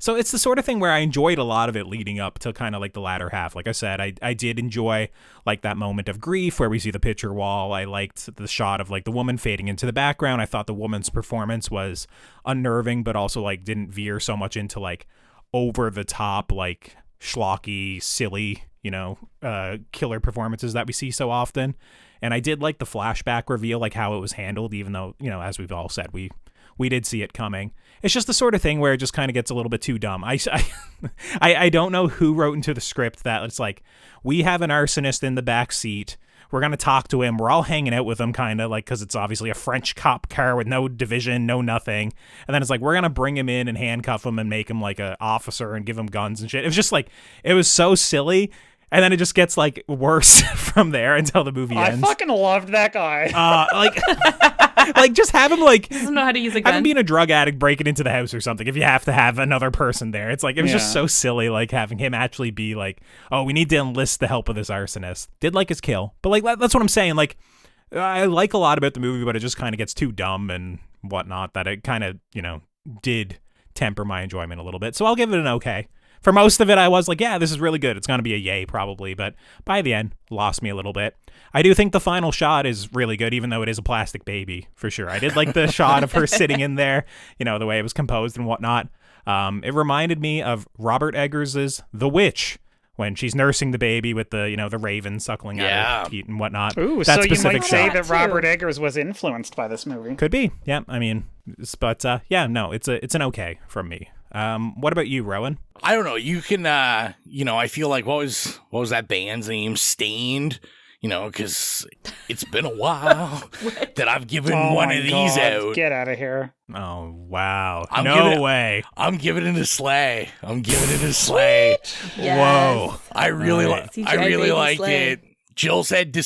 Speaker 9: So it's the sort of thing where I enjoyed a lot of it leading up to kind of like the latter half. Like I said, I did enjoy like that moment of grief where we see the picture wall. I liked the shot of like the woman fading into the background. I thought the woman's performance was unnerving, but also like didn't veer so much into like over the top, like schlocky, silly, you know, killer performances that we see so often. And I did like the flashback reveal, like how it was handled, even though, you know, as we've all said, we did see it coming. It's just the sort of thing where it just kind of gets a little bit too dumb. I don't know who wrote into the script that it's like, we have an arsonist in the back seat. We're going to talk to him. We're all hanging out with him kind of like, because it's obviously a French cop car with no division, no nothing. And then it's like, we're going to bring him in and handcuff him and make him like an officer and give him guns and shit. It was just like, it was so silly. And then it just gets like worse from there until the movie ends.
Speaker 8: I fucking loved that guy.
Speaker 9: Like just have him like,
Speaker 10: he doesn't know how to use a gun.
Speaker 9: Have him being a drug addict breaking into the house or something if you have to have another person there. It's like, it was just so silly, like having him actually be like, oh, we need to enlist the help of this arsonist. Did like his kill. But like, that's what I'm saying. Like, I like a lot about the movie, but it just kind of gets too dumb and whatnot that it kind of, you know, did temper my enjoyment a little bit. So I'll give it an okay. For most of it, I was like, yeah, this is really good. It's going to be a yay, probably. But by the end, lost me a little bit. I do think the final shot is really good, even though it is a plastic baby, for sure. I did like the shot of her sitting in there, you know, the way it was composed and whatnot. It reminded me of Robert Eggers's The Witch, when she's nursing the baby with the, you know, the raven suckling out her teat and whatnot.
Speaker 8: Ooh,
Speaker 9: that
Speaker 8: so you might
Speaker 9: shot.
Speaker 8: say that Robert Eggers was influenced by this movie.
Speaker 9: Could be, yeah. I mean, but yeah, no, it's an okay from me. What about you, Rowan?
Speaker 7: I don't know. You can, you know, I feel like what was that band's name? Stained. because it's been a while that I've given one of these out.
Speaker 8: Get out of here.
Speaker 9: Oh, wow.
Speaker 7: No
Speaker 9: way.
Speaker 7: I'm giving it a sleigh. Yes.
Speaker 9: Whoa.
Speaker 7: I really liked
Speaker 10: sleigh.
Speaker 7: it. Gill said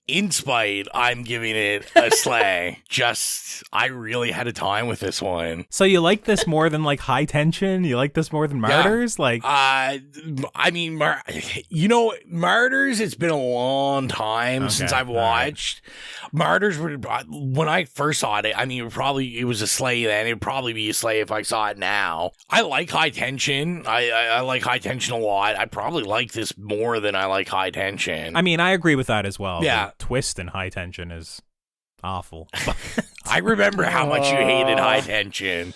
Speaker 7: in spite, I'm giving it a sleigh. I really had a time with this one.
Speaker 9: So you like this more than like High Tension? You like this more than Martyrs?
Speaker 7: I mean, Martyrs, it's been a long time since I've watched. Martyrs, when I first saw it, I mean, it was a sleigh then. It'd probably be a sleigh if I saw it now. I like High Tension. I like High Tension a lot. I probably like this more than I like High Tension.
Speaker 9: I mean, I agree with that as well.
Speaker 7: Yeah.
Speaker 9: The twist in High Tension is awful.
Speaker 7: I remember how much you hated High Tension.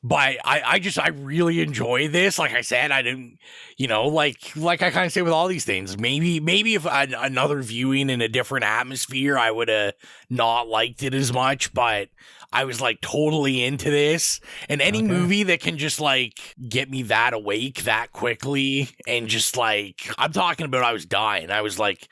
Speaker 7: But I really enjoy this. Like I said, I didn't, like I kind of say with all these things, maybe if another viewing in a different atmosphere, I would have not liked it as much, but I was like totally into this. And any movie that can just like get me that awake that quickly and just like, I'm talking about I was dying. I was like,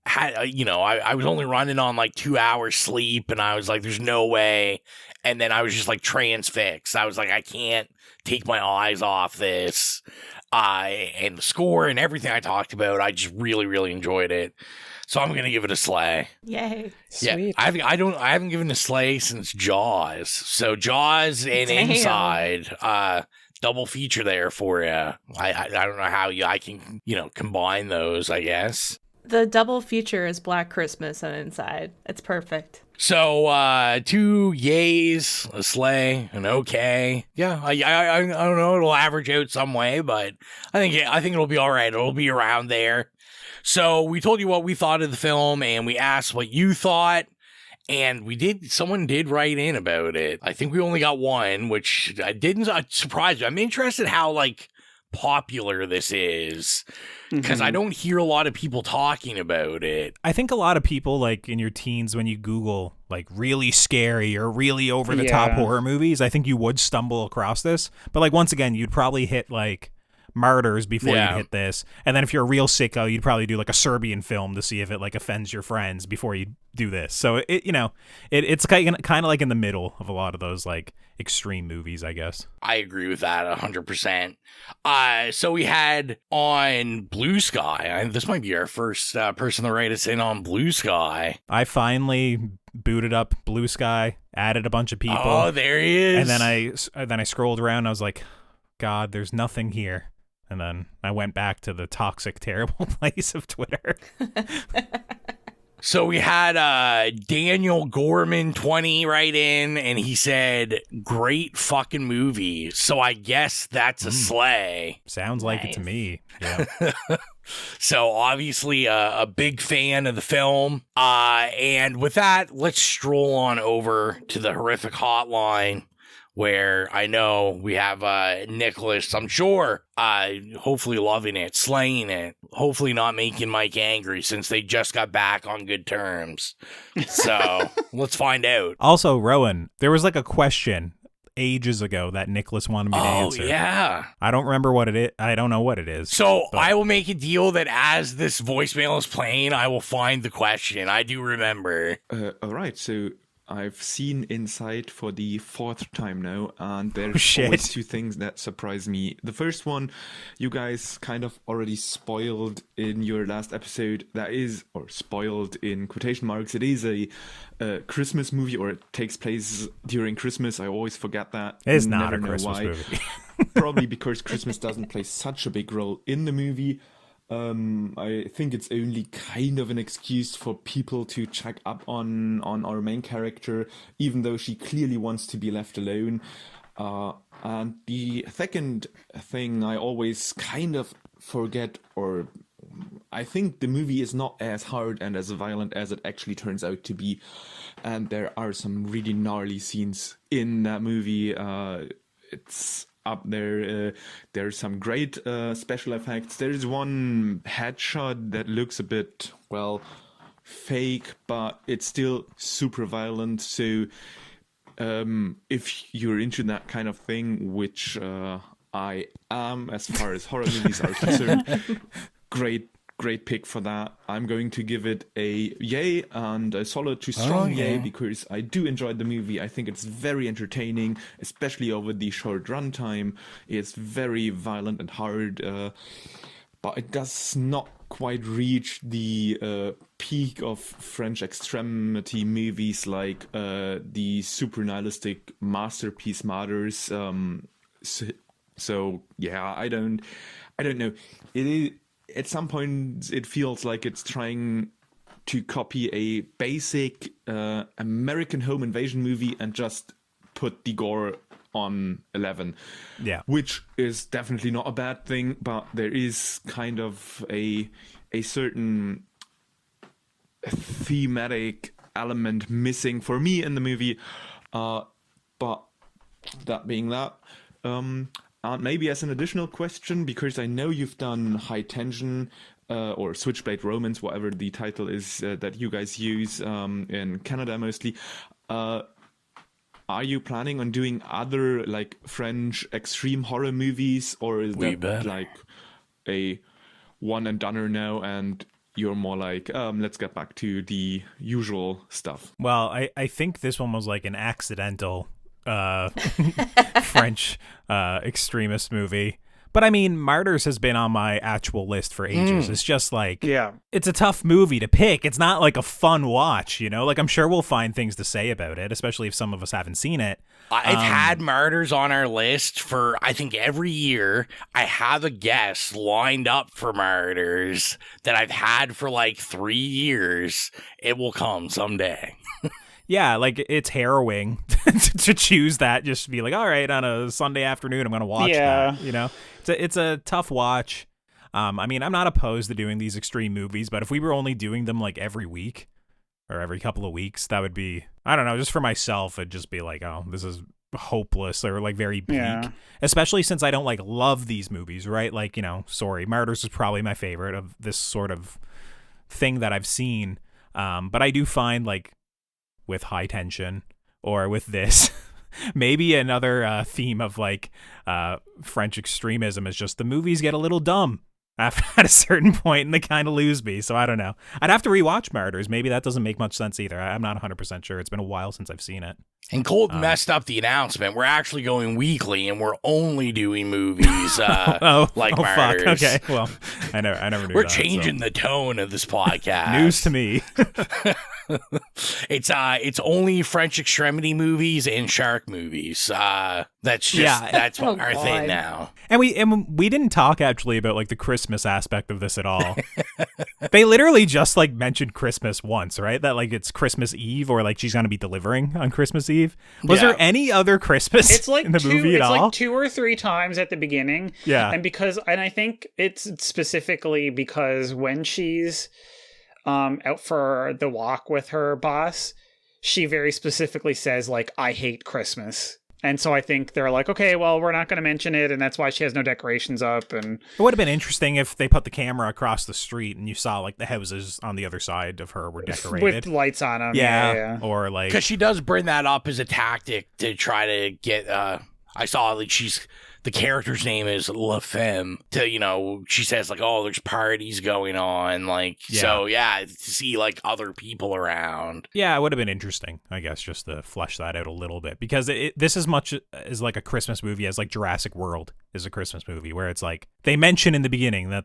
Speaker 7: I was only running on like 2 hours sleep and I was like, there's no way. And then I was just like transfixed. I was like, I can't take my eyes off this. And the score and everything I talked about, I just really, really enjoyed it. So I'm going to give it a sleigh.
Speaker 10: Yay.
Speaker 7: Yeah,
Speaker 8: Sweet.
Speaker 7: I haven't given a sleigh since Jaws. So Jaws and Inside, double feature there for you. I don't know how I can, combine those, I guess.
Speaker 10: The double feature is Black Christmas and Inside. It's perfect.
Speaker 7: So, 2 yays, a sleigh, an okay. Yeah, I don't know. It'll average out some way, but I think it'll be all right. It'll be around there. So we told you what we thought of the film, and we asked what you thought, and someone did write in about it. I think we only got one, which didn't surprise me. I'm interested how, like, popular this is, because I don't hear a lot of people talking about it.
Speaker 9: I think a lot of people, like, in your teens, when you Google, like, really scary or really over-the-top horror movies, I think you would stumble across this. But, like, once again, you'd probably hit, like, Martyrs before you hit this, and then if you're a real sicko, you'd probably do like a Serbian film to see if it like offends your friends before you do this. So it's kind of like in the middle of a lot of those like extreme movies, I guess.
Speaker 7: I agree with that 100%. So we had on Bluesky. This might be our first person to write us in on Bluesky.
Speaker 9: I finally booted up Bluesky, added a bunch of people.
Speaker 7: Oh, there he is.
Speaker 9: And then I scrolled around. And I was like, God, there's nothing here. And then I went back to the toxic, terrible place of Twitter.
Speaker 7: So we had Daniel Gorman 20 right in, and he said, great fucking movie. So I guess that's a sleigh.
Speaker 9: Sounds like it to me. Yeah.
Speaker 7: So obviously a big fan of the film. And with that, let's stroll on over to the horrific hotline, where I know we have Nicholas, I'm sure, hopefully loving it, slaying it, hopefully not making Mike angry since they just got back on good terms. So let's find out.
Speaker 9: Also, Rowan, there was like a question ages ago that Nicholas wanted me to answer.
Speaker 7: Oh, yeah.
Speaker 9: I don't remember what it is. I don't know what it is.
Speaker 7: So I will make a deal that as this voicemail is playing, I will find the question. I do remember.
Speaker 12: All right, so I've seen Inside for the 4th time now, and there's always 2 things that surprise me. The first one, you guys kind of already spoiled in your last episode. That is, or spoiled in quotation marks, it is a Christmas movie, or it takes place during Christmas. I always forget that.
Speaker 9: It's not a Christmas movie.
Speaker 12: Probably because Christmas doesn't play such a big role in the movie. I think it's only kind of an excuse for people to check up on our main character, even though she clearly wants to be left alone. And the second thing I always kind of forget, or I think the movie is not as hard and as violent as it actually turns out to be. And there are some really gnarly scenes in that movie. It's up there. There's some great special effects. There's one headshot that looks a bit, fake, but it's still super violent. So if you're into that kind of thing, which I am as far as horror movies are concerned, great great pick for that. I'm going to give it a yay and a solid to strong yay, because I do enjoy the movie. I think it's very entertaining, especially over the short runtime. It's very violent and hard, but it does not quite reach the peak of French extremity movies like the super nihilistic masterpiece Martyrs. So yeah, I don't know. It is, at some point it feels like it's trying to copy a basic American home invasion movie and just put the gore on 11.
Speaker 9: Yeah.
Speaker 12: Which is definitely not a bad thing, but there is kind of a certain thematic element missing for me in the movie. But that being that, maybe as an additional question, because I know you've done High Tension or Switchblade Romance, whatever the title is that you guys use in Canada mostly. Are you planning on doing other like French extreme horror movies, or is that like a one and doneer now, and you're more like, let's get back to the usual stuff?
Speaker 9: Well, I think this one was like an accidental French extremist movie. But I mean, Martyrs has been on my actual list for ages. It's just like, it's a tough movie to pick. It's not like a fun watch, you know? Like, I'm sure we'll find things to say about it, especially if some of us haven't seen it.
Speaker 7: I've had Martyrs on our list for, I think, every year. I have a guest lined up for Martyrs that I've had for like 3 years. It will come someday.
Speaker 9: Yeah, like, it's harrowing to choose that, just to be like, all right, on a Sunday afternoon, I'm going to watch that, you know? It's a tough watch. I mean, I'm not opposed to doing these extreme movies, but if we were only doing them, like, every week or every couple of weeks, that would be, I don't know, just for myself, it'd just be like, oh, this is hopeless or, like, very bleak. Yeah. Especially since I don't, like, love these movies, right? Like, you know, sorry, Martyrs is probably my favorite of this sort of thing that I've seen. But I do find, like, with High Tension or with this, maybe another theme of like French extremism is just the movies get a little dumb at a certain point and they kind of lose me. So I don't know. I'd have to rewatch Martyrs. Maybe that doesn't make much sense either. I'm not 100% sure. It's been a while since I've seen it.
Speaker 7: And Colt messed up the announcement. We're actually going weekly, and we're only doing movies like Martyrs.
Speaker 9: Fuck. Okay, well, I never knew
Speaker 7: We're
Speaker 9: that,
Speaker 7: changing the tone of this podcast.
Speaker 9: News to me.
Speaker 7: It's only French extremity movies and shark movies. That's what our thing now.
Speaker 9: And we didn't talk actually about like the Christmas aspect of this at all. They literally just like mentioned Christmas once, right? That like it's Christmas Eve, or like she's gonna be delivering on Christmas Eve. Was there any other Christmas in the movie at all?
Speaker 8: It's like 2 or 3 times at the beginning.
Speaker 9: Yeah.
Speaker 8: And I think it's specifically because when she's out for the walk with her boss, she very specifically says like, I hate Christmas. And so I think they're like, okay, well, we're not going to mention it, and that's why she has no decorations up. And
Speaker 9: it would have been interesting if they put the camera across the street and you saw like the houses on the other side of her were decorated
Speaker 8: with lights on them.
Speaker 9: Yeah. Or like,
Speaker 7: because she does bring that up as a tactic to try to get. I saw like the character's name is La Femme. She says like, oh, there's parties going on, like, so to see like other people around.
Speaker 9: Yeah, it would have been interesting, I guess, just to flesh that out a little bit, because this as much as like a Christmas movie as like Jurassic World is a Christmas movie, where it's like they mention in the beginning that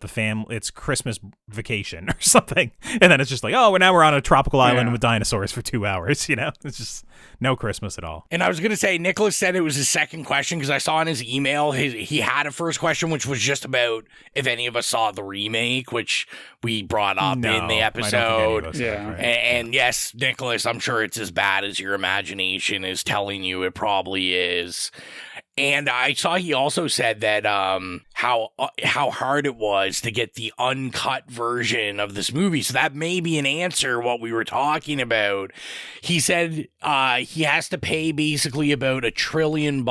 Speaker 9: it's Christmas vacation or something, and then it's just like, oh, now we're on a tropical island with dinosaurs for 2 hours. It's just no Christmas at all.
Speaker 7: And I was gonna say, Nicholas said it was his second question, because I saw in his email he had a first question which was just about if any of us saw the remake, which we brought up in the episode. And yes, Nicholas, I'm sure it's as bad as your imagination is telling you it probably is. And I saw he also said that how hard it was to get the uncut version of this movie. So that may be an answer what we were talking about. He said he has to pay basically about $1 trillion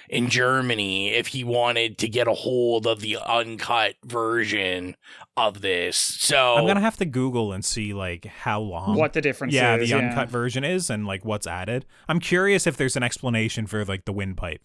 Speaker 7: in Germany if he wanted to get a hold of the uncut version of this. So
Speaker 9: I'm gonna have to Google and see like how long,
Speaker 8: what the difference is.
Speaker 9: The uncut version is, and like what's added. I'm curious if there's an explanation for like the windpipe.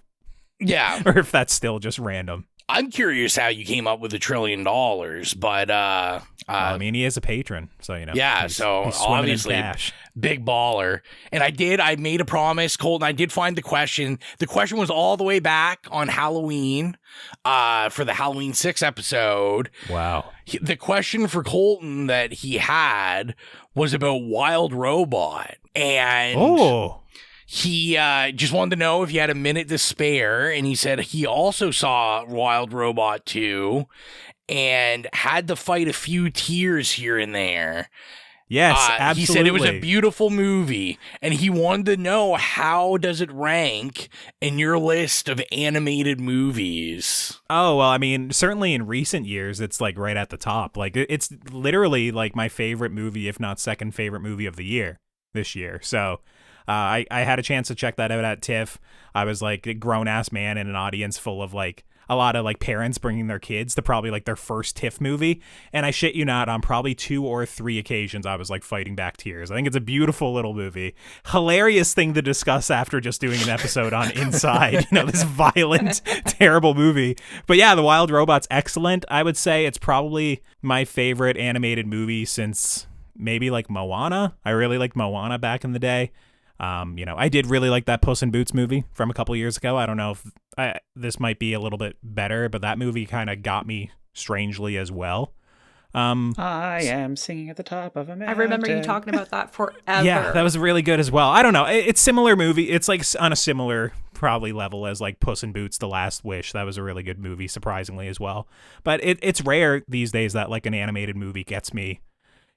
Speaker 7: Yeah.
Speaker 9: Or if that's still just random.
Speaker 7: I'm curious how you came up with $1 trillion, but
Speaker 9: well, I mean, he is a patron, so
Speaker 7: Yeah,
Speaker 9: he's
Speaker 7: so
Speaker 9: obviously
Speaker 7: obviously big baller. And I made a promise, Colton. I did find the question. The question was all the way back on Halloween, for the Halloween 6 episode.
Speaker 9: Wow.
Speaker 7: The question for Colton that he had was about Wild Robot, and he just wanted to know if you had a minute to spare, and he said he also saw Wild Robot 2 and had to fight a few tears here and there.
Speaker 9: Yes, absolutely.
Speaker 7: He said it was a beautiful movie, and he wanted to know, how does it rank in your list of animated movies?
Speaker 9: Oh, well, I mean, certainly in recent years, it's like right at the top. Like, it's literally like my favorite movie, if not second favorite movie of the year this year. So I had a chance to check that out at TIFF. I was like a grown-ass man in an audience full of like a lot of like parents bringing their kids to probably like their first TIFF movie. And I shit you not, on probably 2 or 3 occasions, I was like fighting back tears. I think it's a beautiful little movie. Hilarious thing to discuss after just doing an episode on Inside, this violent, terrible movie. But yeah, The Wild Robot's excellent. I would say it's probably my favorite animated movie since maybe like Moana. I really liked Moana back in the day. I did really like that Puss in Boots movie from a couple years ago. I don't know if this might be a little bit better, but that movie kind of got me strangely as well.
Speaker 8: I am singing at the top of a mountain.
Speaker 10: I remember you talking about that forever.
Speaker 9: Yeah, that was really good as well. I don't know. It's similar movie. It's like on a similar probably level as like Puss in Boots, The Last Wish. That was a really good movie, surprisingly as well. But it's rare these days that like an animated movie gets me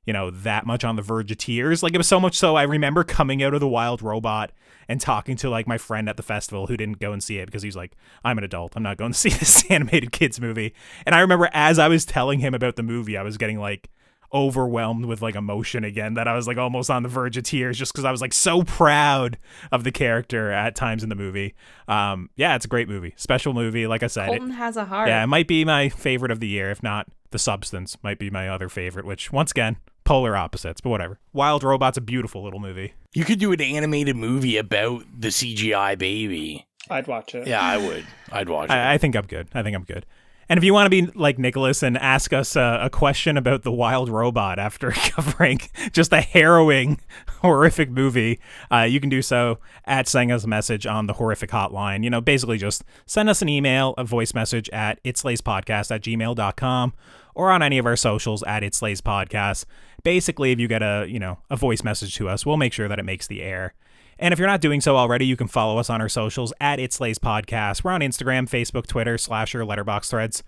Speaker 9: that much on the verge of tears. Like, it was so much so I remember coming out of The Wild Robot and talking to like my friend at the festival who didn't go and see it because he's like, I'm an adult, I'm not going to see this animated kids movie. And I remember as I was telling him about the movie, I was getting like overwhelmed with like emotion again, that I was like almost on the verge of tears just because I was like so proud of the character at times in the movie. Yeah, it's a great movie, special movie. Like I said,
Speaker 10: Colton has a heart.
Speaker 9: Yeah, it might be my favorite of the year, if not The Substance might be my other favorite, which once again, polar opposites, but whatever. Wild Robot's a beautiful little movie.
Speaker 7: You could do an animated movie about the CGI baby.
Speaker 8: I'd watch it.
Speaker 7: Yeah, I would. I'd watch it.
Speaker 9: I think I'm good. And if you want to be like Nicholas and ask us a question about the Wild Robot after covering just a harrowing, horrific movie, you can do so at sending us a message on the Horrific Hotline. Basically just send us an email, a voice message at itslaispodcast@gmail.com, or on any of our socials at itslaispodcast. Basically, if you get a voice message to us, we'll make sure that it makes the air. And if you're not doing so already, you can follow us on our socials at It Slays Podcast. We're on Instagram, Facebook, Twitter, Slasher, Letterboxd Threads,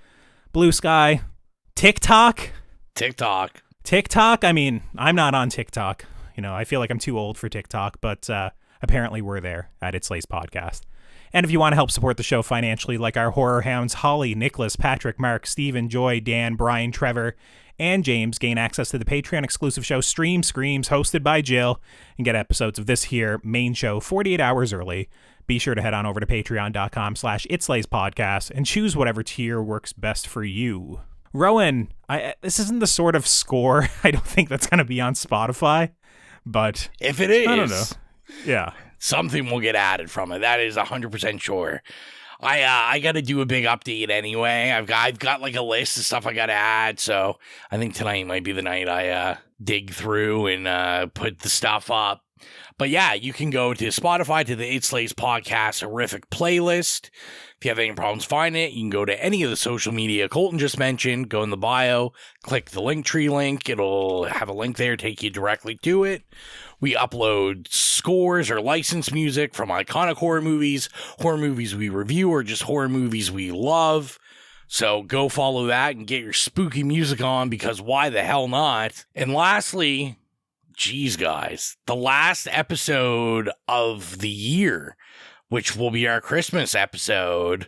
Speaker 9: Bluesky, TikTok. I mean, I'm not on TikTok. I feel like I'm too old for TikTok, but apparently we're there at It Slays Podcast. And if you want to help support the show financially, like our horror hounds, Holly, Nicholas, Patrick, Mark, Steven, Joy, Dan, Brian, Trevor, and James, gain access to the Patreon exclusive show Stream Screams, hosted by Gill, and get episodes of this here main show 48 hours early. Be sure to head on over to patreon.com/itslayspodcast and choose whatever tier works best for you. Rowan, this isn't the sort of score I don't think that's going to be on Spotify, but
Speaker 7: if it is,
Speaker 9: I don't know. Yeah.
Speaker 7: Something will get added from it. That is 100% sure. I got to do a big update anyway. I've got like a list of stuff I got to add. So I think tonight might be the night I dig through and put the stuff up. But yeah, you can go to Spotify to the It Slays Podcast Horrific playlist. If you have any problems finding it, you can go to any of the social media Colton just mentioned, go in the bio, click the Linktree link. It'll have a link there, take you directly to it. We upload scores or licensed music from iconic horror movies we review, or just horror movies we love. So go follow that and get your spooky music on, because why the hell not? And lastly, geez, guys, the last episode of the year, which will be our Christmas episode.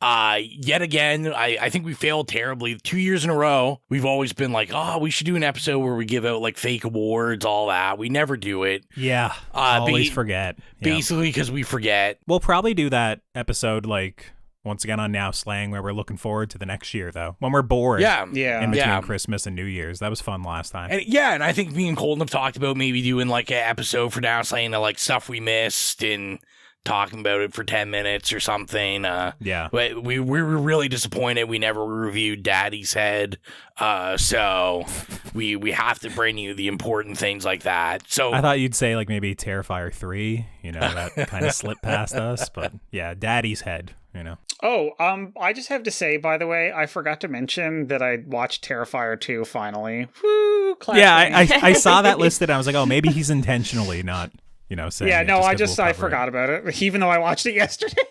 Speaker 7: Yet again, I think we failed terribly. 2 years in a row, we've always been like, we should do an episode where we give out like fake awards, all that. We never do it.
Speaker 9: Yeah, always forget.
Speaker 7: Basically, because we forget.
Speaker 9: We'll probably do that episode like once again on Now Slang, where we're looking forward to the next year, though, when we're bored. In between Christmas and New Year's. That was fun last time.
Speaker 7: And I think me and Colton have talked about maybe doing like an episode for Now Slang of like stuff we missed and talking about it for 10 minutes or something.
Speaker 9: Yeah.
Speaker 7: But we were really disappointed we never reviewed Daddy's Head. So we have to bring you the important things like that. So
Speaker 9: I thought you'd say like maybe Terrifier 3, that kind of slipped past us, but yeah, Daddy's Head,
Speaker 8: Oh, I just have to say, by the way, I forgot to mention that I watched Terrifier 2 finally. Woo! Classic.
Speaker 9: Yeah, I saw that listed. I was like, oh, maybe he's intentionally not, saying.
Speaker 8: Yeah,
Speaker 9: it
Speaker 8: no,
Speaker 9: just
Speaker 8: I forgot about it, even though I watched it yesterday.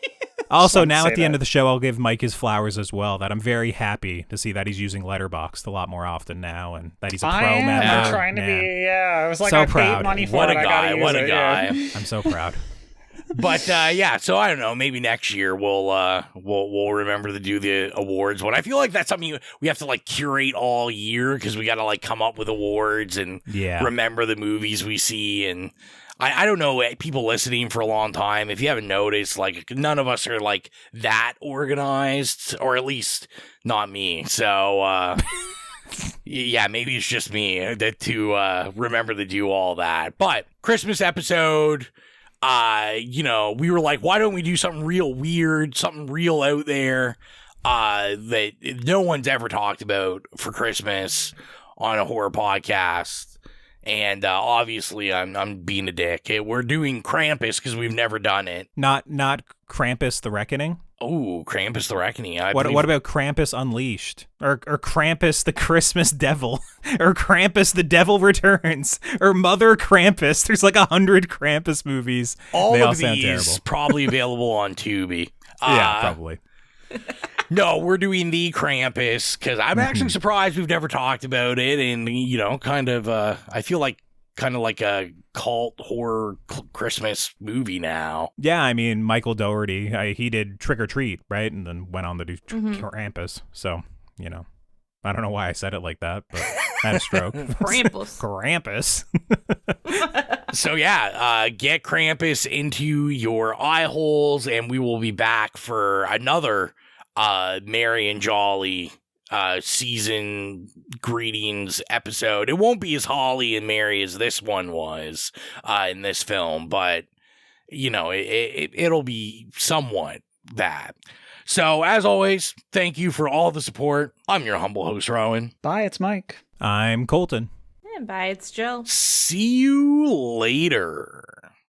Speaker 9: Also, now at the end of the show, I'll give Mike his flowers as well. That I'm very happy to see that he's using Letterboxd a lot more often now, and that he's a pro member.
Speaker 8: I'm trying to be. I was like,
Speaker 9: so
Speaker 8: I
Speaker 9: proud.
Speaker 8: paid money for
Speaker 7: what
Speaker 8: it.
Speaker 7: A guy! What a guy!
Speaker 8: Yeah.
Speaker 9: I'm so proud.
Speaker 7: But so I don't know. Maybe next year we'll remember to do the awards one. I feel like that's something we have to like curate all year because we got to like come up with awards and remember the movies we see. And I don't know, people listening for a long time, if you haven't noticed, like none of us are like that organized, or at least not me. So yeah, maybe it's just me to remember to do all that. But Christmas episode. We were like, why don't we do something real weird, something real out there, that no one's ever talked about for Christmas on a horror podcast. And, obviously I'm being a dick. We're doing Krampus because we've never done it.
Speaker 9: Not Krampus the Reckoning?
Speaker 7: Oh, Krampus the Reckoning.
Speaker 9: What about Krampus Unleashed? Or Krampus the Christmas Devil? Or Krampus the Devil Returns? Or Mother Krampus? There's like 100 Krampus movies.
Speaker 7: All of
Speaker 9: sound
Speaker 7: these
Speaker 9: terrible.
Speaker 7: probably available on Tubi.
Speaker 9: Yeah, probably.
Speaker 7: No, we're doing the Krampus because I'm actually surprised we've never talked about it. And, kind of, I feel like kind of like a cult horror Christmas movie now.
Speaker 9: Yeah, I mean, Michael Dougherty, he did Trick or Treat, right? And then went on to do Krampus. So, I don't know why I said it like that, but I had a stroke.
Speaker 10: Krampus.
Speaker 7: So, get Krampus into your eye holes, and we will be back for another Merry and Jolly season greetings episode. It won't be as holly and merry as this one was in this film, but it'll be somewhat that. So as always, thank you for all the support. I'm your humble host, Rowan.
Speaker 8: Bye, it's Mike.
Speaker 9: I'm Colton.
Speaker 10: And bye, it's Jill.
Speaker 7: See you later.